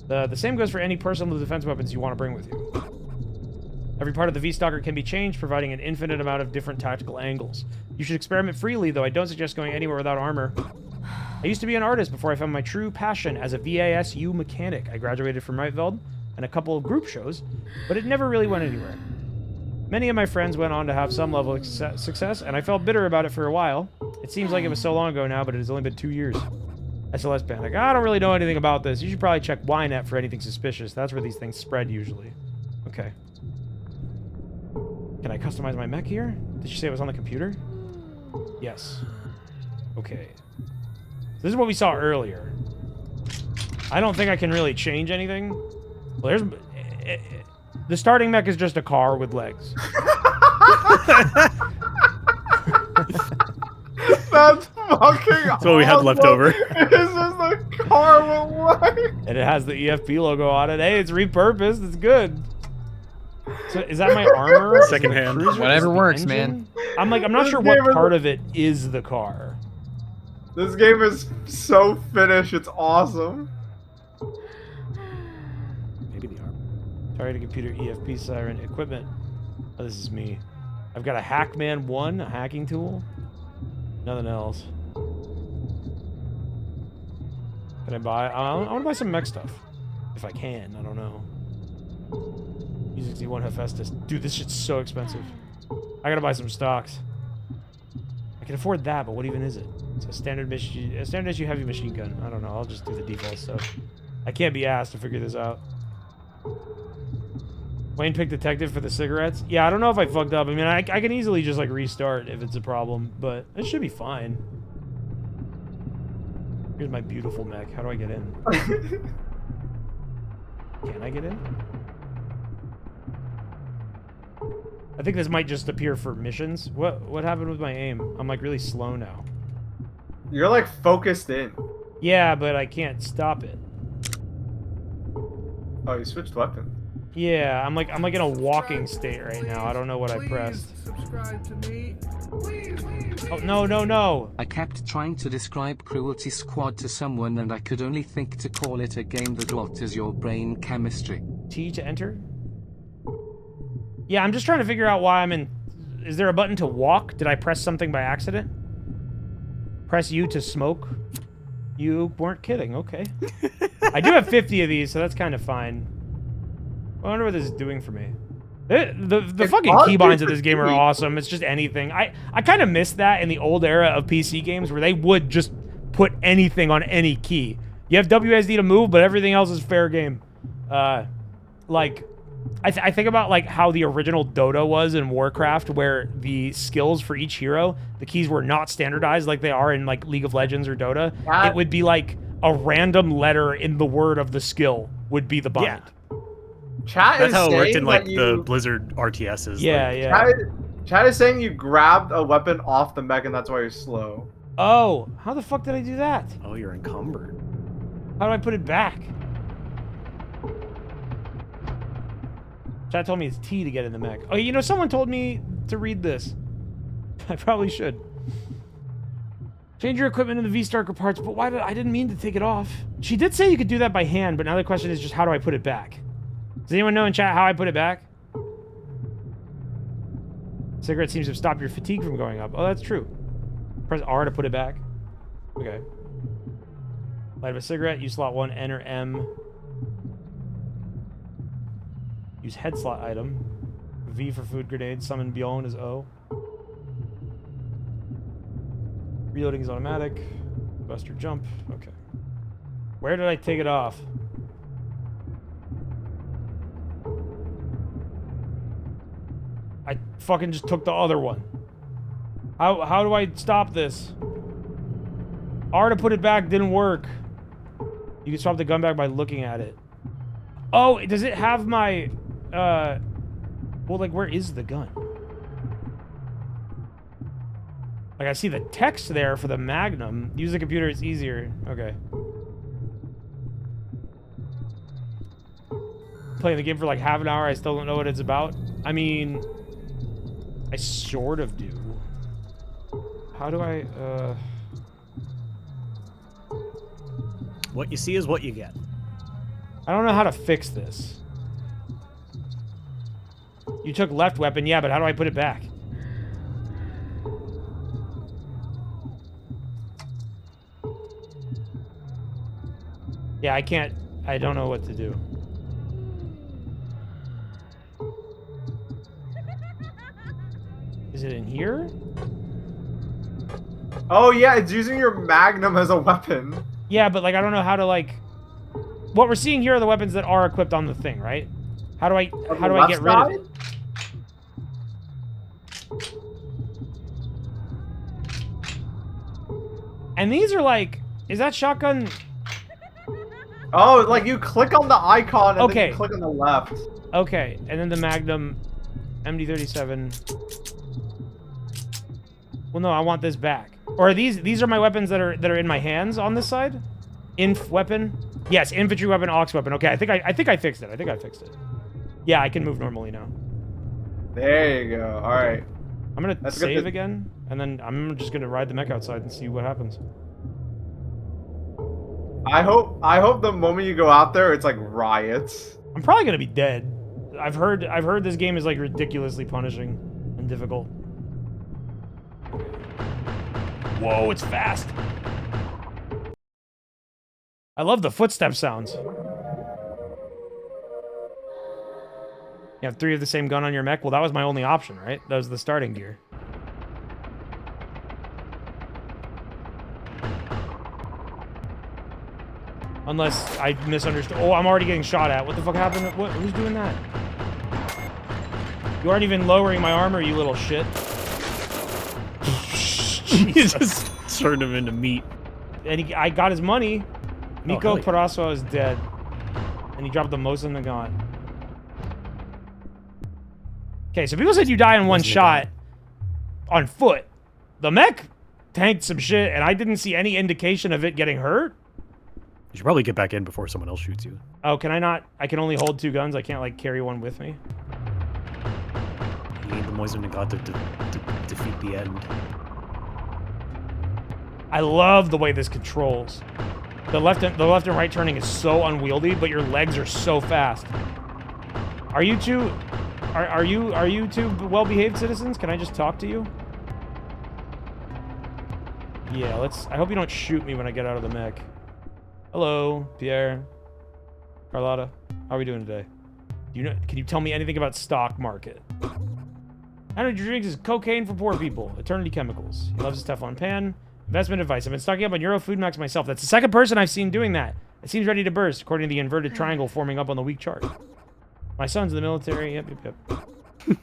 The same goes for any personal defense weapons you want to bring with you. Every part of the V-Stalker can be changed, providing an infinite amount of different tactical angles. You should experiment freely, though I don't suggest going anywhere without armor. I used to be an artist before I found my true passion as a VASU mechanic. I graduated from Reitveld and a couple of group shows, but it never really went anywhere. Many of my friends went on to have some level of success, and I felt bitter about it for a while. It seems like it was so long ago now, but it has only been 2 years. SLS Panic. I don't really know anything about this. You should probably check Ynet for anything suspicious. That's where these things spread usually. Okay. Can I customize my mech here? Did she say it was on the computer? Yes. Okay. This is what we saw earlier. I don't think I can really change anything. Well, there's... The starting mech is just a car with legs. That's fucking That's what we had left over. It's just a car with legs. And it has the EFP logo on it. Hey, it's repurposed. It's good. So is that my armor? Secondhand. Whatever works, man. I'm not sure what part of it is the car. This game is so finished. It's awesome. Maybe the armor. Target computer EFP siren equipment. Oh, this is me. I've got a Hackman 1, a hacking tool. Nothing else. Can I buy? I want to buy some mech stuff. If I can, I don't know. Music Z1 Hephaestus. Dude, this shit's so expensive. I gotta buy some stocks. I can afford that, but what even is it? It's a standard issue heavy machine gun. I don't know. I'll just do the default stuff. I can't be asked to figure this out. Wayne picked detective for the cigarettes. Yeah, I don't know if I fucked up. I mean, I can easily just like restart if it's a problem, but it should be fine. Here's my beautiful mech. How do I get in? Can I get in? I think this might just appear for missions. What happened with my aim? I'm like really slow now. You're like focused in. Yeah, but I can't stop it. Oh, you switched weapon. Yeah, I'm like in a walking state right now. I don't know what I pressed. Subscribe to me. Please. Oh, no. I kept trying to describe Cruelty Squad to someone and I could only think to call it a game that alters your brain chemistry. T to enter? Yeah, I'm just trying to figure out why I'm in... Is there a button to walk? Did I press something by accident? Press U to smoke? You weren't kidding, okay. I do have 50 of these, so that's kind of fine. I wonder what this is doing for me. The fucking keybinds of this game are awesome. It's just anything. I kind of miss that in the old era of PC games where they would just put anything on any key. You have WSD to move, but everything else is fair game. Like, I think about like how the original Dota was in Warcraft, where the skills for each hero, the keys were not standardized like they are in like League of Legends or Dota. It would be like a random letter in the word of the skill would be the bind. Yeah. Chat That's is how it worked saying in like that the you- Blizzard RTSs. Yeah, like, yeah. Chat is saying you grabbed a weapon off the mech and that's why you're slow. Oh, how the fuck did I do that? Oh, you're encumbered. How do I put it back? Chat told me it's T to get in the mech. Oh, you know, someone told me to read this. I probably should. Change your equipment in the V-Starker parts, but why did I didn't mean to take it off. She did say you could do that by hand, but now the question is just how do I put it back? Does anyone know in chat how I put it back? Cigarette seems to have stopped your fatigue from going up. Oh, that's true. Press R to put it back. Okay. Light up a cigarette, use slot 1, enter M. Use head slot item. V for food grenade, summon Bjorn is O. Reloading is automatic. Buster jump. Okay. Where did I take it off? I fucking just took the other one. How do I stop this? R to put it back didn't work. You can swap the gun back by looking at it. Oh, does it have my... Well, like, where is the gun? Like, I see the text there for the Magnum. Use the computer, it's easier. Okay. Playing the game for like half an hour, I still don't know what it's about. I mean... I sort of do. How do I, What you see is what you get. I don't know how to fix this. You took left weapon, yeah, but how do I put it back? Yeah, I can't... I don't know what to do. Is it in here? Oh yeah, it's using your Magnum as a weapon. Yeah, but like I don't know how to like... What we're seeing here are the weapons that are equipped on the thing, right? How do I get rid of it? And these are like... Is that shotgun... Oh, like you click on the icon and then Okay. you click on the left. Okay, and then the Magnum MD37. Well, no, I want this back. Or are these are my weapons that are in my hands on this side? Inf weapon? Yes, infantry weapon, aux weapon. Okay, I think I fixed it. I think I fixed it. Yeah, I can move normally now. There you go. All right. I'm gonna That's save good. again, and then I'm just gonna ride the mech outside and see what happens. I hope the moment you go out there, it's like riots. I'm probably gonna be dead. I've heard this game is like ridiculously punishing and difficult. Whoa, it's fast. I love the footstep sounds. You have 3 of the same gun on your mech? Well, that was my only option, right? That was the starting gear. Unless I misunderstood. Oh, I'm already getting shot at. What the fuck happened? Who's doing that? You aren't even lowering my armor, you little shit. You just turned him into meat. And I got his money. Miko hell yeah. Paraso is dead. And he dropped the most in the gaunt. Okay, so people said you die in one shot on foot. The mech tanked some shit, and I didn't see any indication of it getting hurt. You should probably get back in before someone else shoots you. Oh, can I not? I can only hold 2 guns. I can't, like, carry one with me. You need the Moisen God to defeat the end. I love the way this controls. The left and right turning is so unwieldy, but your legs are so fast. Are you two well-behaved citizens? Can I just talk to you? Yeah, I hope you don't shoot me when I get out of the mech. Hello, Pierre. Carlotta, how are we doing today? Can you tell me anything about stock market? Energy drinks is cocaine for poor people. Eternity Chemicals. He loves his Teflon pan. Investment advice. I've been stocking up on Euro Food Max myself. That's the second person I've seen doing that. It seems ready to burst, according to the inverted triangle forming up on the weak chart. My son's in the military. Yep, yep, yep.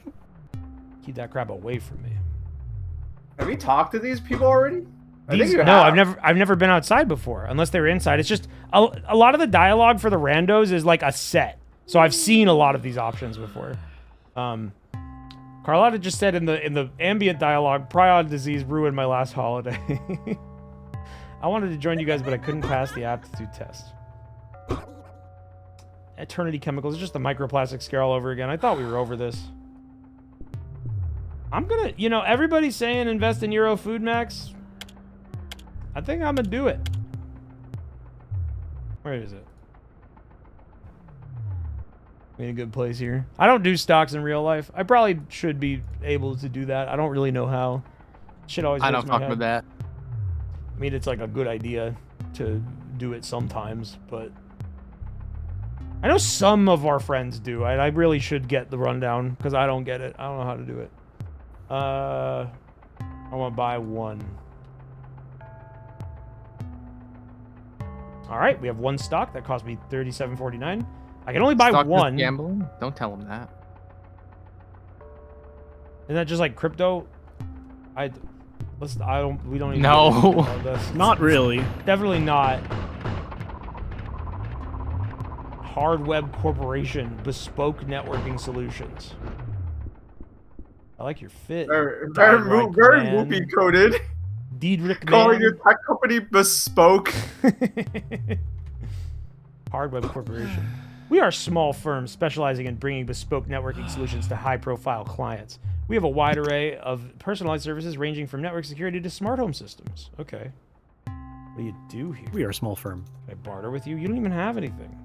Keep that crap away from me. Have you talked to these people already? I think you No, have. I've never been outside before, unless they were inside. It's just a lot of the dialogue for the randos is like a set. So I've seen a lot of these options before. Carlotta just said in the ambient dialogue, prion disease ruined my last holiday. I wanted to join you guys, but I couldn't pass the aptitude test. Eternity Chemicals, just the microplastic scare all over again. I thought we were over this. I'm gonna, you know, everybody's saying invest in Euro Food Max. I think I'm gonna do it. Where is it? In a good place here. I don't do stocks in real life. I probably should be able to do that. I don't really know how. Shit always I goes don't in my fuck head. with that. I mean, it's like a good idea to do it sometimes, but I know some of our friends do. I really should get the rundown because I don't get it. I don't know how to do it. I want to buy one. All right, we have one stock that cost me $37.49. I can only buy Stock is one. gambling? Don't tell him that. Isn't that just like crypto? We don't even No. know about this. Not really. Definitely not. Hard Web Corporation, bespoke networking solutions. I like your fit. Very Dynamite Man. movie coded. Diedrich Calling Man. your tech company bespoke. Hard Web Corporation. We are a small firm specializing in bringing bespoke networking solutions to high-profile clients. We have a wide array of personalized services ranging from network security to smart home systems. Okay. What do you do here? We are a small firm. Can I barter with you? You don't even have anything.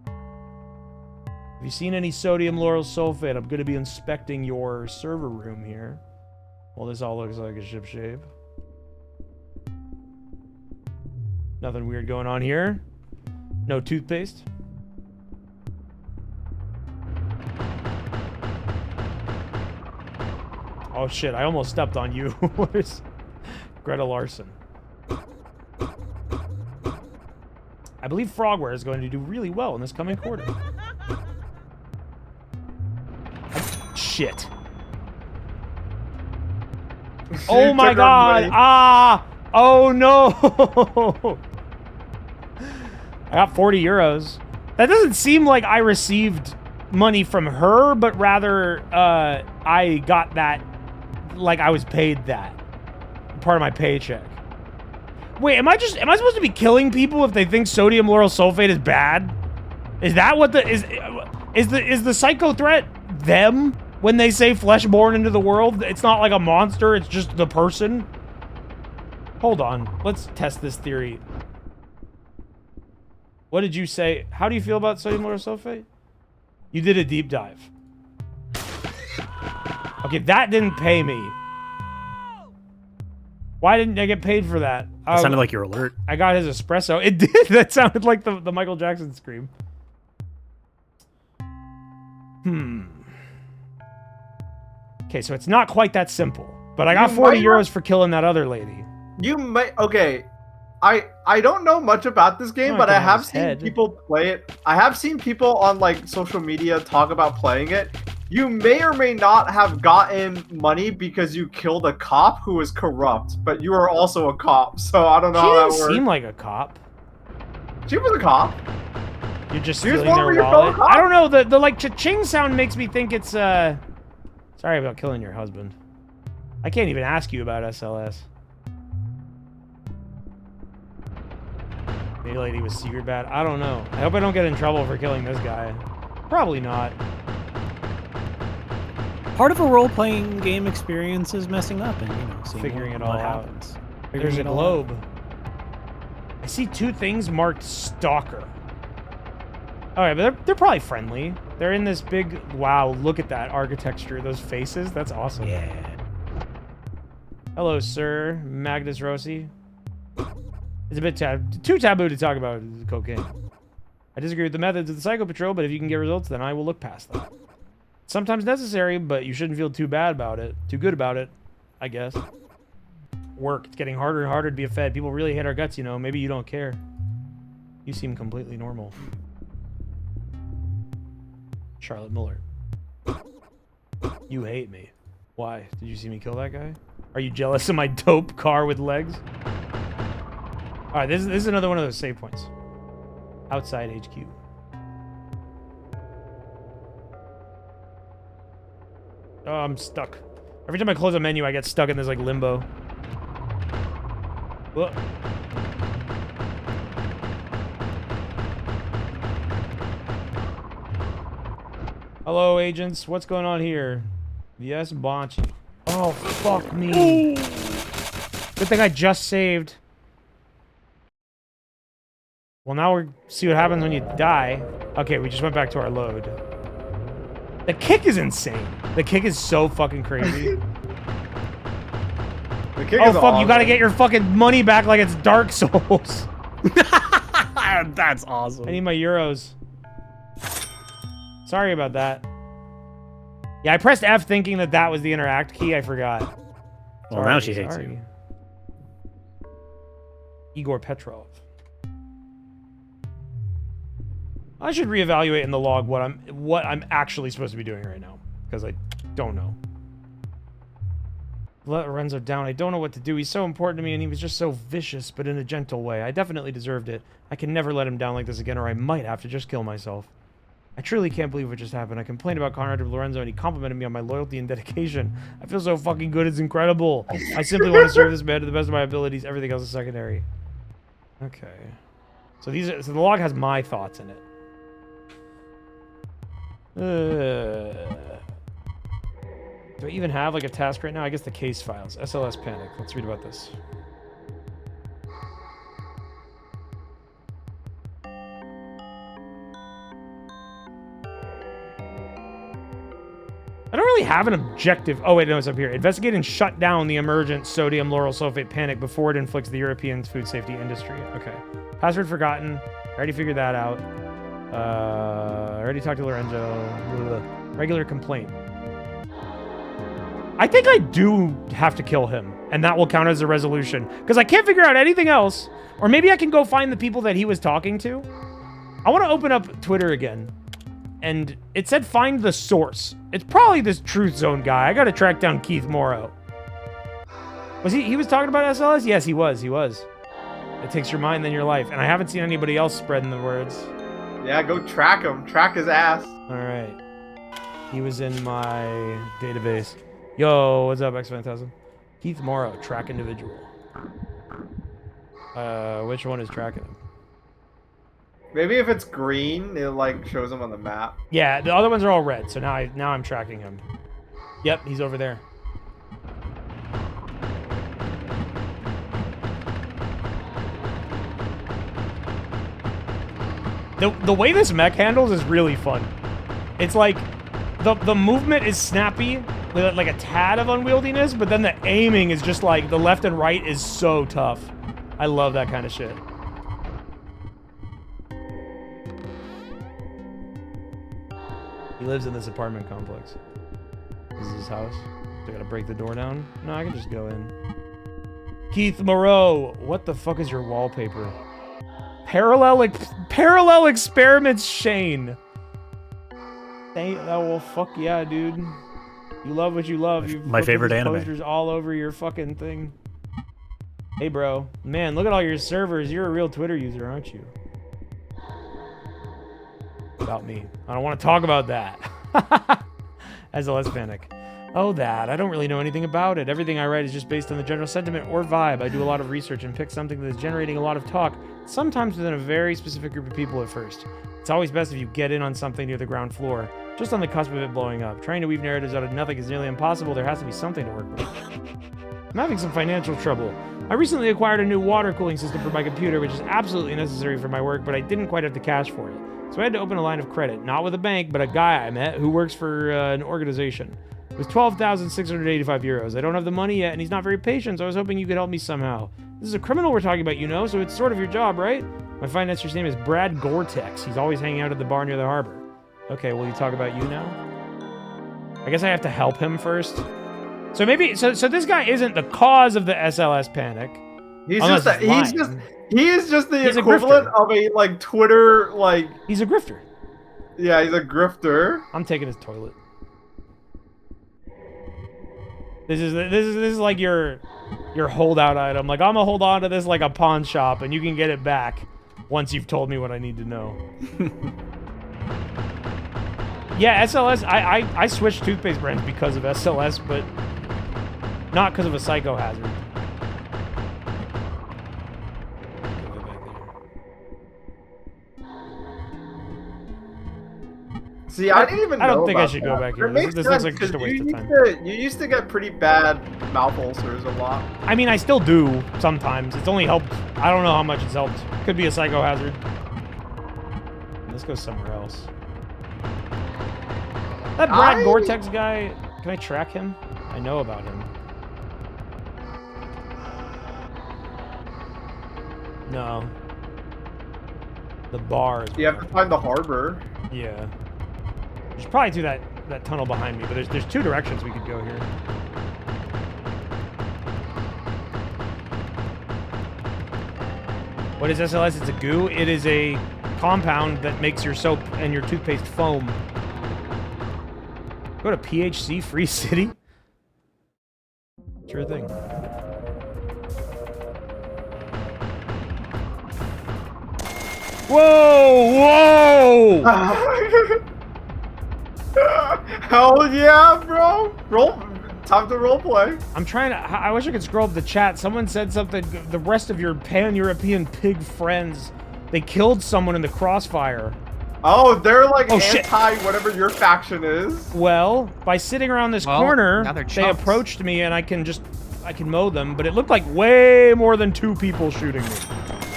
Have you seen any sodium lauryl sulfate? I'm going to be inspecting your server room here. Well, this all looks like a ship shape. Nothing weird going on here. No toothpaste. Oh shit, I almost stepped on you. Where's Greta Larson? I believe Frogware is going to do really well in this coming quarter. Shit. Oh my god! Ah! Oh no! I got 40 euros. That doesn't seem like I received money from her, but rather I got that like I was paid that. Part of my paycheck. Wait, am I supposed to be killing people if they think sodium lauryl sulfate is bad? Is that what is the psycho threat them when they say flesh born into the world? It's not like a monster, it's just the person. Hold on, let's test this theory. What did you say? How do you feel about sodium lauryl sulfate? You did a deep dive. Okay, that didn't pay me. Why didn't I get paid for that? It sounded like your alert. I got his espresso. It did. That sounded like the Michael Jackson scream. Okay, so it's not quite that simple. But I got 40 euros for killing that other lady. You might. Okay. I don't know much about this game, but I have seen people play it. I have seen people on like social media talk about playing it. You may or may not have gotten money because you killed a cop who was corrupt, but you are also a cop, so I don't know how that works. She didn't seem like a cop. She was a cop. You're just stealing their wallet. I don't know, the like cha-ching sound makes me think it's sorry about killing your husband. I can't even ask you about SLS. Maybe lady was secret bad. I don't know. I hope I don't get in trouble for killing this guy. Probably not. Part of a role-playing game experience is messing up and, you know, seeing Figuring it what all out. happens. There's a globe. I see two things marked stalker. Alright, but they're probably friendly. They're in this big... Wow, look at that architecture. Those faces. That's awesome. Yeah. Hello, sir. Magnus Rossi. It's a bit too taboo to talk about cocaine. I disagree with the methods of the Psycho Patrol, but if you can get results, then I will look past that. It's sometimes necessary, but you shouldn't feel too bad about it. Too good about it, I guess. work. It's getting harder and harder to be a Fed. People really hate our guts, you know. Maybe you don't care. You seem completely normal. Charlotte Miller. You hate me. Why? Did you see me kill that guy? Are you jealous of my dope car with legs? Alright, this is another one of those save points. Outside HQ. Oh, I'm stuck. Every time I close a menu, I get stuck in this, like, limbo. Whoa. Hello, agents. What's going on here? Yes, Bonchi. Oh, fuck me. Good thing I just saved. Well, now we'll see what happens when you die. Okay, we just went back to our load. The kick is insane. The kick is so fucking crazy. The kick Oh, is fuck, awesome. you gotta get your fucking money back like it's Dark Souls. That's awesome. I need my euros. Sorry about that. Yeah, I pressed F thinking that that was the interact key. I forgot. Well, now she hates you. Igor Petrov. I should reevaluate in the log what I'm actually supposed to be doing right now, because I don't know. Let Lorenzo down. I don't know what to do. He's so important to me, and he was just so vicious, but in a gentle way. I definitely deserved it. I can never let him down like this again, or I might have to just kill myself. I truly can't believe what just happened. I complained about Conrad to Lorenzo, and he complimented me on my loyalty and dedication. I feel so fucking good. It's incredible. I simply want to serve this man to the best of my abilities. Everything else is secondary. Okay. So so the log has my thoughts in it. Do I even have like a task right now? I guess the case files. SLS panic. Let's read about this. I don't really have an objective. Oh, wait, no, it's up here. Investigate and shut down the emergent sodium lauryl sulfate panic before it inflicts the European food safety industry. Okay. Password forgotten. I already figured that out. I already talked to Lorenzo. Regular complaint. I think I do have to kill him, and that will count as a resolution, because I can't figure out anything else. Or maybe I can go find the people that he was talking to. I want to open up Twitter again. And it said find the source. It's probably this Truth Zone guy. I gotta track down Keith Morrow. Was he was talking about SLS? Yes, he was. It takes your mind, then your life. And I haven't seen anybody else spreading the words. Yeah, go track him. Track his ass. Alright. He was in my database. Yo, what's up, X-Phantasm? Keith Morrow, track individual. Which one is tracking him? Maybe if it's green, it like shows him on the map. Yeah, the other ones are all red, so now I'm tracking him. Yep, he's over there. The way this mech handles is really fun. It's like the movement is snappy with like a tad of unwieldiness, but then the aiming is just like the left and right is so tough. I love that kind of shit. He lives in this apartment complex. This is his house. So I gotta break the door down? No, I can just go in. Keith Moreau! What the fuck is your wallpaper? Parallel experiments, Shane! Oh, well, fuck yeah, dude. You love what you love. You've my favorite anime. Posters all over your fucking thing. Hey, bro. Man, look at all your servers. You're a real Twitter user, aren't you? About me. I don't want to talk about that. SLS panic. Oh, that. I don't really know anything about it. Everything I write is just based on the general sentiment or vibe. I do a lot of research and pick something that is generating a lot of talk, sometimes within a very specific group of people at first. It's always best if you get in on something near the ground floor, just on the cusp of it blowing up. Trying to weave narratives out of nothing is nearly impossible. There has to be something to work with. I'm having some financial trouble. I recently acquired a new water cooling system for my computer, which is absolutely necessary for my work, but I didn't quite have the cash for it. So I had to open a line of credit, not with a bank, but a guy I met who works for an organization. It was 12,685 euros. I don't have the money yet, and he's not very patient, so I was hoping you could help me somehow. This is a criminal we're talking about, you know, so it's sort of your job, right? My financer's name is Brad Gore-Tex. He's always hanging out at the bar near the harbor. Okay, will you talk about you now? I guess I have to help him first. So maybe so this guy isn't the cause of the SLS panic. He's Unless just he is just the He's a equivalent grifter. of a like Twitter like. He's a grifter. Yeah, he's a grifter. I'm taking his toilet. This is like your holdout item. Like, I'm gonna hold on to this like a pawn shop, and you can get it back once you've told me what I need to know. Yeah, SLS. I switched toothpaste brands because of SLS, but not because of a psycho hazard. See, I didn't even know I don't think I about should that. go back here. It makes This looks like sense, just a 'cause waste of time. You used to get pretty bad mouth ulcers a lot. I mean, I still do sometimes. It's only helped. I don't know how much it's helped. Could be a psycho hazard. Let's go somewhere else. That Brad Gore-Tex guy, can I track him? I know about him. No. The bar is You have to find the harbor. Yeah. There's probably through that tunnel behind me, but there's two directions we could go here. What is SLS? It's a goo. It is a compound that makes your soap and your toothpaste foam. Go to PHC Free City? Sure thing. Whoa! Whoa! Hell yeah, bro! Time to roleplay. I'm trying to. I wish I could scroll up the chat. Someone said something. The rest of your pan-European pig friends, they killed someone in the crossfire. Oh, they're like shit. whatever your faction is. Well, by sitting around this Well, corner, now they're they chumps. approached me and I can mow them, but it looked like way more than 2 people shooting me.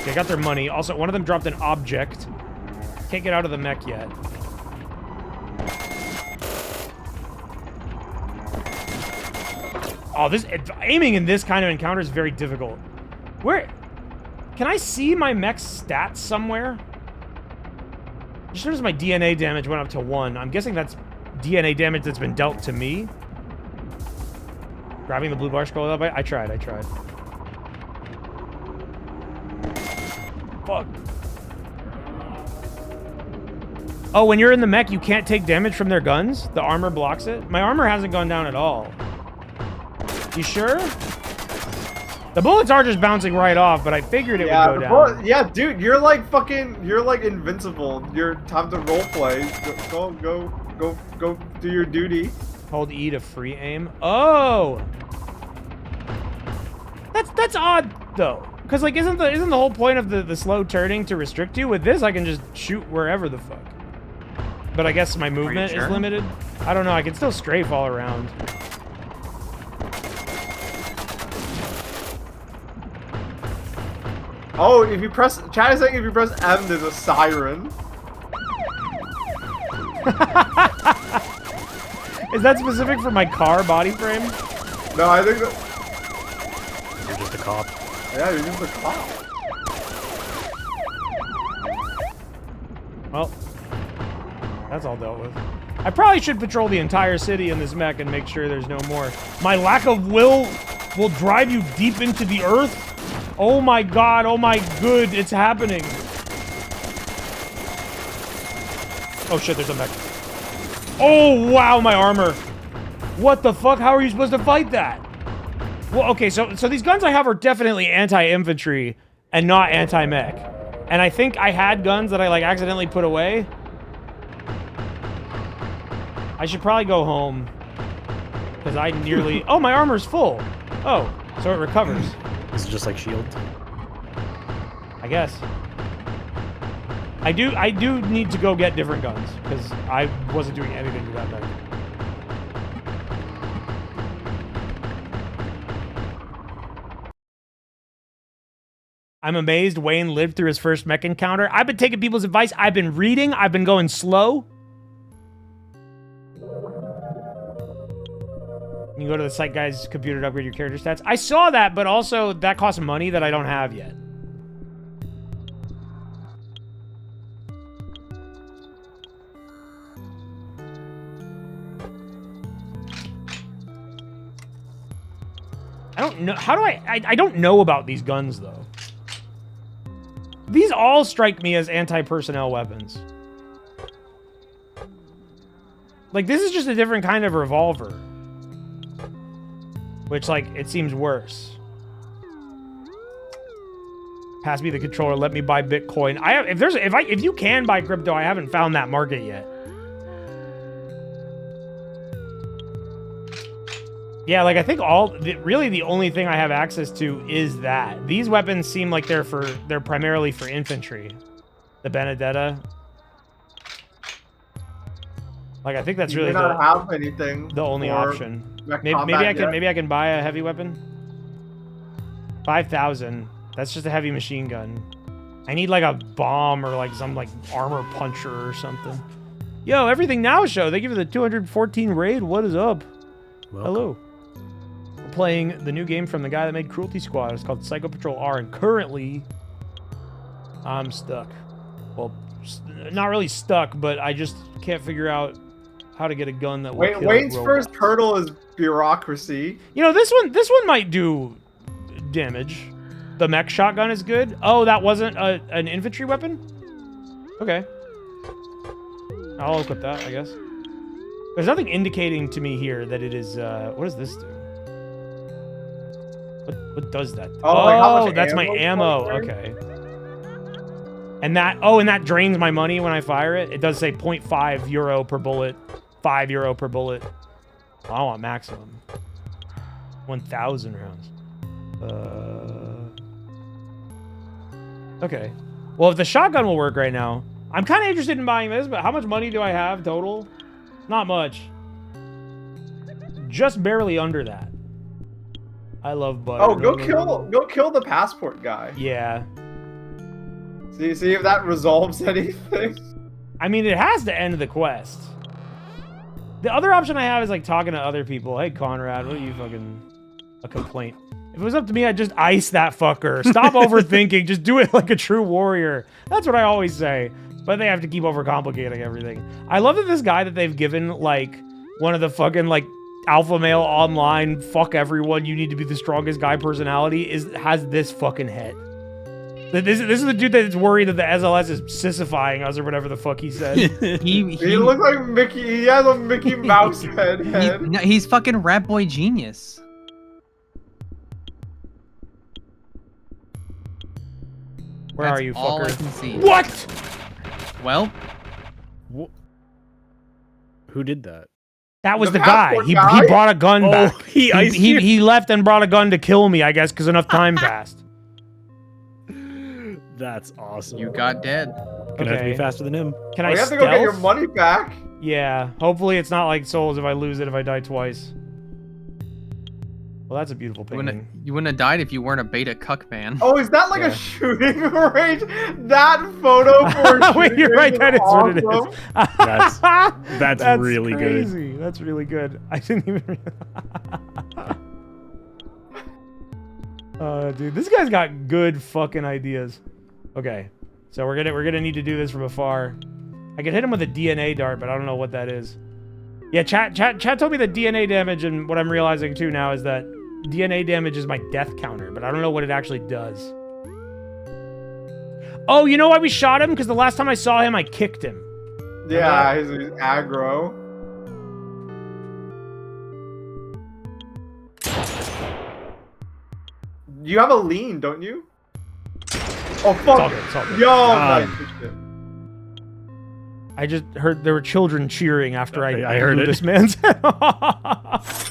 Okay, I got their money. Also, one of them dropped an object. Can't get out of the mech yet. Oh, aiming in this kind of encounter is very difficult. Where can I see my mech's stats somewhere? Just noticed my DNA damage went up to 1. I'm guessing that's DNA damage that's been dealt to me. Grabbing the blue bar scroll up. I tried. Fuck. Oh, when you're in the mech, you can't take damage from their guns? The armor blocks it? My armor hasn't gone down at all. You sure? The bullets are just bouncing right off, but I figured it would go down. Yeah, dude, you're like invincible. You're time to roleplay. Go do your duty. Hold E to free aim. Oh! That's odd though. Cause like isn't the whole point of the slow turning to restrict you? With this I can just shoot wherever the fuck. But I guess my movement is limited. I don't know, I can still strafe all around. Oh, if you press chat is saying if you press M there's a siren. Is that specific for my car body frame? No, I think that You're just a cop. yeah, you're just a cop. Well, that's all dealt with. I probably should patrol the entire city in this mech and make sure there's no more. My lack of will drive you deep into the earth? Oh my god, oh my good, it's happening. Oh shit, there's a mech. Oh wow, my armor. What the fuck? How are you supposed to fight that? Well, okay, so these guns I have are definitely anti-infantry and not anti-mech. And I think I had guns that I like accidentally put away. I should probably go home. Because I nearly... Oh, my armor's full. Oh, so it recovers. Is it just like shield? I guess. I do need to go get different guns. Because I wasn't doing anything to that mech. I'm amazed Wayne lived through his first mech encounter. I've been taking people's advice. I've been reading. I've been going slow. You can go to the Psych guy's computer to upgrade your character stats. I saw that, but also that costs money that I don't have yet. I don't know. How do I don't know about these guns, though. These all strike me as anti-personnel weapons. Like, this is just a different kind of revolver. Which, like, it seems worse. Pass me the controller, let me buy Bitcoin. If you can buy crypto, I haven't found that market yet. Yeah, like I think really the only thing I have access to is that. These weapons seem like they're primarily for infantry. The Benedetta. Like I think that's really not have anything the only option. Maybe I can buy a heavy weapon. 5,000. That's just a heavy machine gun. I need like a bomb or like some like armor puncher or something. Yo, Everything Now show. Thank you for the 214 raid. What is up? Welcome. Hello. We're playing the new game from the guy that made Cruelty Squad. It's called Psycho Patrol R, and currently I'm stuck. Well, not really stuck, but I just can't figure out how to get a gun that will kill Wayne's robots. first hurdle is bureaucracy. You know, this one might do damage. The mech shotgun is good. Oh, that wasn't an infantry weapon? Okay. I'll equip that, I guess. There's nothing indicating to me here that it is, what does this do? What does that do? Oh, like how much that's my ammo. Okay. And that drains my money when I fire it. It does say 0.5 euro per bullet, 5 euro per bullet. I want maximum. 1,000 rounds. Okay. Well, if the shotgun will work right now, I'm kind of interested in buying this, but how much money do I have total? Not much. Just barely under that. I love butter. Oh, go kill the passport guy. Yeah. See if that resolves anything. I mean, it has to end the quest. The other option I have is like talking to other people. Hey, Conrad, what are you fucking... A complaint. If it was up to me, I'd just ice that fucker. Stop overthinking. Just do it like a true warrior. That's what I always say. But they have to keep overcomplicating everything. I love that this guy that they've given, like, one of the fucking, like, alpha male online, fuck everyone, you need to be the strongest guy personality, has this fucking head. This is the dude that's worried that the SLS is sissifying us or whatever the fuck he said. He looks like Mickey. He has a Mickey Mouse head. He's fucking Rat Boy Genius. Where are you, fucker? All I can see. What? Well, who did that? That was The the guy. passport He guy? brought a gun back. He left and brought a gun to kill me, I guess, because enough time passed. That's awesome. you got dead. Gonna have to be faster than him. Can I You have to stealth? go get your money back. Yeah. Hopefully it's not like Souls if I lose it if I die twice. Well, that's a beautiful painting. You wouldn't have died if you weren't a beta cuck man. Oh, is that like Yeah. a shooting range? That photo for a Wait, you're right. That is what it awesome. is. That's really good. crazy. That's really good. I didn't even. Dude, this guy's got good fucking ideas. Okay, so we're gonna need to do this from afar. I could hit him with a DNA dart, but I don't know what that is. Yeah, chat told me the DNA damage, and what I'm realizing too now is that DNA damage is my death counter, but I don't know what it actually does. Oh, you know why we shot him? Because the last time I saw him, I kicked him. Yeah, he's aggro. You have a lean, don't you? Oh fuck! all good, it's all good. Yo, nice shit. I just heard there were children cheering after I heard blew it. this man's head off.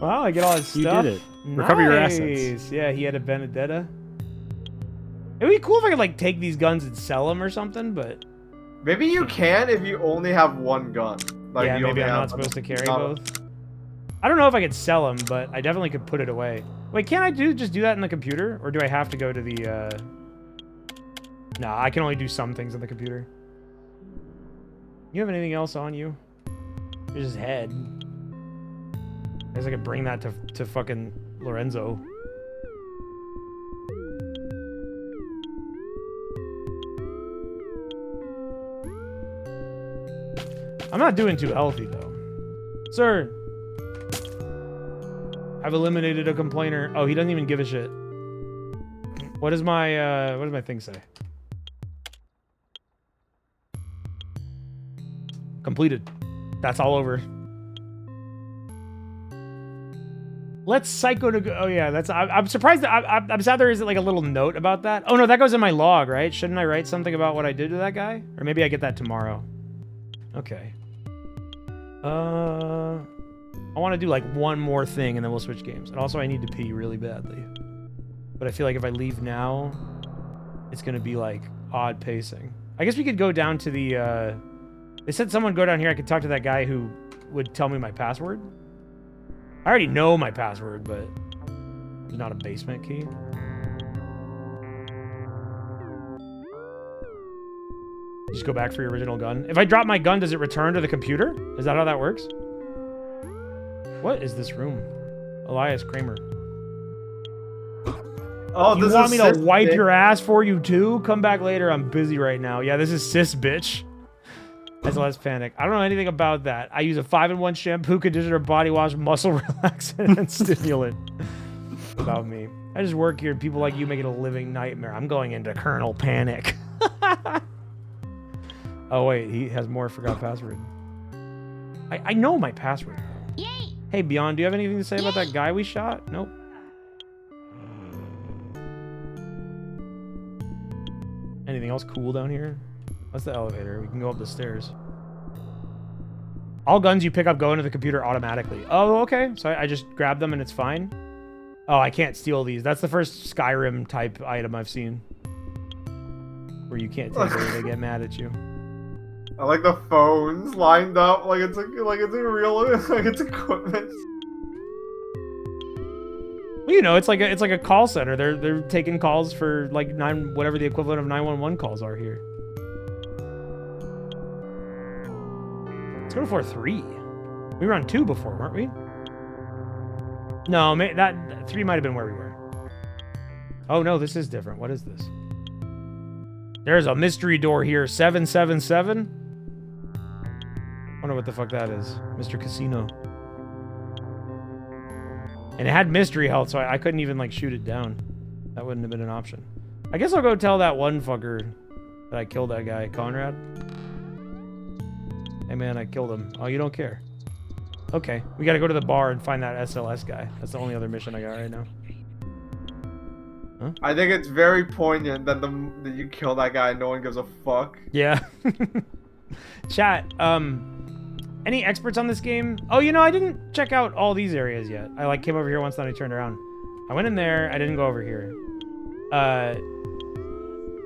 Wow, I get all his You stuff. did it. Recover your assets. Nice. Yeah, he had a Benedetta. It'd be cool if I could like take these guns and sell them or something, but Maybe you can if you only have one gun. Like yeah, you maybe only I'm have not supposed to carry no. both. I don't know if I could sell them, but I definitely could put it away. Wait, can't I just do that in the computer? Or do I have to go to the, Nah, I can only do some things on the computer. You have anything else on you? There's his head. I guess I could bring that to fucking Lorenzo. I'm not doing too healthy, though. Sir. I've eliminated a complainer. Oh, he doesn't even give a shit. What does my thing say? Completed. That's all over. Let's psycho to. Oh yeah, that's. I'm surprised that I'm sad there isn't like a little note about that. Oh no, that goes in my log, right? Shouldn't I write something about what I did to that guy? Or maybe I get that tomorrow. Okay. I want to do like one more thing and then we'll switch games. And also I need to pee really badly. But I feel like if I leave now, it's gonna be like odd pacing. I guess we could go down to the. They said someone go down here. I could talk to that guy who would tell me my password. I already know my password, but there's not a basement key. Just go back for your original gun. If I drop my gun, does it return to the computer? Is that how that works? What is this room? Elias Kramer. Oh, You want me to wipe your ass for you too? Come back later. I'm busy right now. Yeah, this is cis bitch. That's less panic. I don't know anything about that. I use a 5-in-1 shampoo, conditioner, body wash, muscle relaxant, and stimulant. About me. I just work here. People like you make it a living nightmare. I'm going into Colonel Panic. Oh wait, he has more forgot password. I know my password. Yay! Hey Beyond, do you have anything to say about that guy we shot? Nope. Anything else cool down here? That's the elevator. We can go up the stairs. All guns you pick up go into the computer automatically. Oh, okay. So I just grab them and it's fine. Oh, I can't steal these. That's the first Skyrim type item I've seen. Where you can't take it or they get mad at you. I like the phones lined up like it's a real like it's equipment. Well, you know, it's like a call center. They're taking calls for like whatever the equivalent of 911 calls are here. Let's go to floor 3. We were on 2 before, weren't we? No, that 3 might have been where we were. Oh no, this is different. What is this? There's a mystery door here. 777. Wonder what the fuck that is. Mr. Casino. And it had mystery health, so I couldn't even like shoot it down. That wouldn't have been an option. I guess I'll go tell that one fucker that I killed that guy, Conrad. Hey man, I killed him. Oh, you don't care. Okay, we gotta go to the bar and find that SLS guy. That's the only other mission I got right now. Huh? I think it's very poignant that that you kill that guy and no one gives a fuck. Yeah. Chat, any experts on this game? Oh, you know, I didn't check out all these areas yet. I like came over here once, then I turned around. I went in there, I didn't go over here.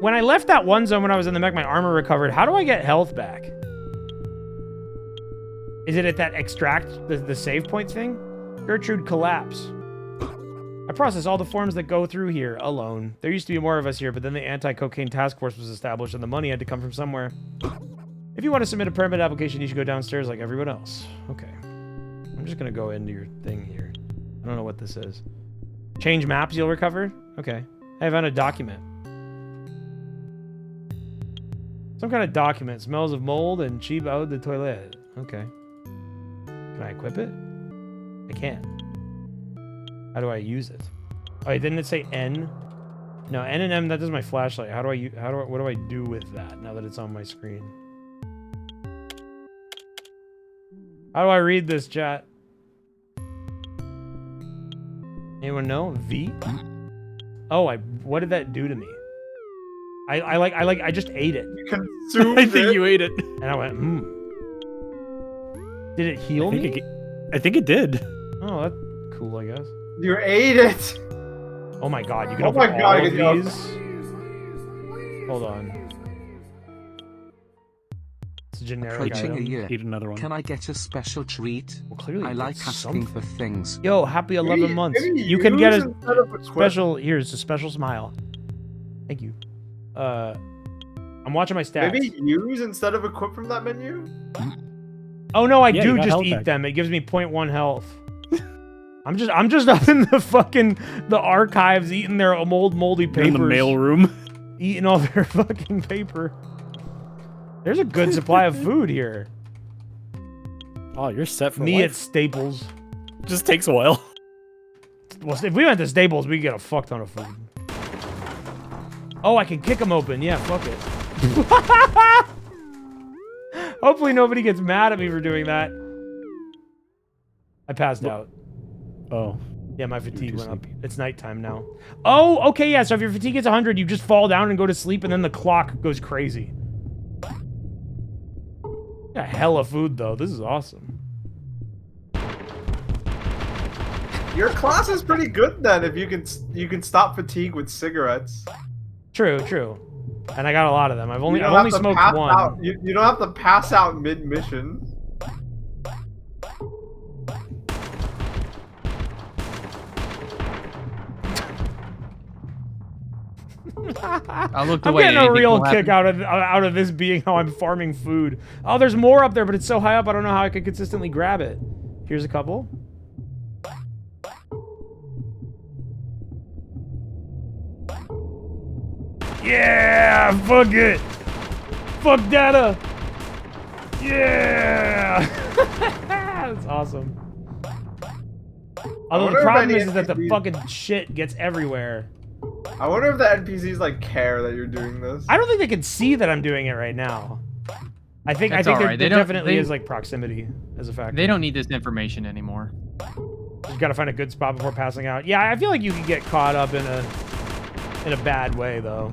When I left that one zone when I was in the mech, my armor recovered. How do I get health back? Is it at that extract, the save point thing? Gertrude collapse. I process all the forms that go through here alone. There used to be more of us here, but then the anti-cocaine task force was established and the money had to come from somewhere. If you want to submit a permit application, you should go downstairs like everyone else. Okay. I'm just going to go into your thing here. I don't know what this is. Change maps, you'll recover? Okay. I found a document. Some kind of document. Smells of mold and cheap out the toilet. Okay. Can I equip it? I can't. How do I use it? Oh, wait, didn't it say N? No, N and M, that does my flashlight. What do I do with that now that it's on my screen? How do I read this, chat? Anyone know? V? Oh, what did that do to me? I just ate it. You consumed I think you ate it. And I went, Did it heal me? I think it did. Oh, that's cool, I guess. You ate it. Oh my god, you can Oh open my all God, of you can these? Hold on. It's a generic Approaching a item. year. Eat another one. Can I get a special treat? Well, clearly I you like did asking something. for things. Yo, happy 11 Maybe- months. maybe You can get use a instead of equip. special, here's a special smile. Thank you. I'm watching my stats. Maybe use instead of equip from that menu? Oh no, I Yeah, do you got just health eat back. them. It gives me 0.1 health. I'm just up in the archives eating their moldy You're papers. in the mailroom. Eating all their fucking paper. There's a good supply of food here. Oh, you're set for Me at life. Staples. Just takes a while. Well, if we went to Staples, we could get a fuck ton of food. Oh, I can kick them open. Yeah, fuck it. Hopefully nobody gets mad at me for doing that. I passed out. Oh. Yeah, my fatigue went up. It's nighttime now. Oh, okay, yeah, so if your fatigue gets 100, you just fall down and go to sleep, and then the clock goes crazy. Got hella food, though. This is awesome. Your class is pretty good then if you can stop fatigue with cigarettes. True, true. And I got a lot of them. I've only to smoked pass one. out. You don't have to pass out mid-mission. I looked I'm away. getting a Anything real will kick happen. out of this being how I'm farming food. Oh, there's more up there, but it's so high up I don't know how I could consistently grab it. Here's a couple. Yeah, fuck it. Fuck data. Yeah. That's awesome. Although the problem is that the fucking shit gets everywhere. I wonder if the NPCs like care that you're doing this. I don't think they can see that I'm doing it right now. I think there definitely is like proximity as a factor. They don't need this information anymore. You gotta find a good spot before passing out. Yeah, I feel like you could get caught up in a bad way though,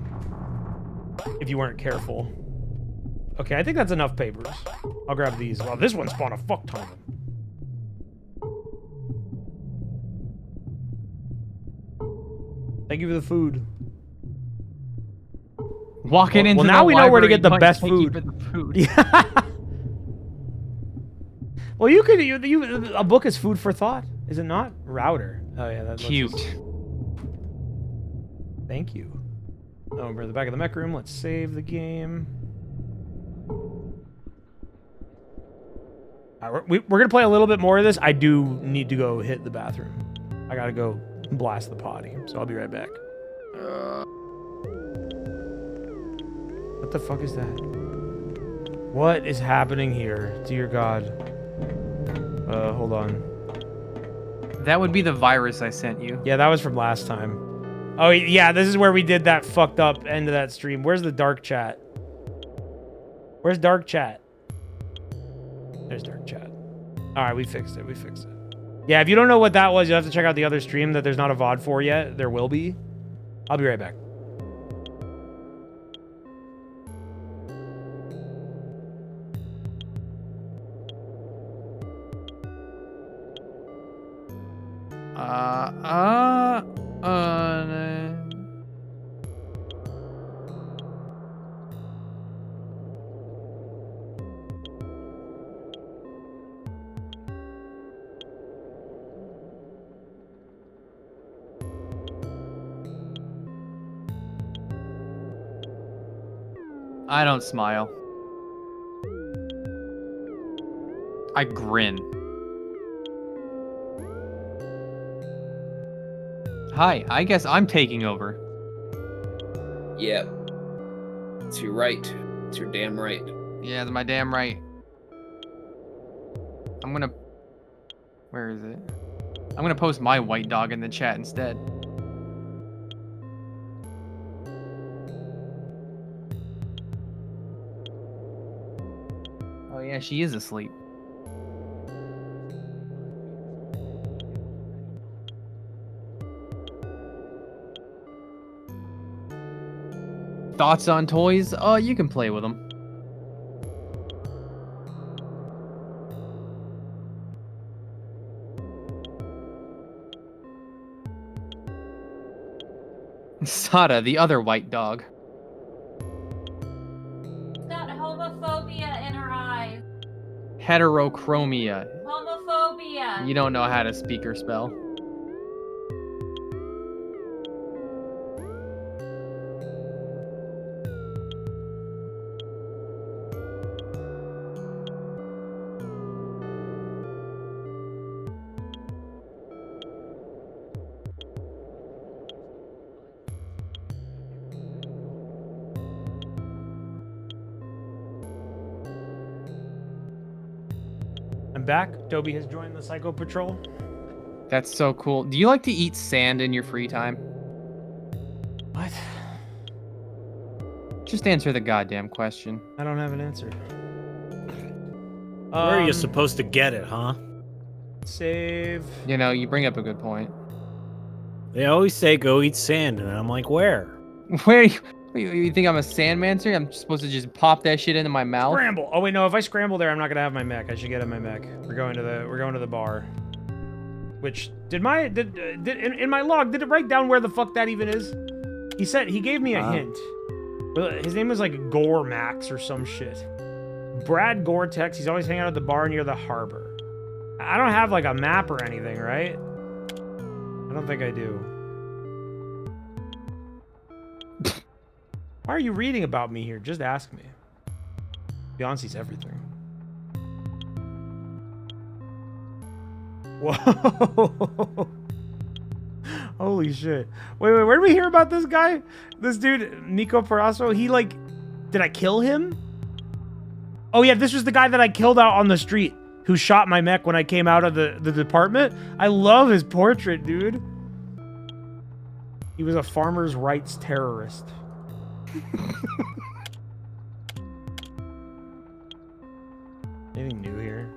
if you weren't careful. Okay, I think that's enough papers. I'll grab these. Well, this one spawned a fuck ton of them. Thank you for the food. Walking into well, now the we know where to library get the might best take you food. for the food. Yeah. Well, you could. A book is food for thought, is it not? Router. Oh yeah, that's Cute. Thank you. Oh, we're in the back of the mech room. Let's save the game. All right, we're gonna play a little bit more of this. I do need to go hit the bathroom. I gotta go blast the potty, so I'll be right back. What the fuck is that? What is happening here? Dear God. Hold on. That would be the virus I sent you. Yeah, that was from last time. Oh, yeah, this is where we did that fucked up end of that stream. Where's the dark chat? Where's dark chat? There's dark chat. All right, we fixed it. We fixed it. Yeah, if you don't know what that was, you'll have to check out the other stream that there's not a VOD for yet. There will be. I'll be right back. I don't smile. I grin. Hi, I guess I'm taking over. Yep. It's your right. It's your damn right. Yeah, that's my damn right. I'm gonna... Where is it? I'm gonna post my white dog in the chat instead. Oh yeah, she is asleep. Thoughts on toys? Oh, you can play with them. Sada, the other white dog. Got homophobia in her eyes. Heterochromia. Homophobia. You don't know how to speak or spell. I'm back. Toby has joined the Psycho Patrol. That's so cool. Do you like to eat sand in your free time? What? Just answer the goddamn question. I don't have an answer. Where are you supposed to get it, huh? Save. You know, you bring up a good point. They always say go eat sand, and I'm like, where? Where you think I'm a sandmancer? I'm supposed to just pop that shit into my mouth? Scramble. Oh wait, no. If I scramble there, I'm not gonna have my mech. I should get in my mech. We're going to the bar. Which did in my log? Did it write down where the fuck that even is? He gave me a hint. His name was like Gore Max or some shit. Brad Gore-Tex. He's always hanging out at the bar near the harbor. I don't have like a map or anything, right? I don't think I do. Why are you reading about me here? Just ask me. Beyonce's everything. Whoa. Holy shit. Wait, where did we hear about this guy? This dude, Nico Parasso, he like... Did I kill him? Oh yeah, this was the guy that I killed out on the street who shot my mech when I came out of the department. I love his portrait, dude. He was a farmers' rights terrorist. Anything new here?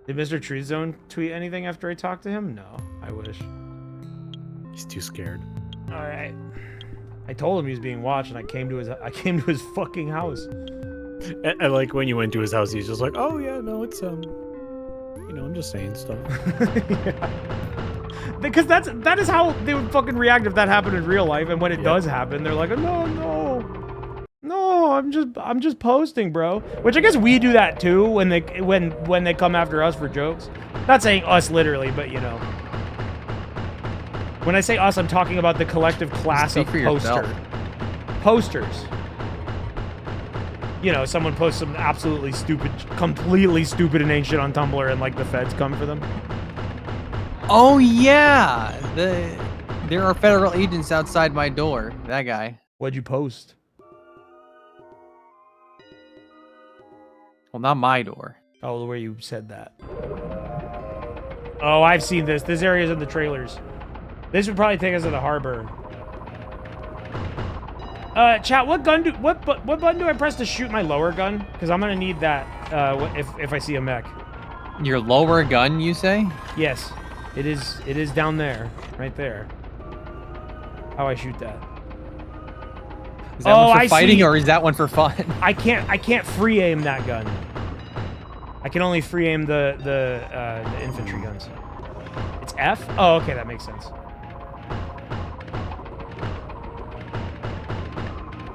Did Mr. Truth Zone tweet anything after I talked to him? No, I wish. He's too scared. All right. I told him he was being watched, and I came to his fucking house. I like when you went to his house, he's just like, oh yeah, no, it's you know, I'm just saying stuff. Yeah. Because that is how they would fucking react if that happened in real life, and when it does happen, they're like, no, I'm just posting, bro. Which I guess we do that too when they come after us for jokes. Not saying us literally, but you know. When I say us, I'm talking about the collective class of posters. You know, someone posts some absolutely stupid, completely stupid and ain't shit on Tumblr, and like the feds come for them. Oh yeah, there are federal agents outside my door. That guy. What'd you post? Well, not my door. Oh, where you said that. Oh, I've seen this. This area's in the trailers. This would probably take us to the harbor. Chat, what button do I press to shoot my lower gun? Because I'm gonna need that if I see a mech. Your lower gun, you say? Yes, it is down there, right there. How I shoot that? Is that one for fighting, or is that one for fun? I can't free aim that gun. I can only free aim the infantry guns. It's F? Oh, okay, that makes sense.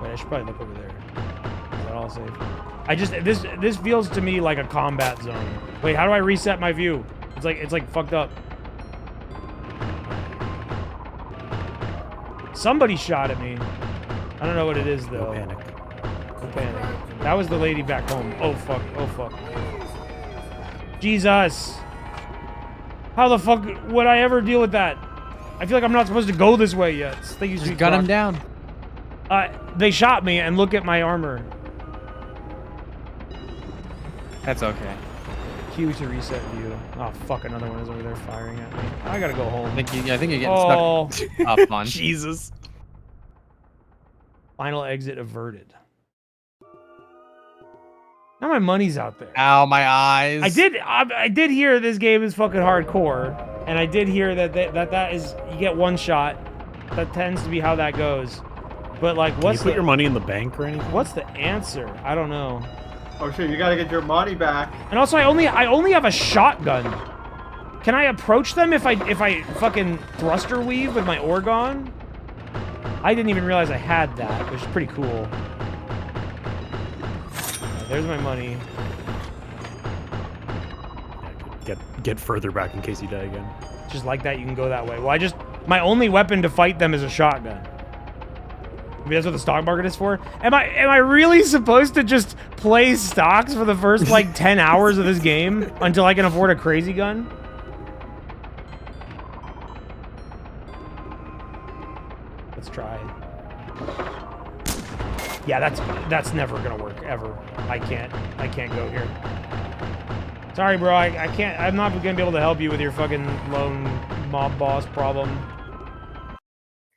Wait, I should probably look over there. Is that all safe? This feels to me like a combat zone. Wait, how do I reset my view? It's like fucked up. Somebody shot at me. I don't know what it is though. No panic. No panic. That was the lady back home. Oh fuck. Oh fuck. Jesus. How the fuck would I ever deal with that? I feel like I'm not supposed to go this way yet. Just gun him down. They shot me, and look at my armor. That's okay. Q to reset view. Oh fuck, another one is over there firing at me. I gotta go home. I think you're getting stuck up on. Jesus. Final exit averted. Now my money's out there. Ow, my eyes. I did hear this game is fucking hardcore, and I did hear that is you get one shot. That tends to be how that goes. But like, Can you put your money in the bank or anything? What's the answer? I don't know. Oh shit, you gotta get your money back. And also, I only have a shotgun. Can I approach them if I fucking thruster weave with my Orgon? I didn't even realize I had that, which is pretty cool. There's my money. Get further back in case you die again. Just like that, you can go that way. Well, my only weapon to fight them is a shotgun. Maybe that's what the stock market is for. Am I really supposed to just play stocks for the first like 10 hours of this game until I can afford a crazy gun? Let's try. Yeah, that's never gonna work ever. I can't go here. Sorry, bro. I can't. I'm not gonna be able to help you with your fucking lone mob boss problem.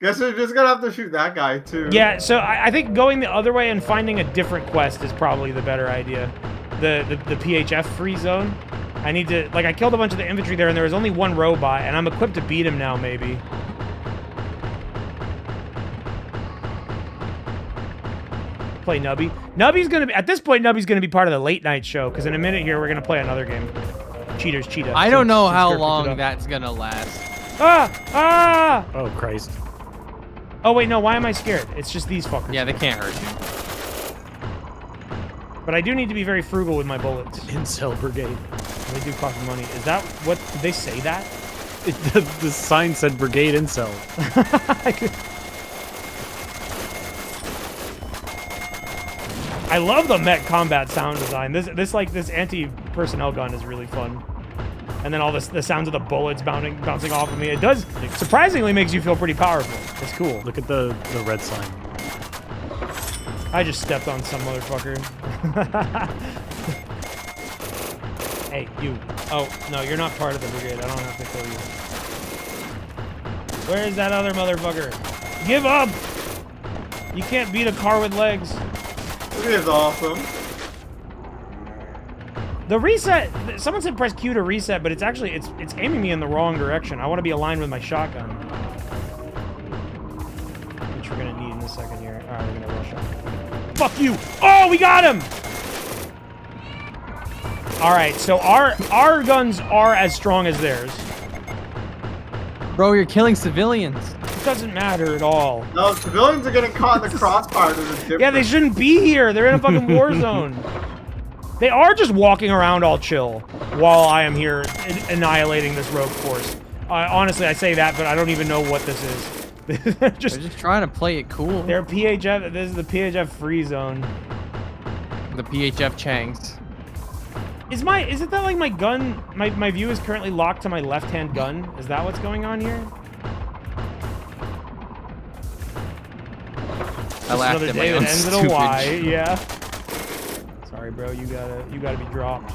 Guess we're just gonna have to shoot that guy too. Yeah. So I think going the other way and finding a different quest is probably the better idea. The PHF free zone. I need to I killed a bunch of the infantry there, and there was only one robot, and I'm equipped to beat him now, maybe. Play Nubby. Nubby's gonna be, at this point, Nubby's gonna be part of the late night show, because in a minute here, we're gonna play another game. Cheaters, CHEATAH. I don't know how long that's gonna last. Ah! Oh, Christ. Oh, wait, no, why am I scared? It's just these fuckers. Yeah, they can't hurt you. But I do need to be very frugal with my bullets. Incel Brigade. They do cost money. Is that what, did they say that? The sign said Brigade Incel. I love the mech combat sound design. This anti-personnel gun is really fun. And then all the sounds of the bullets bouncing off of me. It does surprisingly makes you feel pretty powerful. It's cool. Look at the red sign. I just stepped on some motherfucker. Hey, you. Oh, no, you're not part of the brigade. I don't have to kill you. Where is that other motherfucker? Give up! You can't beat a car with legs. It is awesome. The reset, someone said press Q to reset, but it's actually, it's aiming me in the wrong direction. I want to be aligned with my shotgun. Which we're going to need in a second here. All right, we're going to rush on. Fuck you! Oh, we got him! All right, so our guns are as strong as theirs. Bro, you're killing civilians. It doesn't matter at all. No, civilians are getting caught in the crossfire. Yeah, they shouldn't be here. They're in a fucking war zone. They are just walking around all chill while I am here annihilating this rogue force. Honestly, I say that, but I don't even know what this is. They're just trying to play it cool. They're PHF. This is the PHF free zone. The PHF Changs. Is it that like my gun, my view is currently locked to my left-hand gun? Is that what's going on here? I laughed another at day my own that ends in a stupid Y, yeah. Sorry, bro, you gotta be dropped.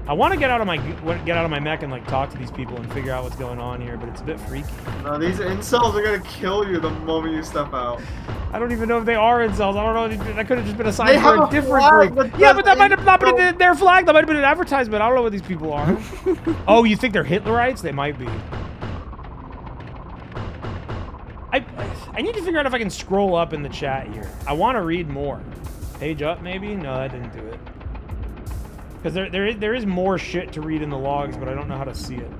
I want to get out of my mech and like talk to these people and figure out what's going on here, but it's a bit freaky. No, these incels are gonna kill you the moment you step out. I don't even know if they are incels. I don't know. That could have just been a sign They for have a a different flag group. that Yeah, but that says might have not been incel. their flag. That might have been an advertisement. I don't know what these people are. Oh, you think they're Hitlerites? They might be. I need to figure out if I can scroll up in the chat here. I want to read more. Page up, maybe? No, that didn't do it. Because there is more shit to read in the logs, but I don't know how to see it.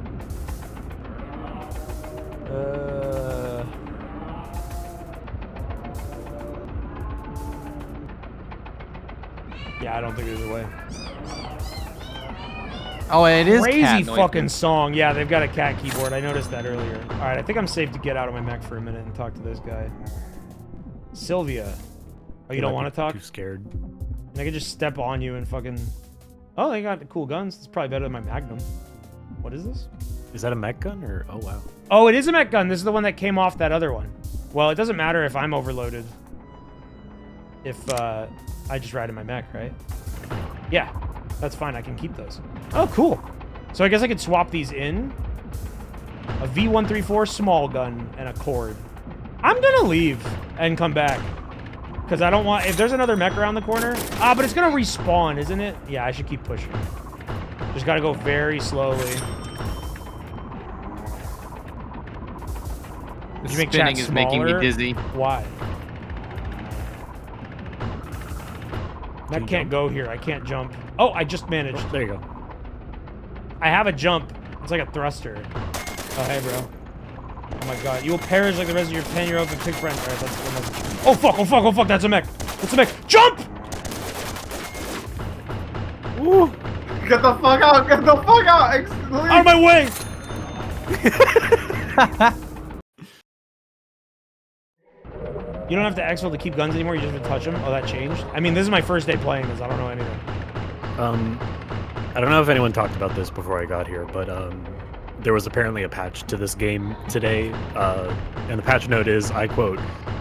Yeah, I don't think there's a way. Oh, it is crazy cat noise. fucking song. Yeah, they've got a cat keyboard. I noticed that earlier. All right, I think I'm safe to get out of my mech for a minute and talk to this guy. Sylvia. Oh, you don't want to talk? Too scared. And I could just step on you and fucking... Oh, they got the cool guns. It's probably better than my Magnum. What is this? Is that a mech gun or... Oh, wow. Oh, it is a mech gun. This is the one that came off that other one. Well, it doesn't matter if I'm overloaded. If I just ride in my mech, right? Yeah, that's fine. I can keep those. Oh, cool. So I guess I could swap these in. A V134 small gun and a cord. I'm gonna leave and come back. Because I don't want... If there's another mech around the corner... Ah, but it's gonna respawn, isn't it? Yeah, I should keep pushing. Just gotta go very slowly. The Did you make spinning chat is making me smaller? dizzy. Why? Mech can't go here. I can't jump. Oh, I just managed. Oh, there you go. I have a jump. It's like a thruster. Oh, hey, bro. Oh my god. You will perish like the rest of your 10-year-old and pig friends. Alright, that's the message. Oh fuck, oh fuck, oh fuck, that's a mech. That's a mech. Jump! Ooh. Get the fuck out, get the fuck out! Out of my way! You don't have to exfil to keep guns anymore, you just have to touch them? Oh, that changed? I mean, this is my first day playing this, I don't know anything. I don't know if anyone talked about this before I got here, but there was apparently a patch to this game today, and the patch note is, I quote,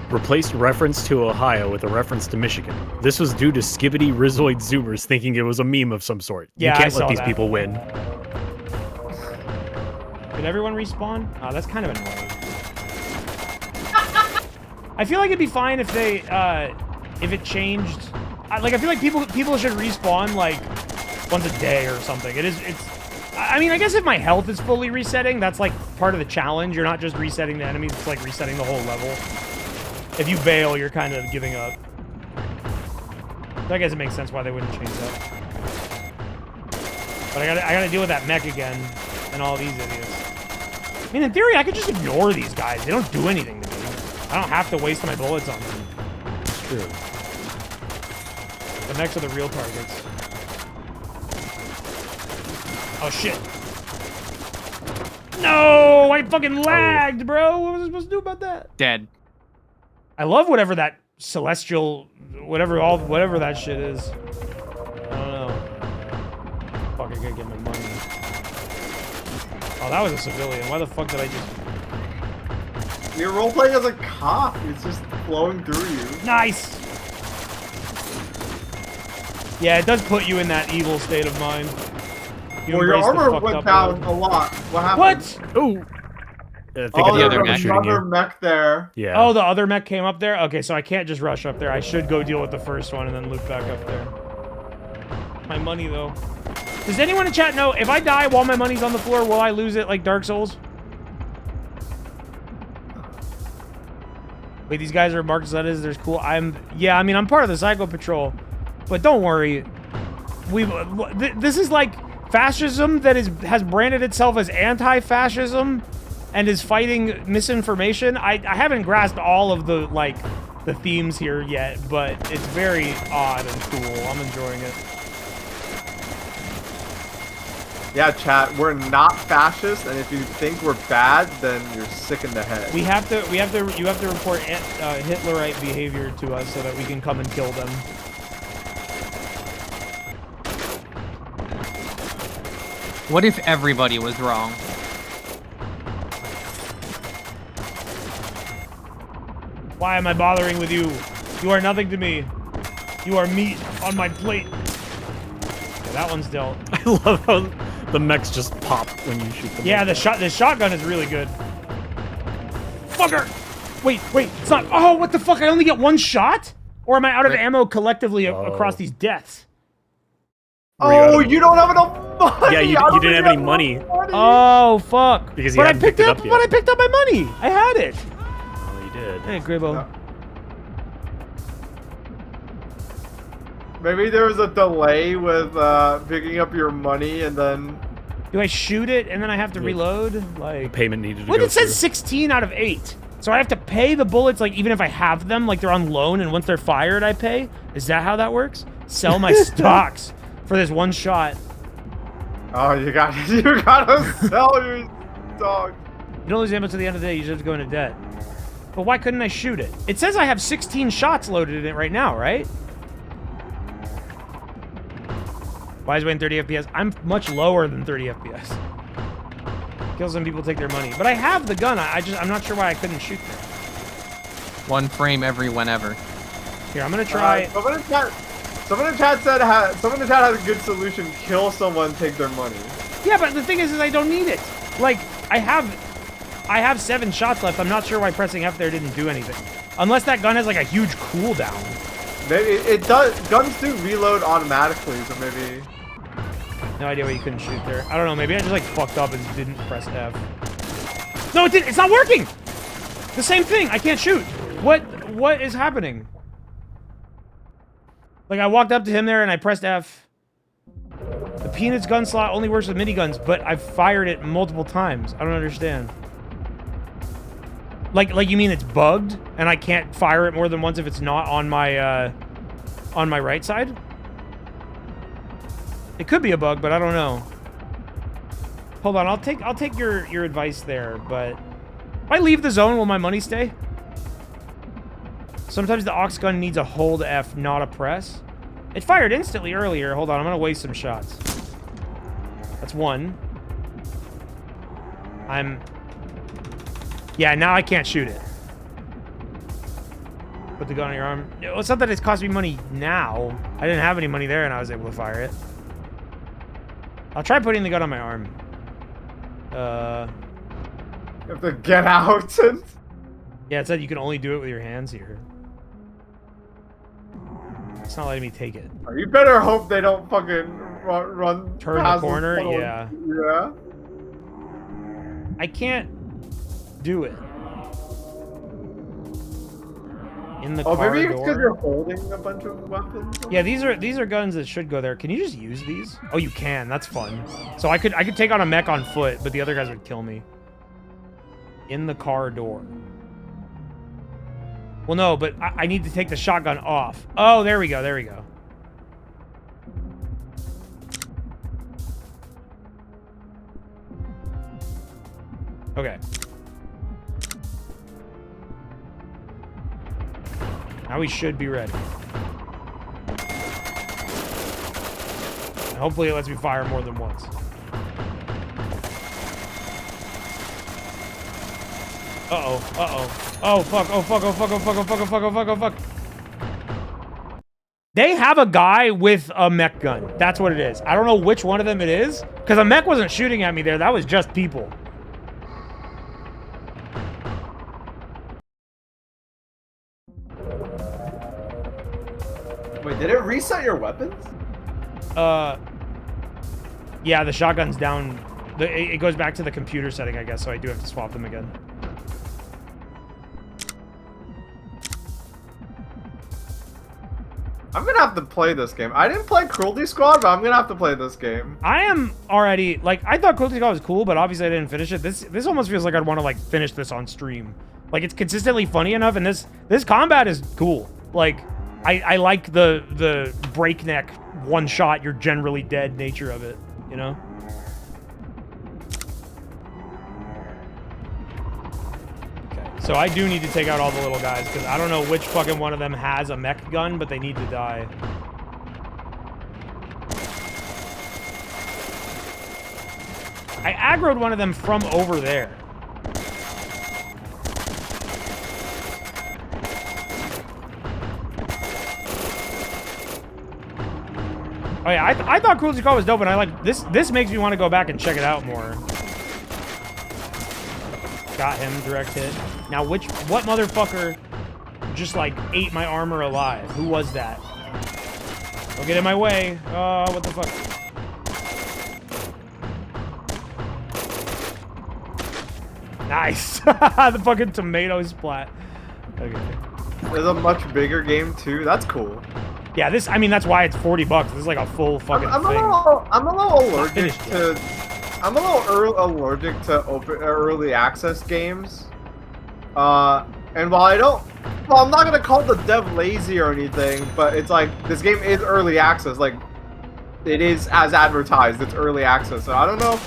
Replaced reference to Ohio with a reference to Michigan. This was due to Skibbity Rizoid Zoomers thinking it was a meme of some sort. Yeah, you can't I let saw these that. people win. Did everyone respawn? Oh, that's kind of annoying. I feel like it'd be fine if they, if it changed. Like, I feel like people should respawn, like, once a day or something. I mean, I guess if my health is fully resetting, that's, like, part of the challenge. You're not just resetting the enemies, it's, like, resetting the whole level. If you bail, you're kind of giving up. So I guess it makes sense why they wouldn't change that. But I gotta deal with that mech again, and all these idiots. I mean, in theory, I could just ignore these guys. They don't do anything to me. I don't have to waste my bullets on them. It's true. The mechs are the real targets. Oh, shit. No! I fucking lagged, bro! What was I supposed to do about that? Dead. I love whatever that celestial... Whatever that shit is. I don't know. Fuck, I gotta get my money. Oh, that was a civilian. Why the fuck did I just... You're roleplaying as a cop. It's just flowing through you. Nice! Yeah, it does put you in that evil state of mind. Well, your embrace the armor fucked went up down mode. a lot. What happened? What? Oh! I think Oh, I the there's other mech. another mech there. Yeah. Oh, the other mech came up there? Okay, so I can't just rush up there. I should go deal with the first one and then loop back up there. My money, though. Does anyone in chat know, if I die while my money's on the floor, will I lose it like Dark Souls? Wait, these guys are marked as that is. There's cool. Yeah, I mean, I'm part of the Psycho Patrol. But don't worry. This is like fascism that has branded itself as anti-fascism and is fighting misinformation. I haven't grasped all of the, like, the themes here yet, but it's very odd and cool. I'm enjoying it. Yeah, chat, we're not fascist, and if you think we're bad, then you're sick in the head. You have to report Hitlerite behavior to us so that we can come and kill them. What if everybody was wrong? Why am I bothering with you? You are nothing to me. You are meat on my plate. Yeah, that one's dealt. I love how the mechs just pop when you shoot them. Yeah, the shotgun is really good. Fucker! Wait, it's not. Oh, what the fuck? I only get one shot? Or am I out of ammo collectively across these deaths? Oh, you don't have enough money! Yeah, you didn't have any money. Oh, fuck. Because you I hadn't picked picked it up, up yet. but I picked up my money. I had it. Oh, you did. Hey, Gribbo. Maybe there was a delay with picking up your money and then... Do I shoot it and then I have to reload? Like, Payment needed to well, go it says through. 16 out of 8. So I have to pay the bullets, like, even if I have them, like, they're on loan, and once they're fired, I pay? Is that how that works? Sell my stocks for this one shot. Oh, you gotta sell your dog. You don't lose ammo to the end of the day, you just have to go into debt. But why couldn't I shoot it? It says I have 16 shots loaded in it right now, right? Why is it waiting 30 FPS? I'm much lower than 30 FPS. Kill some people, take their money. But I have the gun. I'm not sure why I couldn't shoot them. One frame every whenever. Here, I'm gonna try. Someone in chat said someone in chat has a good solution. Kill someone, take their money. Yeah, but the thing is I don't need it. Like, I have 7 shots left. I'm not sure why pressing F there didn't do anything. Unless that gun has like a huge cooldown. Maybe it does. Guns do reload automatically, so maybe. No idea why you couldn't shoot there. I don't know. Maybe I just like fucked up and didn't press F. No, it didn't. It's not working. The same thing. I can't shoot. What is happening? Like, I walked up to him there and I pressed F. The Peanuts gun slot only works with miniguns, but I've fired it multiple times. I don't understand. Like you mean it's bugged and I can't fire it more than once if it's not on my right side? It could be a bug, but I don't know. Hold on, I'll take your advice there, but if I leave the zone, will my money stay? Sometimes the aux gun needs a hold F, not a press. It fired instantly earlier. Hold on, I'm gonna waste some shots. That's one. Yeah, now I can't shoot it. Put the gun on your arm. Well, it's not that it's cost me money now. I didn't have any money there, and I was able to fire it. I'll try putting the gun on my arm. You have to get out. Yeah, it said you can only do it with your hands here. It's not letting me take it. You better hope they don't fucking run Turn the past corner? tunnel. Yeah. Yeah. I can't do it. In the car maybe it's because door. you're holding a bunch of weapons. Yeah, these are guns that should go there. Can you just use these? Oh, you can. That's fun. So I could take on a mech on foot, but the other guys would kill me. In the car door. Well, no, but I need to take the shotgun off. Oh, there we go. There we go. Okay. Now we should be ready. And hopefully it lets me fire more than once. Uh-oh, uh-oh. Oh, fuck, oh, fuck, oh, fuck, oh, fuck, oh, fuck, oh, fuck, oh, fuck, oh, fuck. They have a guy with a mech gun. That's what it is. I don't know which one of them it is, because a mech wasn't shooting at me there. That was just people. Wait, did it reset your weapons? Yeah, the shotgun's down. It goes back to the computer setting, I guess, so I do have to swap them again. I'm gonna have to play this game. I didn't play Cruelty Squad, but I'm gonna have to play this game. I am already, like, I thought Cruelty Squad was cool, but obviously I didn't finish it. This almost feels like I'd want to, like, finish this on stream. Like, it's consistently funny enough, and this combat is cool. Like, I like the breakneck one shot, you're generally dead nature of it, you know? Okay, so I do need to take out all the little guys, because I don't know which fucking one of them has a mech gun, but they need to die. I aggroed one of them from over there. Oh yeah, I thought Cruelty Squad was dope, and I like this makes me want to go back and check it out more. Got him, direct hit. Now what motherfucker just like ate my armor alive? Who was that? Don't get in my way. Oh, what the fuck? Nice. The fucking tomato splat. Okay. There's a much bigger game too. That's cool. Yeah, I mean, that's why it's $40. This is like a full fucking I'm thing. a little allergic to. I'm a little allergic to early access games. And while I'm not gonna call the dev lazy or anything, but it's like this game is early access. Like, it is as advertised. It's early access. So I don't know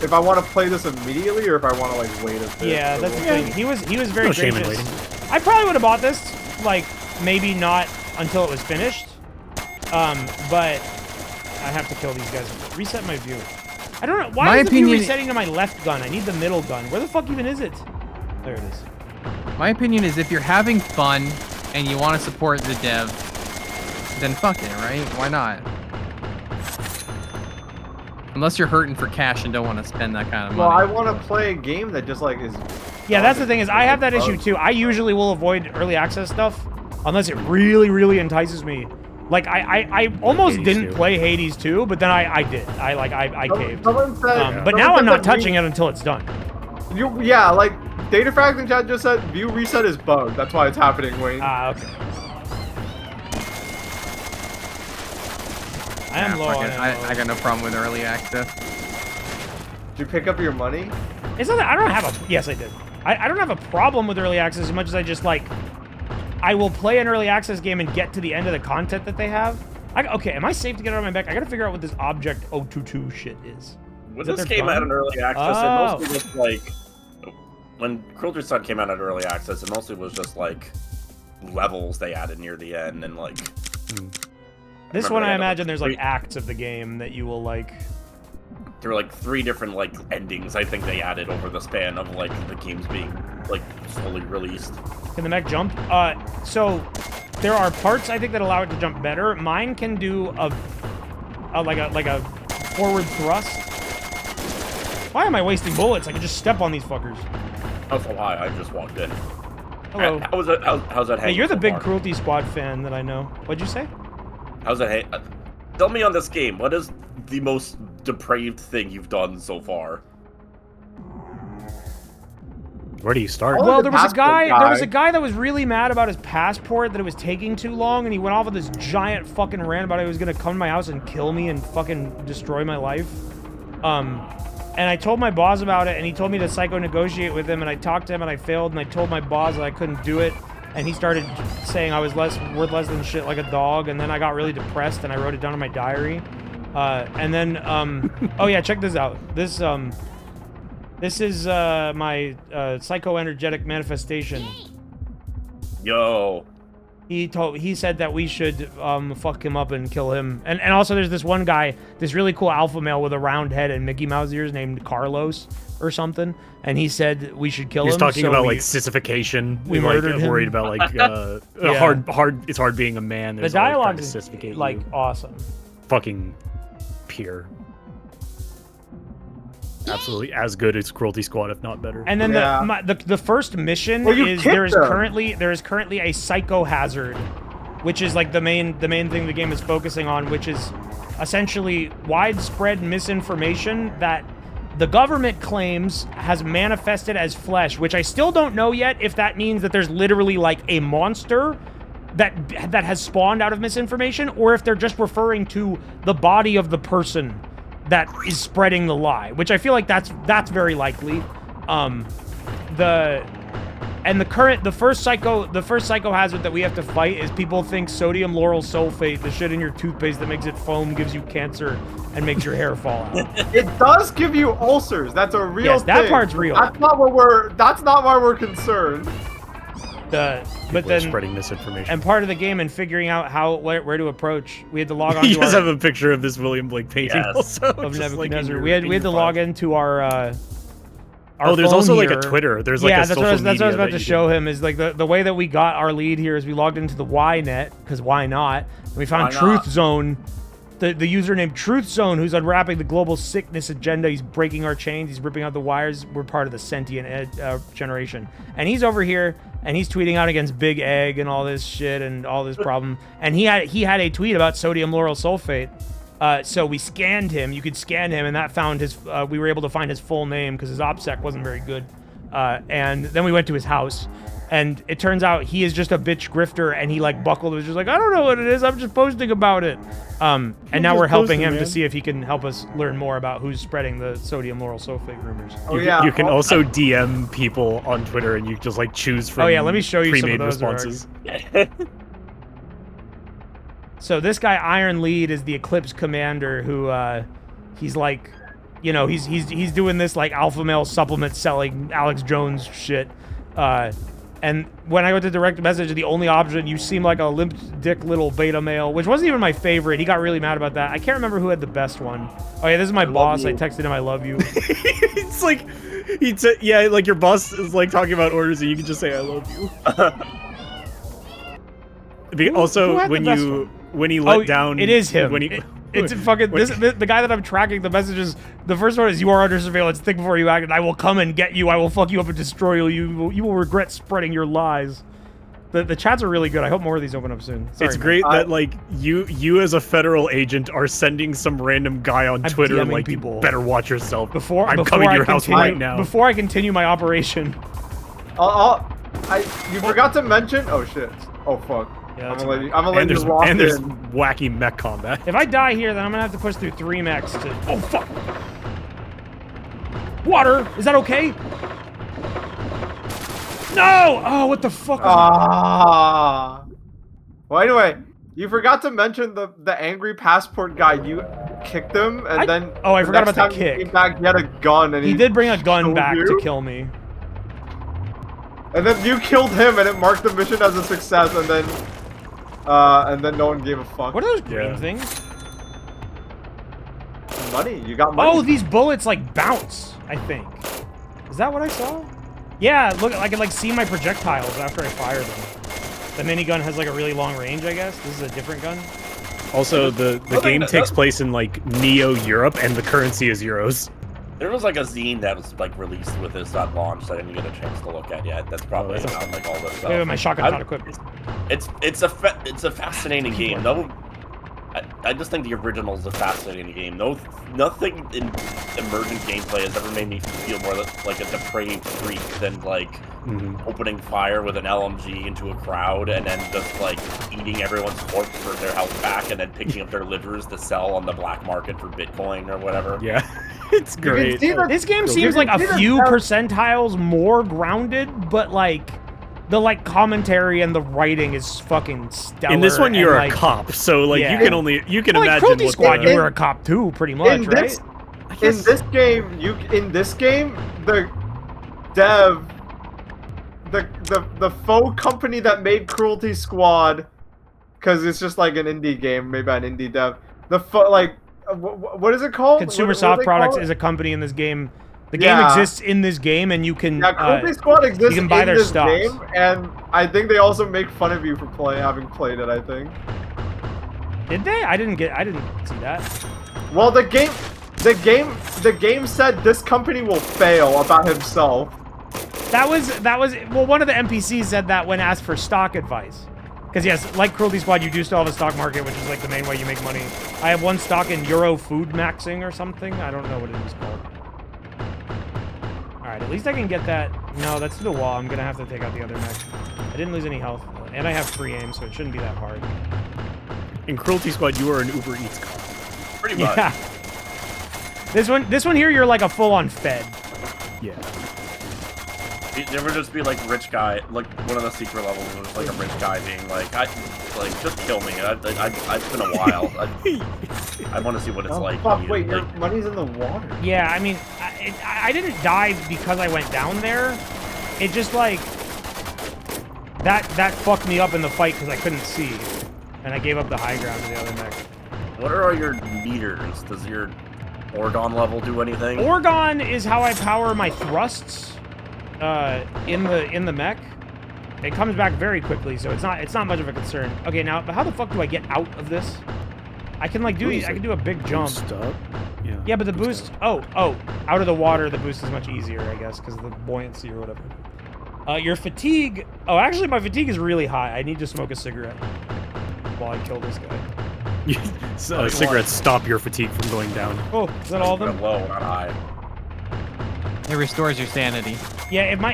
if I want to play this immediately or if I want to like wait a bit. Yeah, that's the thing. He was very No shame in gracious. waiting. I probably would have bought this, like, maybe not until it was finished. But I have to kill these guys. Reset my view. I don't know. Why is the view resetting to my left gun? I need the middle gun. Where the fuck even is it? There it is. My opinion is if you're having fun and you want to support the dev, then fuck it, right? Why not? Unless you're hurting for cash and don't want to spend that kind of money. Well, I want to play a game that just like is. Yeah, that's the thing is I have that issue too. I usually will avoid early access stuff unless it really, really entices me. Like I almost Hades didn't 2. play Hades 2, but then I did. I caved. Someone said, But now I'm not touching it until it's done. Yeah, like Datafrag in chat just said view reset is bugged. That's why it's happening, Wayne. Ah, okay. I am low on ammo. I got no problem with early access. Did you pick up your money? It's not that I don't have a. Yes, I did. I don't have a problem with early access as much as I just like. I will play an early access game and get to the end of the content that they have. Okay, am I safe to get out of my back? I gotta figure out what this Object 022 shit is. When that this their came gun? out in early access, Oh. it mostly was like when Cruelty Squad came out in early access, it mostly was just like levels they added near the end and like. This remember one, they I had, imagine there's like three- acts of the game that you will like there were like 3 different like endings I think they added over the span of like the games being like slowly released. Can the mech jump? So there are parts I think that allow it to jump better. Mine can do like a forward thrust. Why am I wasting bullets? I can just step on these fuckers. That's a lie. I just walked in. Hello. How's that? Hey, you're the so big far? Cruelty Squad fan that I know. What'd you say? How's that? Tell me on this game. What is the most depraved thing you've done so far? Where do you start? Well, there was a guy that was really mad about his passport, that it was taking too long, and he went off with this giant fucking rant about it. He was gonna come to my house and kill me and fucking destroy my life. And I told my boss about it, and he told me to psycho-negotiate with him, and I talked to him, and I failed, and I told my boss that I couldn't do it, and he started saying I was worth less than shit like a dog, and then I got really depressed, and I wrote it down in my diary. And then, oh yeah, check this out. This is my psycho-energetic manifestation. Yo. He said that we should fuck him up and kill him. And also there's this one guy, this really cool alpha male with a round head and Mickey Mouse ears named Carlos or something, and he said we should kill him. He's talking so about like sissification. We murdered him. Worried about like Yeah. It's hard being a man. The There's always trying dialogue to is sissificate like you. awesome. Fucking pure. Absolutely as good as Cruelty Squad, if not better. And then the first mission is there is currently a psycho hazard, which is like the main thing the game is focusing on, which is essentially widespread misinformation that the government claims has manifested as flesh, which I still don't know yet if that means that there's literally like a monster that has spawned out of misinformation, or if they're just referring to the body of the person that is spreading the lie, which I feel like that's very likely. The first psycho hazard that we have to fight is people think sodium lauryl sulfate, the shit in your toothpaste that makes it foam, gives you cancer and makes your hair fall out. It does give you ulcers. That's a real thing. That part's real. That's not why we're concerned. But then spreading misinformation. And part of the game and figuring out where to approach, we had to log on You to guys have a picture of this William Blake painting also of just, Nebuchadnezzar. like, we had to log into our there's phone also here. like a Twitter. There's like a social media. That's what I was about that to you show him. Is like the way that we got our lead here is we logged into the Ynet, because why not? And we found Truth Zone, the username Truth Zone, who's unwrapping the global sickness agenda. He's breaking our chains. He's ripping out the wires. We're part of the sentient generation, and he's over here and he's tweeting out against Big Egg and all this shit and all this problem. And he had a tweet about sodium lauryl sulfate. So we scanned him. You could scan him, and that found his. We were able to find his full name because his OPSEC wasn't very good. And then we went to his house, and it turns out he is just a bitch grifter, and he like buckled. Was just like, I don't know what it is. I'm just posting about it. And now we're helping him to see if he can help us learn more about who's spreading the sodium lauryl sulfate rumors. You can also DM people on Twitter, and you just like choose from. Oh yeah, let me show you some of those responses. So this guy Iron Lead is the Eclipse Commander, who he's like, you know, he's doing this like alpha male supplement selling Alex Jones shit. And when I go to direct message, the only option, you seem like a limp dick little beta male, which wasn't even my favorite. He got really mad about that. I can't remember who had the best one. Oh yeah, this is my boss. I texted him, I love you. It's like, yeah, like your boss is like talking about orders, and you can just say I love you. Also, when he let down, it is him. When he, it's fucking the guy that I'm tracking the messages. The first one is, you are under surveillance. Think before you act, and I will come and get you. I will fuck you up and destroy you. You will regret spreading your lies. The chats are really good. I hope more of these open up soon. Sorry, it's great that like you as a federal agent are sending some random guy on Twitter like, people. You better watch yourself. I'm coming to your house right now. Before I continue my operation. You forgot to mention. Oh shit. Oh fuck. Yeah, I'm gonna let you walk and there's in. wacky mech combat. If I die here, then I'm gonna have to push through 3 mechs to. Oh fuck! Water, is that okay? No! Oh, what the fuck? Well, anyway, you forgot to mention the angry passport guy. You kicked him, and then I forgot about the kick. He came back, he had a gun, and he did bring a gun back to kill me. And then you killed him, and it marked the mission as a success, and then no one gave a fuck. What are those green things? money. You got money. Oh, these bullets like bounce, I think. Is that what I saw? Yeah, look, I can like see my projectiles after I fire them. The minigun has like a really long range, I guess. This is a different gun. Also, the game takes place in like Neo Europe, and the currency is euros. There was like a zine that was like released with this at launch that I didn't get a chance to look at yet. That's probably about like all this stuff. Wait, my shotgun's not equipped. It's a fascinating game. No, I just think the original is a fascinating game. Nothing in emergent gameplay has ever made me feel more like a depraved freak than like opening fire with an LMG into a crowd and then just like eating everyone's corpse for their health back and then picking up their livers to sell on the black market for Bitcoin or whatever. Yeah, it's great. This game seems like a few percentiles more grounded, but like the like commentary and the writing is fucking stellar. In this one, you're like, a cop, so like you can imagine. Like Cruelty Squad, you were a cop too, pretty much, right? In this game, the dev, the faux company that made Cruelty Squad, because it's just like an indie game made by an indie dev. What is it called? Consumer Softproducts is a company in this game. The game exists in this game, and you can. Yeah, Cruelty Squad exists you can buy in their this stocks. game, and I think they also make fun of you for having played it. I think. Did they? I didn't see that. Well, the game said this company will fail about himself. That was well, one of the NPCs said that when asked for stock advice. Because yes, like Cruelty Squad, you do still have a stock market, which is like the main way you make money. I have one stock in Euro Food Maxing or something. I don't know what it is called. Alright, at least I can get that. No, that's to the wall. I'm gonna have to take out the other mech. I didn't lose any health. And I have free aim, so it shouldn't be that hard. In Cruelty Squad, you are an Uber Eats cop. Pretty much. Yeah. This one here, you're like a full-on fed. Yeah. There would just be like rich guy, like one of the secret levels was like a rich guy being like, just kill me. It's been a while. I want to see what it's like. Fuck, wait, your money's in the water. Yeah, I mean, I didn't die because I went down there. It just like that fucked me up in the fight because I couldn't see, and I gave up the high ground to the other mech. What are all your meters? Does your Orgon level do anything? Orgon is how I power my thrusts. In the mech, it comes back very quickly, so it's not much of a concern. Okay, now, but how the fuck do I get out of this? I can like do I can do a big jump. Up? Yeah, but the boost. Oh, out of the water, the boost is much easier, I guess, because of the buoyancy or whatever. Your fatigue. Oh, actually, my fatigue is really high. I need to smoke a cigarette while I kill this guy. Cigarettes stop your fatigue from going down. Oh, is that all of them? Low, not high. It restores your sanity. Yeah, if my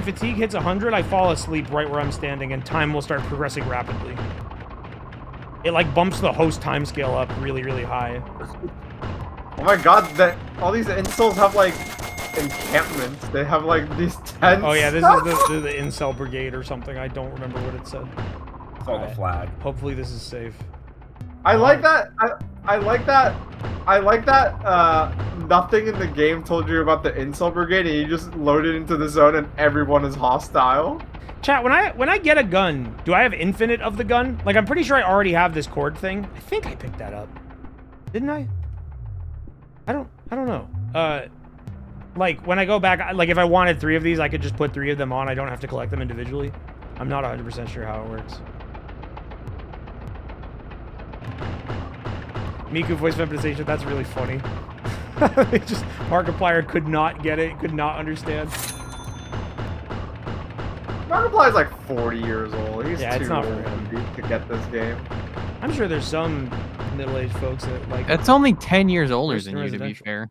fatigue hits 100, I fall asleep right where I'm standing, and time will start progressing rapidly. It like bumps the host time scale up really, really high. Oh my god, all these incels have like encampments. They have like these tents. Oh yeah, this is the incel brigade or something. I don't remember what it said. It's on the flag. Hopefully this is safe. I like that. I like that. Nothing in the game told you about the incel brigade, and you just load it into the zone, and everyone is hostile. Chat, when I get a gun, do I have infinite of the gun? Like, I'm pretty sure I already have this cord thing. I think I picked that up. Didn't I? I don't know. Like, when I go back, like, if I wanted 3 of these, I could just put 3 of them on. I don't have to collect them individually. I'm not 100% sure how it works. Miku voice feminization, that's really funny. Just Markiplier could not get it, could not understand. Markiplier's like 40 years old. He's yeah, too it's not old for him to get this game. I'm sure there's some middle-aged folks that like. That's only 10 years older than you, to be fair.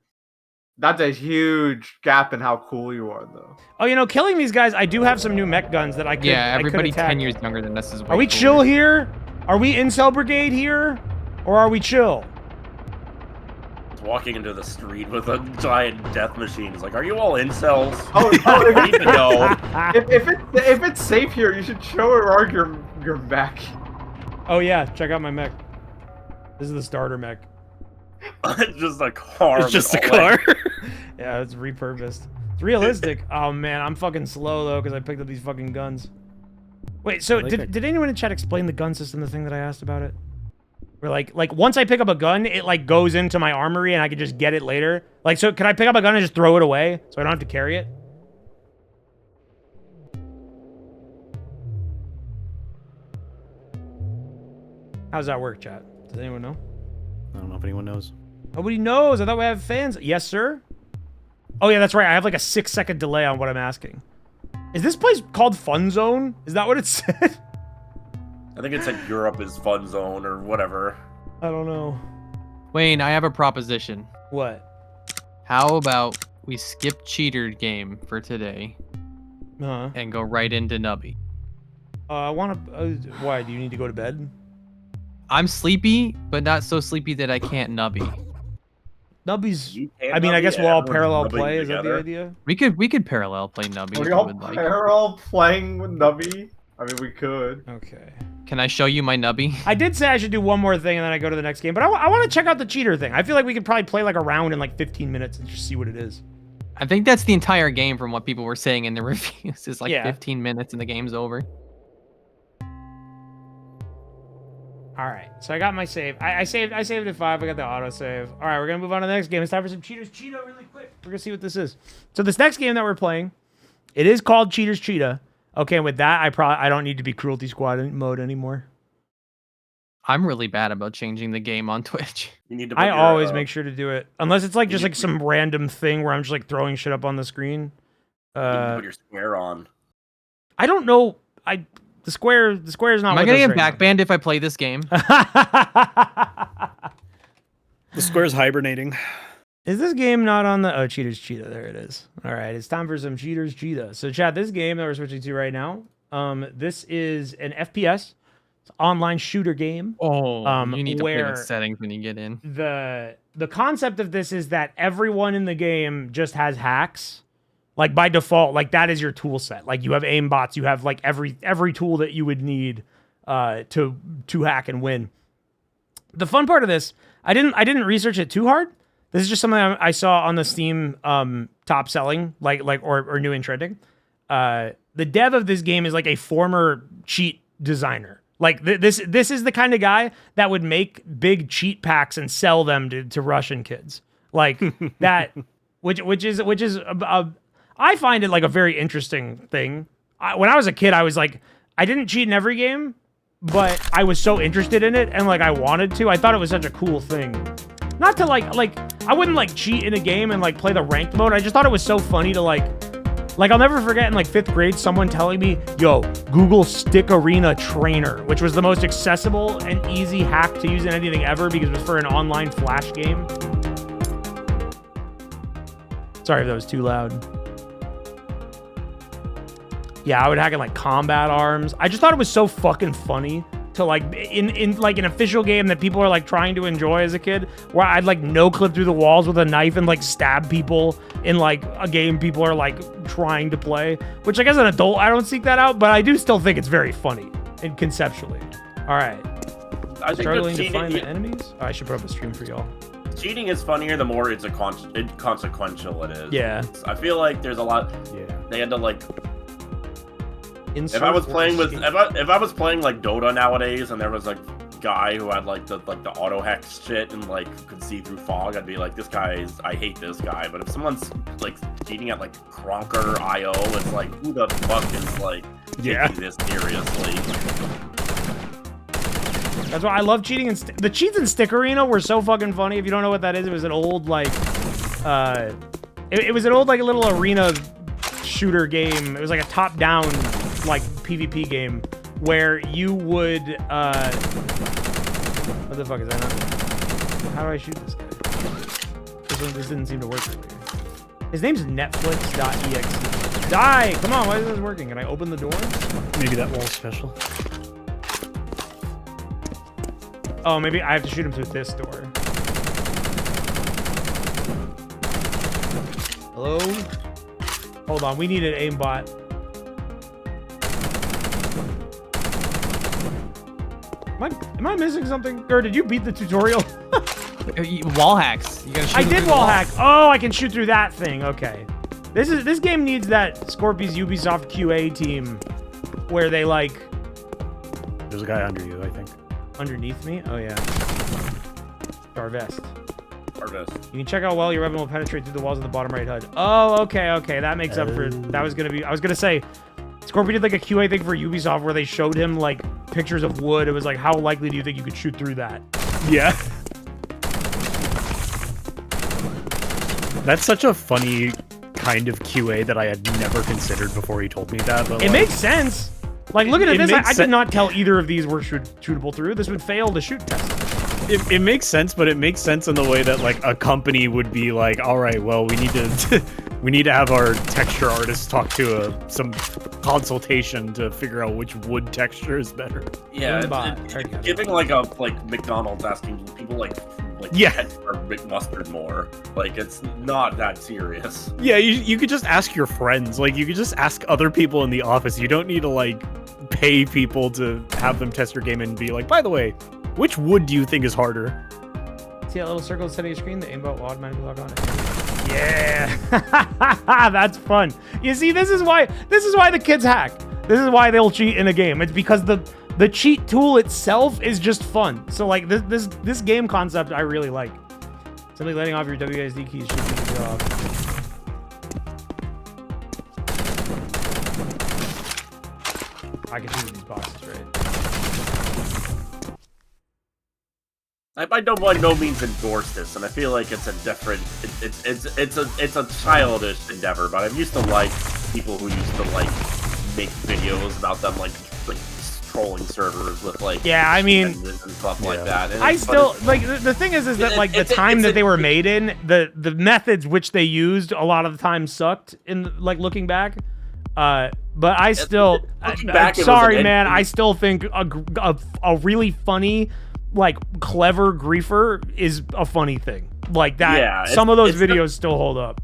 That's a huge gap in how cool you are, though. Oh, you know, killing these guys, I do have some new mech guns that I could. Yeah, everybody I could 10 years younger than us is. Are we chill here? Are we incel brigade here, or are we chill? Walking into the street with a giant death machine. It's like, are you all incels? Oh, I need to know. If it's safe here, you should show Arg your mech. Oh yeah, check out my mech. This is the starter mech. It's just a car. It's just a car. Yeah, it's repurposed. It's realistic. Oh man, I'm fucking slow though because I picked up these fucking guns. Wait, so did anyone in chat explain the gun system? The thing that I asked about it. Where like once I pick up a gun, it like goes into my armory and I can just get it later. Like, so can I pick up a gun and just throw it away so I don't have to carry it? How's that work, chat? Does anyone know? I don't know if anyone knows. Nobody knows. I thought we have fans. Yes, sir. Oh yeah, that's right. I have like a 6-second delay on what I'm asking. Is this place called Fun Zone? Is that what it said? I think it said Europe is Fun Zone or whatever. I don't know. Wayne, I have a proposition. What? How about we skip Cheater game for today and go right into Nubby? I want to... why? Do you need to go to bed? I'm sleepy, but not so sleepy that I can't Nubby. Nubby's... I mean, I guess we'll all parallel play. Is that the idea? We could parallel play Nubby if Are we you all would like. parallel playing with Nubby? I mean, we could. Okay. Can I show you my Nubby? I did say I should do one more thing and then I go to the next game, but I want to check out the cheater thing. I feel like we could probably play like a round in like 15 minutes and just see what it is. I think that's the entire game from what people were saying in the reviews. It's like 15 minutes and the game's over. All right, so I got my save. I saved at 5. I got the auto save. All right, we're gonna move on to the next game. It's time for some Cheaters Cheetah really quick. We're gonna see what this is. So this next game that we're playing, it is called Cheaters Cheetah. Okay, and with that, I don't need to be Cruelty Squad mode anymore. I'm really bad about changing the game on Twitch. You need to I always make sure to do it, unless it's like just like some random thing where I'm just like throwing shit up on the screen. You need to put your square on. I don't know. The square is not. Am I gonna get backbanned if I play this game? The square's hibernating. Is this game not on the... Oh, Cheaters Cheetah. There it is. All right, it's time for some Cheaters Cheetah. So, chat, this game that we're switching to right now, this is an FPS. It's an online shooter game. Oh, you need to play with settings when you get in. The concept of this is that everyone in the game just has hacks. Like, by default, like, that is your tool set. Like, you have aimbots. You have, like, every tool that you would need to hack and win. The fun part of this, I didn't research it too hard. This is just something I saw on the Steam top selling, or new and trending. The dev of this game is like a former cheat designer. Like this is the kind of guy that would make big cheat packs and sell them to Russian kids. Like that, which is I find it like a very interesting thing. When I was a kid, I was like, I didn't cheat in every game, but I was so interested in it and like I wanted to. I thought it was such a cool thing. Not to like I wouldn't like cheat in a game and like play the ranked mode. I just thought it was so funny to like I'll never forget in like 5th grade someone telling me, yo, Google Stick Arena Trainer, which was the most accessible and easy hack to use in anything ever because it was for an online flash game. Sorry if that was too loud. Yeah, I would hack in like combat arms. I just thought it was so fucking funny to like in like an official game that people are like trying to enjoy as a kid, where I'd like no clip through the walls with a knife and like stab people in like a game people are like trying to play, which like as an adult I don't seek that out, but I do still think it's very funny and conceptually. All right, I think struggling to find the enemies. Oh, I should put up a stream for y'all. Cheating is funnier the more it's consequential it is. Yeah, I feel like there's a lot. Yeah, they had to like. Insert if I was playing like Dota nowadays, and there was like a guy who had like the auto hack shit and like could see through fog, I'd be like, this guy is, I hate this guy. But if someone's like cheating at like Kronker.io, it's like, who the fuck is like taking this seriously? That's why I love cheating. The cheats in Stick Arena were so fucking funny. If you don't know what that is, it was an old like, it was an old like a little arena shooter game. It was like a top-down like PvP game where you would what the fuck is that? How do I shoot this guy? This didn't seem to work earlier. His name's Netflix.exe. Die! Come on, why is this working? Can I open the door? Maybe that wall's special. Oh, maybe I have to shoot him through this door. Hello? Hold on, we need an aimbot. Am I missing something? Or did you beat the tutorial? Wall hacks. You gotta shoot. I did wall hack. Oh, I can shoot through that thing. Okay. This game needs that Scorpius Ubisoft QA team where they like. There's a guy under you, I think. Underneath me? Oh yeah. Starvest. Harvest. You can check out how well your weapon will penetrate through the walls of the bottom right HUD. Oh, okay, okay. That makes up for... That was gonna be... I was gonna say... Scorpion did like a QA thing for Ubisoft where they showed him like pictures of wood. It was like, how likely do you think you could shoot through that? Yeah. That's such a funny kind of QA that I had never considered before he told me that. But it makes sense. Like, look at this. I I did not tell either of these were shootable through. This would fail the shoot test. It makes sense, but it makes sense in the way that like a company would be like, all right, well, we need to we need to have our texture artists talk to some consultation to figure out which wood texture is better. Yeah, it's giving like McDonald's asking people like or McMustard more. Like, it's not that serious. Yeah, you could just ask your friends. Like, you could just ask other people in the office. You don't need to like pay people to have them test your game and be like, by the way, which wood do you think is harder? See that little circle in the center of your screen? The aimbot will automatically log on. Yeah, that's fun. You see, this is why the kids hack. This is why they'll cheat in a game. It's because the cheat tool itself is just fun. So like this game concept I really like. Simply letting off your WASD keys should do the job. I can choose these boxes, right? I by no means endorse this, and I feel like it's a different, it's a childish endeavor. But I'm used to like people who used to like make videos about them like trolling servers with like I mean and stuff like that. And I still like the thing is that like the time that they were made in, the methods which they used a lot of the time sucked in like looking back. But I still sorry man, I still think a really funny, like clever griefer is a funny thing. Like that. Yeah, some of those videos still hold up.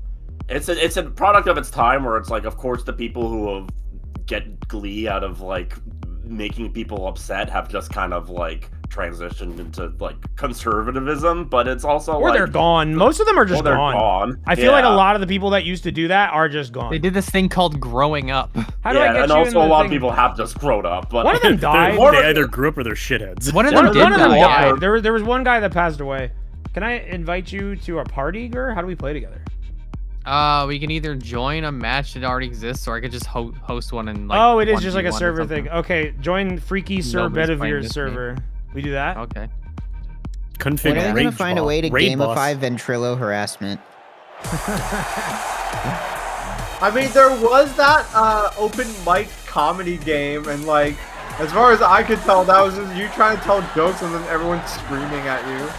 It's a product of its time where it's like, of course, the people who get glee out of like making people upset have just kind of like transitioned into like conservatism, but it's also they're gone. Most of them are just gone. I feel like a lot of the people that used to do that are just gone. They did this thing called growing up. How do I get and you also a lot of people have just grown up. But one of them died. They either grew up or they're shitheads. One of them died. There was one guy that passed away. Can I invite you to our party, Gur? How do we play together? We can either join a match that already exists, or I could just host one and like. Oh, it is just like a server thing. Okay, join Freaky Sir Bedivir's server. We do that? Okay. Config when are they gonna find a way to gamify Ventrilo harassment? I mean, there was that open mic comedy game, and like, as far as I could tell, that was just you trying to tell jokes and then everyone screaming at you.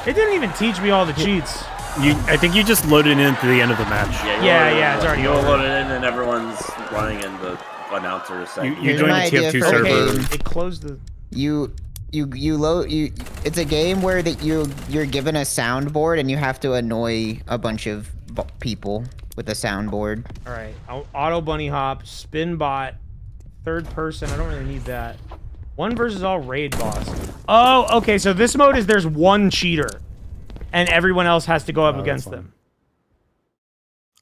It didn't even teach me all the cheats. I think you just loaded in at the end of the match. Yeah, it's already over. You load it in and everyone's running in the announcer saying. You joined the TF2 server. It closed the. You load. It's a game where you're given a soundboard and you have to annoy a bunch of people with a soundboard. All right, auto bunny hop, spin bot, third person. I don't really need that. One versus all raid boss. Oh, okay. So this mode is there's one cheater, and everyone else has to go up against them.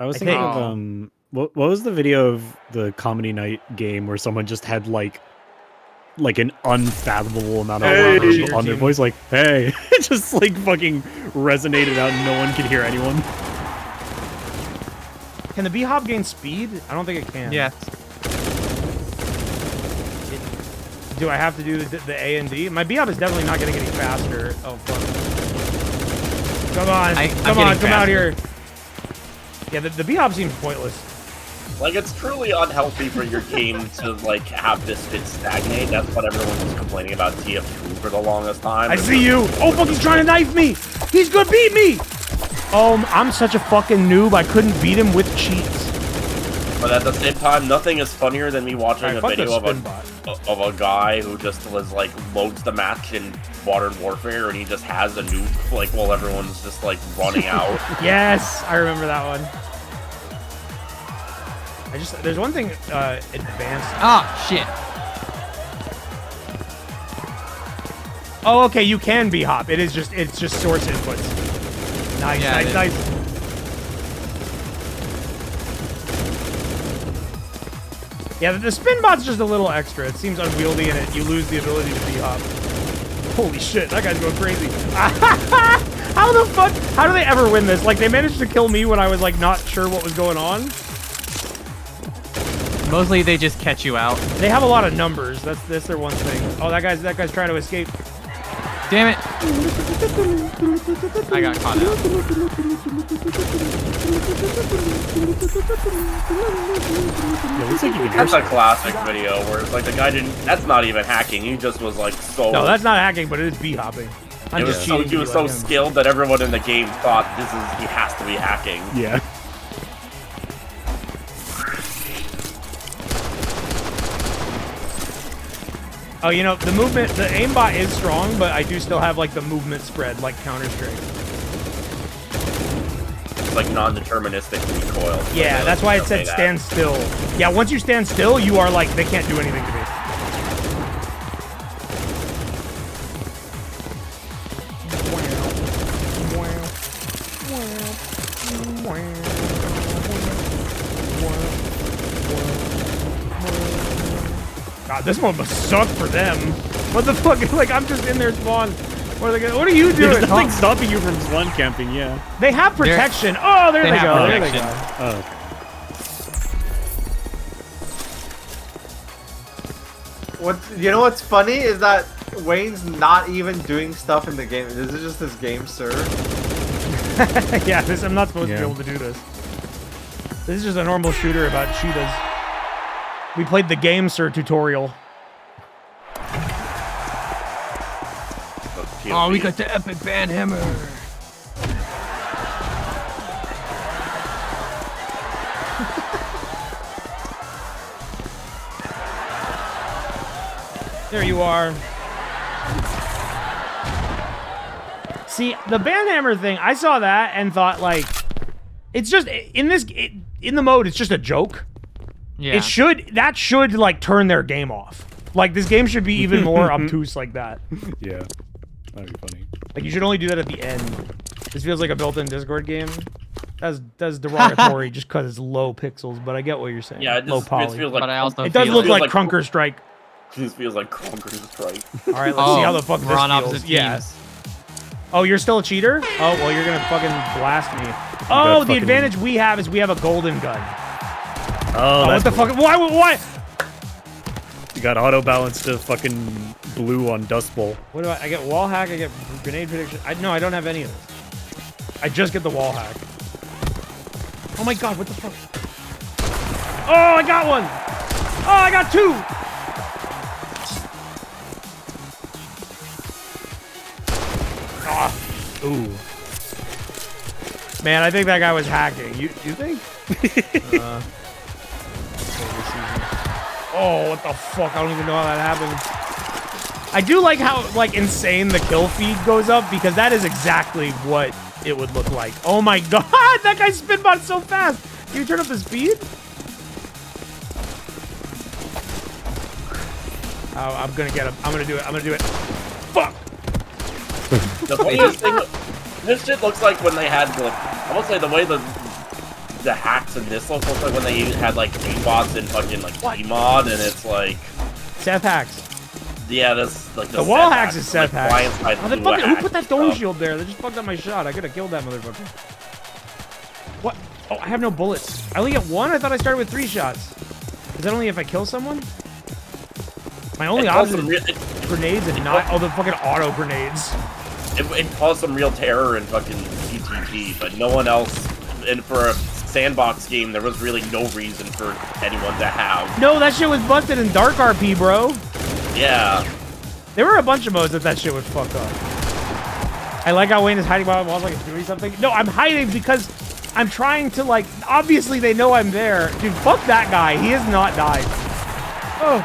I was thinking of what was the video of the comedy night game where someone just had like an unfathomable amount of on their voice, like hey, it just like fucking resonated out and no one could hear anyone. Can the B-hop gain speed? I don't think it can. Yes. Do I have to do the A and D? My B-hop is definitely not getting any faster. Oh, fuck. Come on, come out here. Yeah, the B-hop seems pointless. Like, it's truly unhealthy for your game to, like, have this bit stagnate. That's what everyone was complaining about TF2 for the longest time. I see you! Oh, fuck, he's trying to knife me! He's gonna beat me! Oh, I'm such a fucking noob, I couldn't beat him with cheats. But at the same time, nothing is funnier than me watching a video of a guy who just was, like, loads the match in Modern Warfare and he just has a nuke, like, while everyone's just, like, running out. Yes! I remember that one. There's one thing, advanced. Ah, shit. Oh, okay, you can B-hop. It's just source inputs. Nice, nice. Yeah, the spin bot's just a little extra. It seems unwieldy and you lose the ability to B-hop. Holy shit, that guy's going crazy. How the fuck? How do they ever win this? Like, they managed to kill me when I was, like, not sure what was going on. Mostly they just catch you out. They have a lot of numbers. That's their one thing. Oh, that guy's trying to escape. Damn it. I got caught out. That's a classic video where it's like the guy didn't. That's not even hacking. He just was like so. No, that's not hacking, but it is b-hopping. He was so skilled that everyone in the game thought he has to be hacking. Yeah. Oh, you know, the aimbot is strong, but I do still have, like, the movement spread, like Counter-Strike. It's like non-deterministic recoil. Yeah, that's why it said stand still. Yeah, once you stand still, you are, like, they can't do anything to me. God, this one must suck for them. What the fuck? Like, I'm just in their spawn. What are you doing? There's nothing stopping you from spawn camping, yeah. They have protection. Oh, there they go. There they go. Oh, okay. You know what's funny is that Wayne's not even doing stuff in the game. This is just this game, sir. Yeah, I'm not supposed to be able to do this. This is just a normal shooter about cheetahs. We played the game, sir, tutorial. Oh, we got the epic band hammer. There you are. See, the band hammer thing, I saw that and thought, like, it's just, in the mode, it's just a joke. Yeah. That should, like, turn their game off. Like, this game should be even more obtuse like that. Yeah. That'd be funny. Like, you should only do that at the end. This feels like a built-in Discord game. That's derogatory just because it's low pixels, but I get what you're saying. Yeah, low poly. It feels like, but I also it does look like Crunker Strike. This feels like Crunker Strike. All right, let's see how the fuck this we're on feels. opposite Yes. teams. Oh, you're still a cheater? Oh, well, you're gonna fucking blast me. Oh, the advantage we have is we have a golden gun. Oh, what the fuck? Why? You got auto balance to fucking blue on Dust Bowl. What do I get? Wall hack. I get grenade prediction. No, I don't have any of this. I just get the wall hack. Oh my god, what the fuck? Oh, I got one. Oh, I got two. Ah, ooh. Man, I think that guy was hacking. You think? Oh, what the fuck? I don't even know how that happened. I do like how, like, insane the kill feed goes up, because that is exactly what it would look like. Oh my god, that guy spin bot so fast. Can you turn up the speed? Oh, I'm gonna get him. I'm gonna do it. I'm gonna do it. Fuck. The funniest thing, this shit looks like when they had, like, I would say the way the hacks in this looks like when they had, like, bots in fucking, like, Gmod, and it's like... Seth hacks. Yeah, that's, like, the wall hacks is Seth hacks. Like, who put that dome shield there? They just fucked up my shot. I could have killed that motherfucker. What? Oh, I have no bullets. I only get one? I thought I started with 3 shots. Is that only if I kill someone? My only option is grenades and not... Oh, the fucking auto grenades. It caused some real terror in fucking PTG, but no one else... And for a sandbox game, there was really no reason for anyone to have. No, that shit was busted in Dark RP, bro. Yeah. There were a bunch of modes that shit would fuck up. I like how Wayne is hiding while I'm like doing something. No, I'm hiding because I'm trying to, like, obviously they know I'm there. Dude, fuck that guy. He has not died. Oh.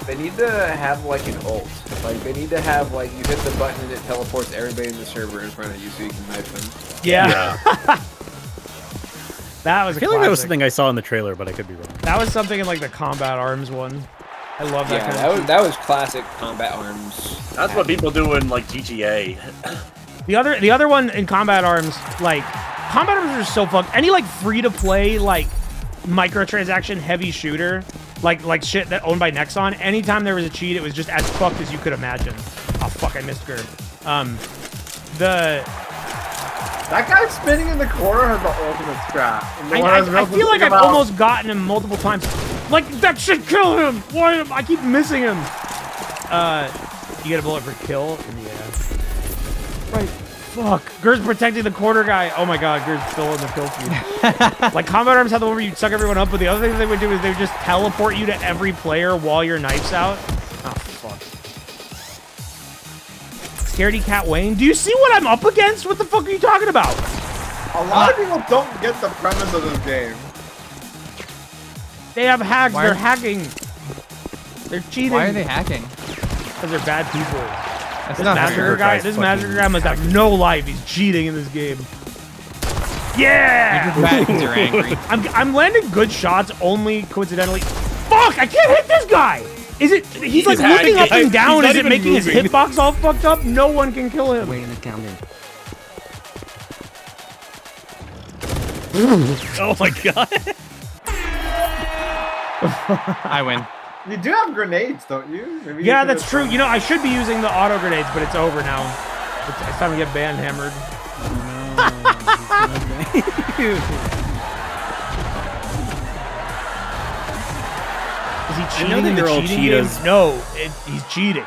They need to have, like, an ult. Like, they need to have, like, you hit the button and it teleports everybody in the server in front of you so you can knife them. Yeah. That was I feel like that was something I saw in the trailer, but I could be wrong. That was something in, like, the Combat Arms one. I love that kind of that was classic Combat Arms. That's what people do in, like, GTA. The other one in Combat Arms, like, Combat Arms are so fucked. Any, like, free-to-play, like, microtransaction heavy shooter like shit that owned by Nexon. Anytime there was a cheat, it was just as fucked as you could imagine. Oh fuck, I missed Gerd. That guy spinning in the corner has the ultimate scrap. I feel like I've almost gotten him multiple times. Like, that should kill him! Why am I keep missing him? You get a bullet for kill? Yeah. Right. Fuck. Gerd's protecting the corner guy. Oh my god, Gerd's still in the kill feed. Like, Combat Arms had the one where you'd suck everyone up, but the other thing they would do is they would just teleport you to every player while your knife's out. Oh, fuck. Scaredy Cat Wayne? Do you see what I'm up against? What the fuck are you talking about? A lot of people don't get the premise of this game. They have hacks. They're hacking. They're cheating. Why are they hacking? Because they're bad people. That's This not massacre guy. This massacre guy must have no life. He's cheating in this game. Yeah. You're just mad because you're angry. I'm landing good shots only coincidentally. Fuck! I can't hit this guy. Is it? He's like looping up and down. Is it making his hitbox all fucked up? No one can kill him. Wayne Accounting. Oh my god. I win. You do have grenades, don't you? Maybe Yeah, you that's true. You know, I should be using the auto grenades, but it's over now. It's time to get band hammered. Is he cheating in the cheating games? No, he's cheating.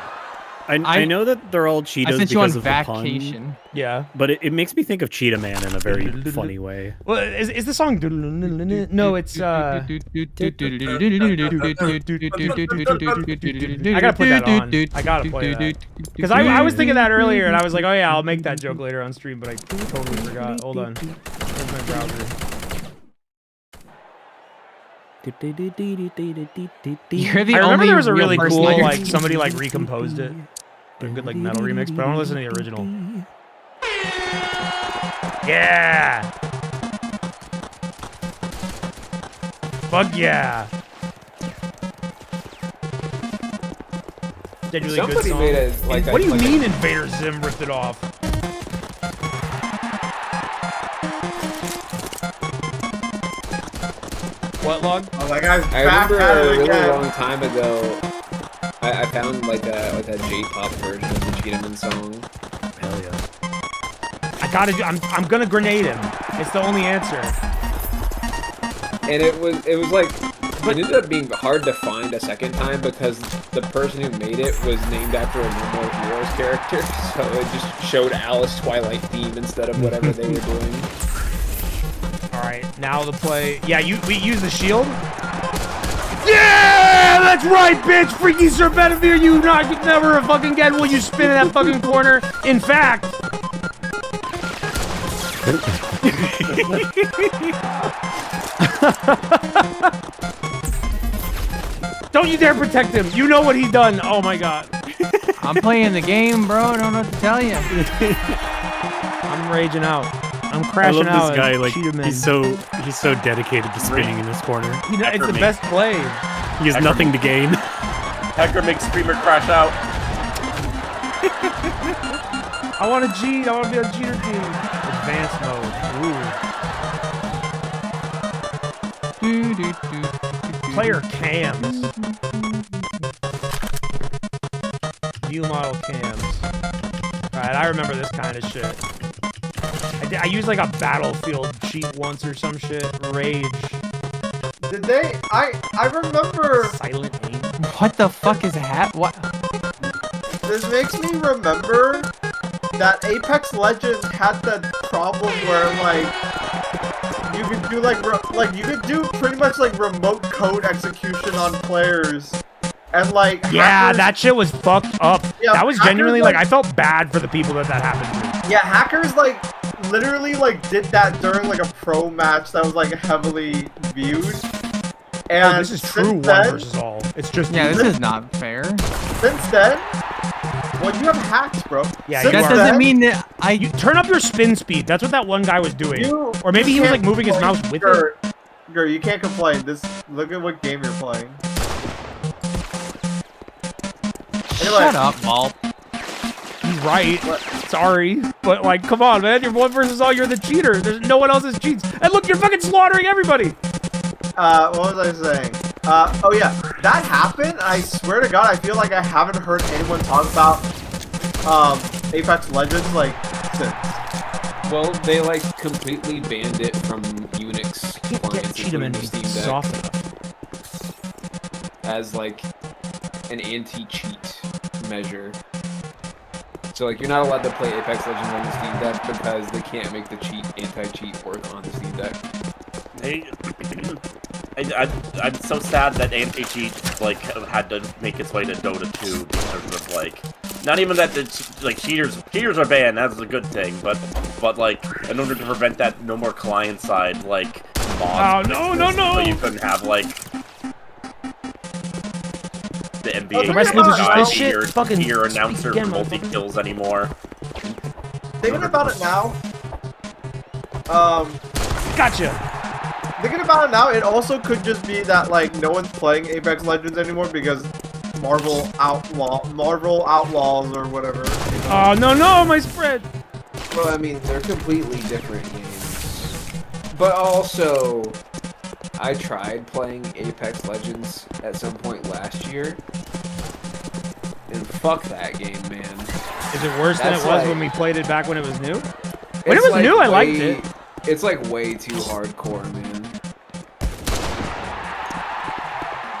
I know that they're all cheetahs because of the pun. Yeah. But it makes me think of Cheetah Man in a very funny way. Well, is the song... No, it's... I gotta put that on. I gotta play that. Because I was thinking that earlier, and I was like, oh yeah, I'll make that joke later on stream, but I totally forgot. Hold on. Where's my browser? You're the I remember only there was a real really person cool, on your like, team. somebody, like, recomposed it. A good, like, metal remix, but I want to listen to the original. Yeah! Fuck yeah! Genuinely good Somebody song. made it like What do you mean Invader Zim ripped it off? What, Log? Oh, that guy's I back remember at a it really again. long time ago, I found like a J-pop version of the Cheetahman song. Hell yeah. I gotta do. I'm gonna grenade him. It's the only answer. And it was like it ended up being hard to find a second time because the person who made it was named after a No More Heroes character, so it just showed Alice Twilight theme instead of whatever they were doing. All right, now the play. Yeah, we use the shield. Yeah, that's right, bitch. Freaky Sir Bedivere, you never fucking again will you spin in that fucking corner. In fact. Don't you dare protect him. You know what he's done. Oh my god. I'm playing the game, bro. I don't know what to tell you. I'm raging out. I'm crashing out. I love this guy. Like he's so dedicated to spinning in this corner. It's the best play. He has nothing to gain. Hacker makes Screamer crash out. I want to cheat. I want to be on cheater team. Advanced mode. Ooh. Player cams. View model cams. Alright, I remember this kind of shit. I used like a Battlefield cheat once or some shit. Rage. Did they? I remember. Silent aim. What the fuck is that? What? This makes me remember that Apex Legends had that problem where like you could do you could do pretty much like remote code execution on players. And like yeah, hackers, that shit was fucked up. Yeah, that was hackers, genuinely like I felt bad for the people that happened to. Yeah, hackers like literally like did that during like a pro match that was like heavily viewed. And this is true one versus all. It's just this is not fair. Since then, well, you have hacks, bro. Yeah, that doesn't mean that you turn up your spin speed. That's what that one guy was doing. Or maybe he was like moving his mouse with it. Girl, you can't complain. Look at what game you're playing. Anyway. Shut up, Paul. He's right. Sorry, but like, come on, man. You're one versus all. You're the cheater. There's no one else's cheats. And look, you're fucking slaughtering everybody. What was I saying? Oh yeah, that happened. I swear to God, I feel like I haven't heard anyone talk about Apex Legends like since. Well, they like completely banned it from Unix clients, including Steam Deck, soft enough. as like an anti-cheat measure. So like you're not allowed to play Apex Legends on the Steam Deck because they can't make the anti-cheat work on the Steam Deck. I'm so sad that anti-cheat like had to make its way to Dota 2 because of like, not even that the like cheaters are banned. That's a good thing, but like in order to prevent that, no more client side like mods. Oh no! So you couldn't have like the NBA your announcer multi kills anymore. Thinking about it now. Gotcha. Thinking about it now, it also could just be that like no one's playing Apex Legends anymore because Marvel Outlaws or whatever. You know? Oh no, my spread. Well, I mean, they're completely different games. But also, I tried playing Apex Legends at some point last year. And fuck that game, man. Is it worse than it was like, when we played it back when it was new? When it was new, I liked it. It's like way too hardcore, man.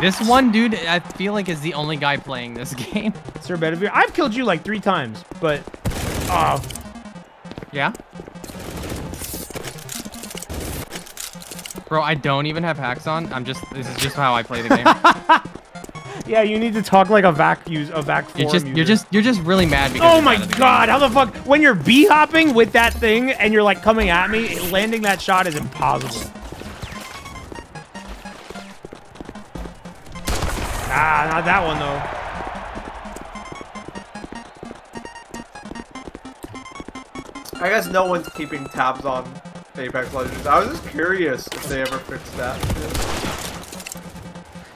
This one dude, I feel like, is the only guy playing this game. Sir Bedivere, I've killed you like 3 times, but yeah. Bro, I don't even have hacks on. This is just how I play the game. Yeah, you need to talk like a vac forum You're just really mad because oh my God, how the fuck when you're bee hopping with that thing and you're like coming at me, landing that shot is impossible. Ah, not that one though. I guess no one's keeping tabs on Apex Legends. I was just curious if they ever fixed that.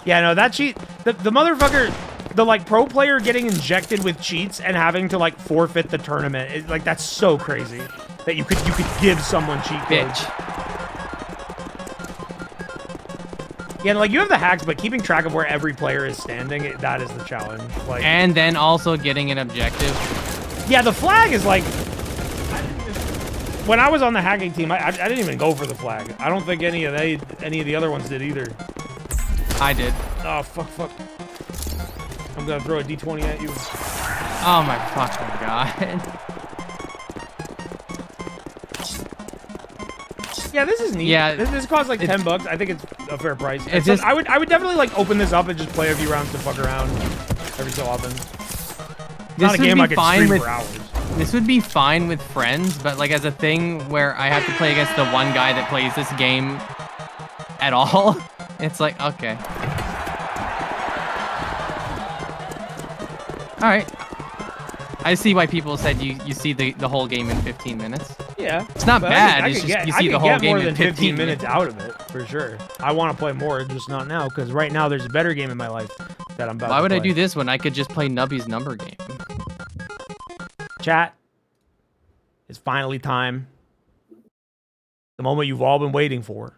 Yeah, no, that cheat, the motherfucker, the like pro player getting injected with cheats and having to like forfeit the tournament, like that's so crazy that you could give someone cheat codes. Yeah, like you have the hacks, but keeping track of where every player is standing, that is the challenge. Like, and then also getting an objective. Yeah, the flag is like, when I was on the hacking team, I didn't even go for the flag. I don't think any of the other ones did either. I did. Oh fuck! I'm gonna throw a D20 at you. Oh my fucking God. Yeah, this is neat. Yeah, this costs like $10. I think it's a fair price. It's just, I would definitely like open this up and just play a few rounds to fuck around every so often. Not a game I could stream for hours. This would be fine with friends, but like as a thing where I have to play against the one guy that plays this game at all, it's like, okay. All right. I see why people said you see the whole game in 15 minutes. Yeah. It's not bad. It's just you see the whole game more than in 15 minutes out of it, for sure. I want to play more, just not now, because right now there's a better game in my life that I'm about to play. Why would I do this when I could just play Nubby's number game? Chat. It's finally time. The moment you've all been waiting for.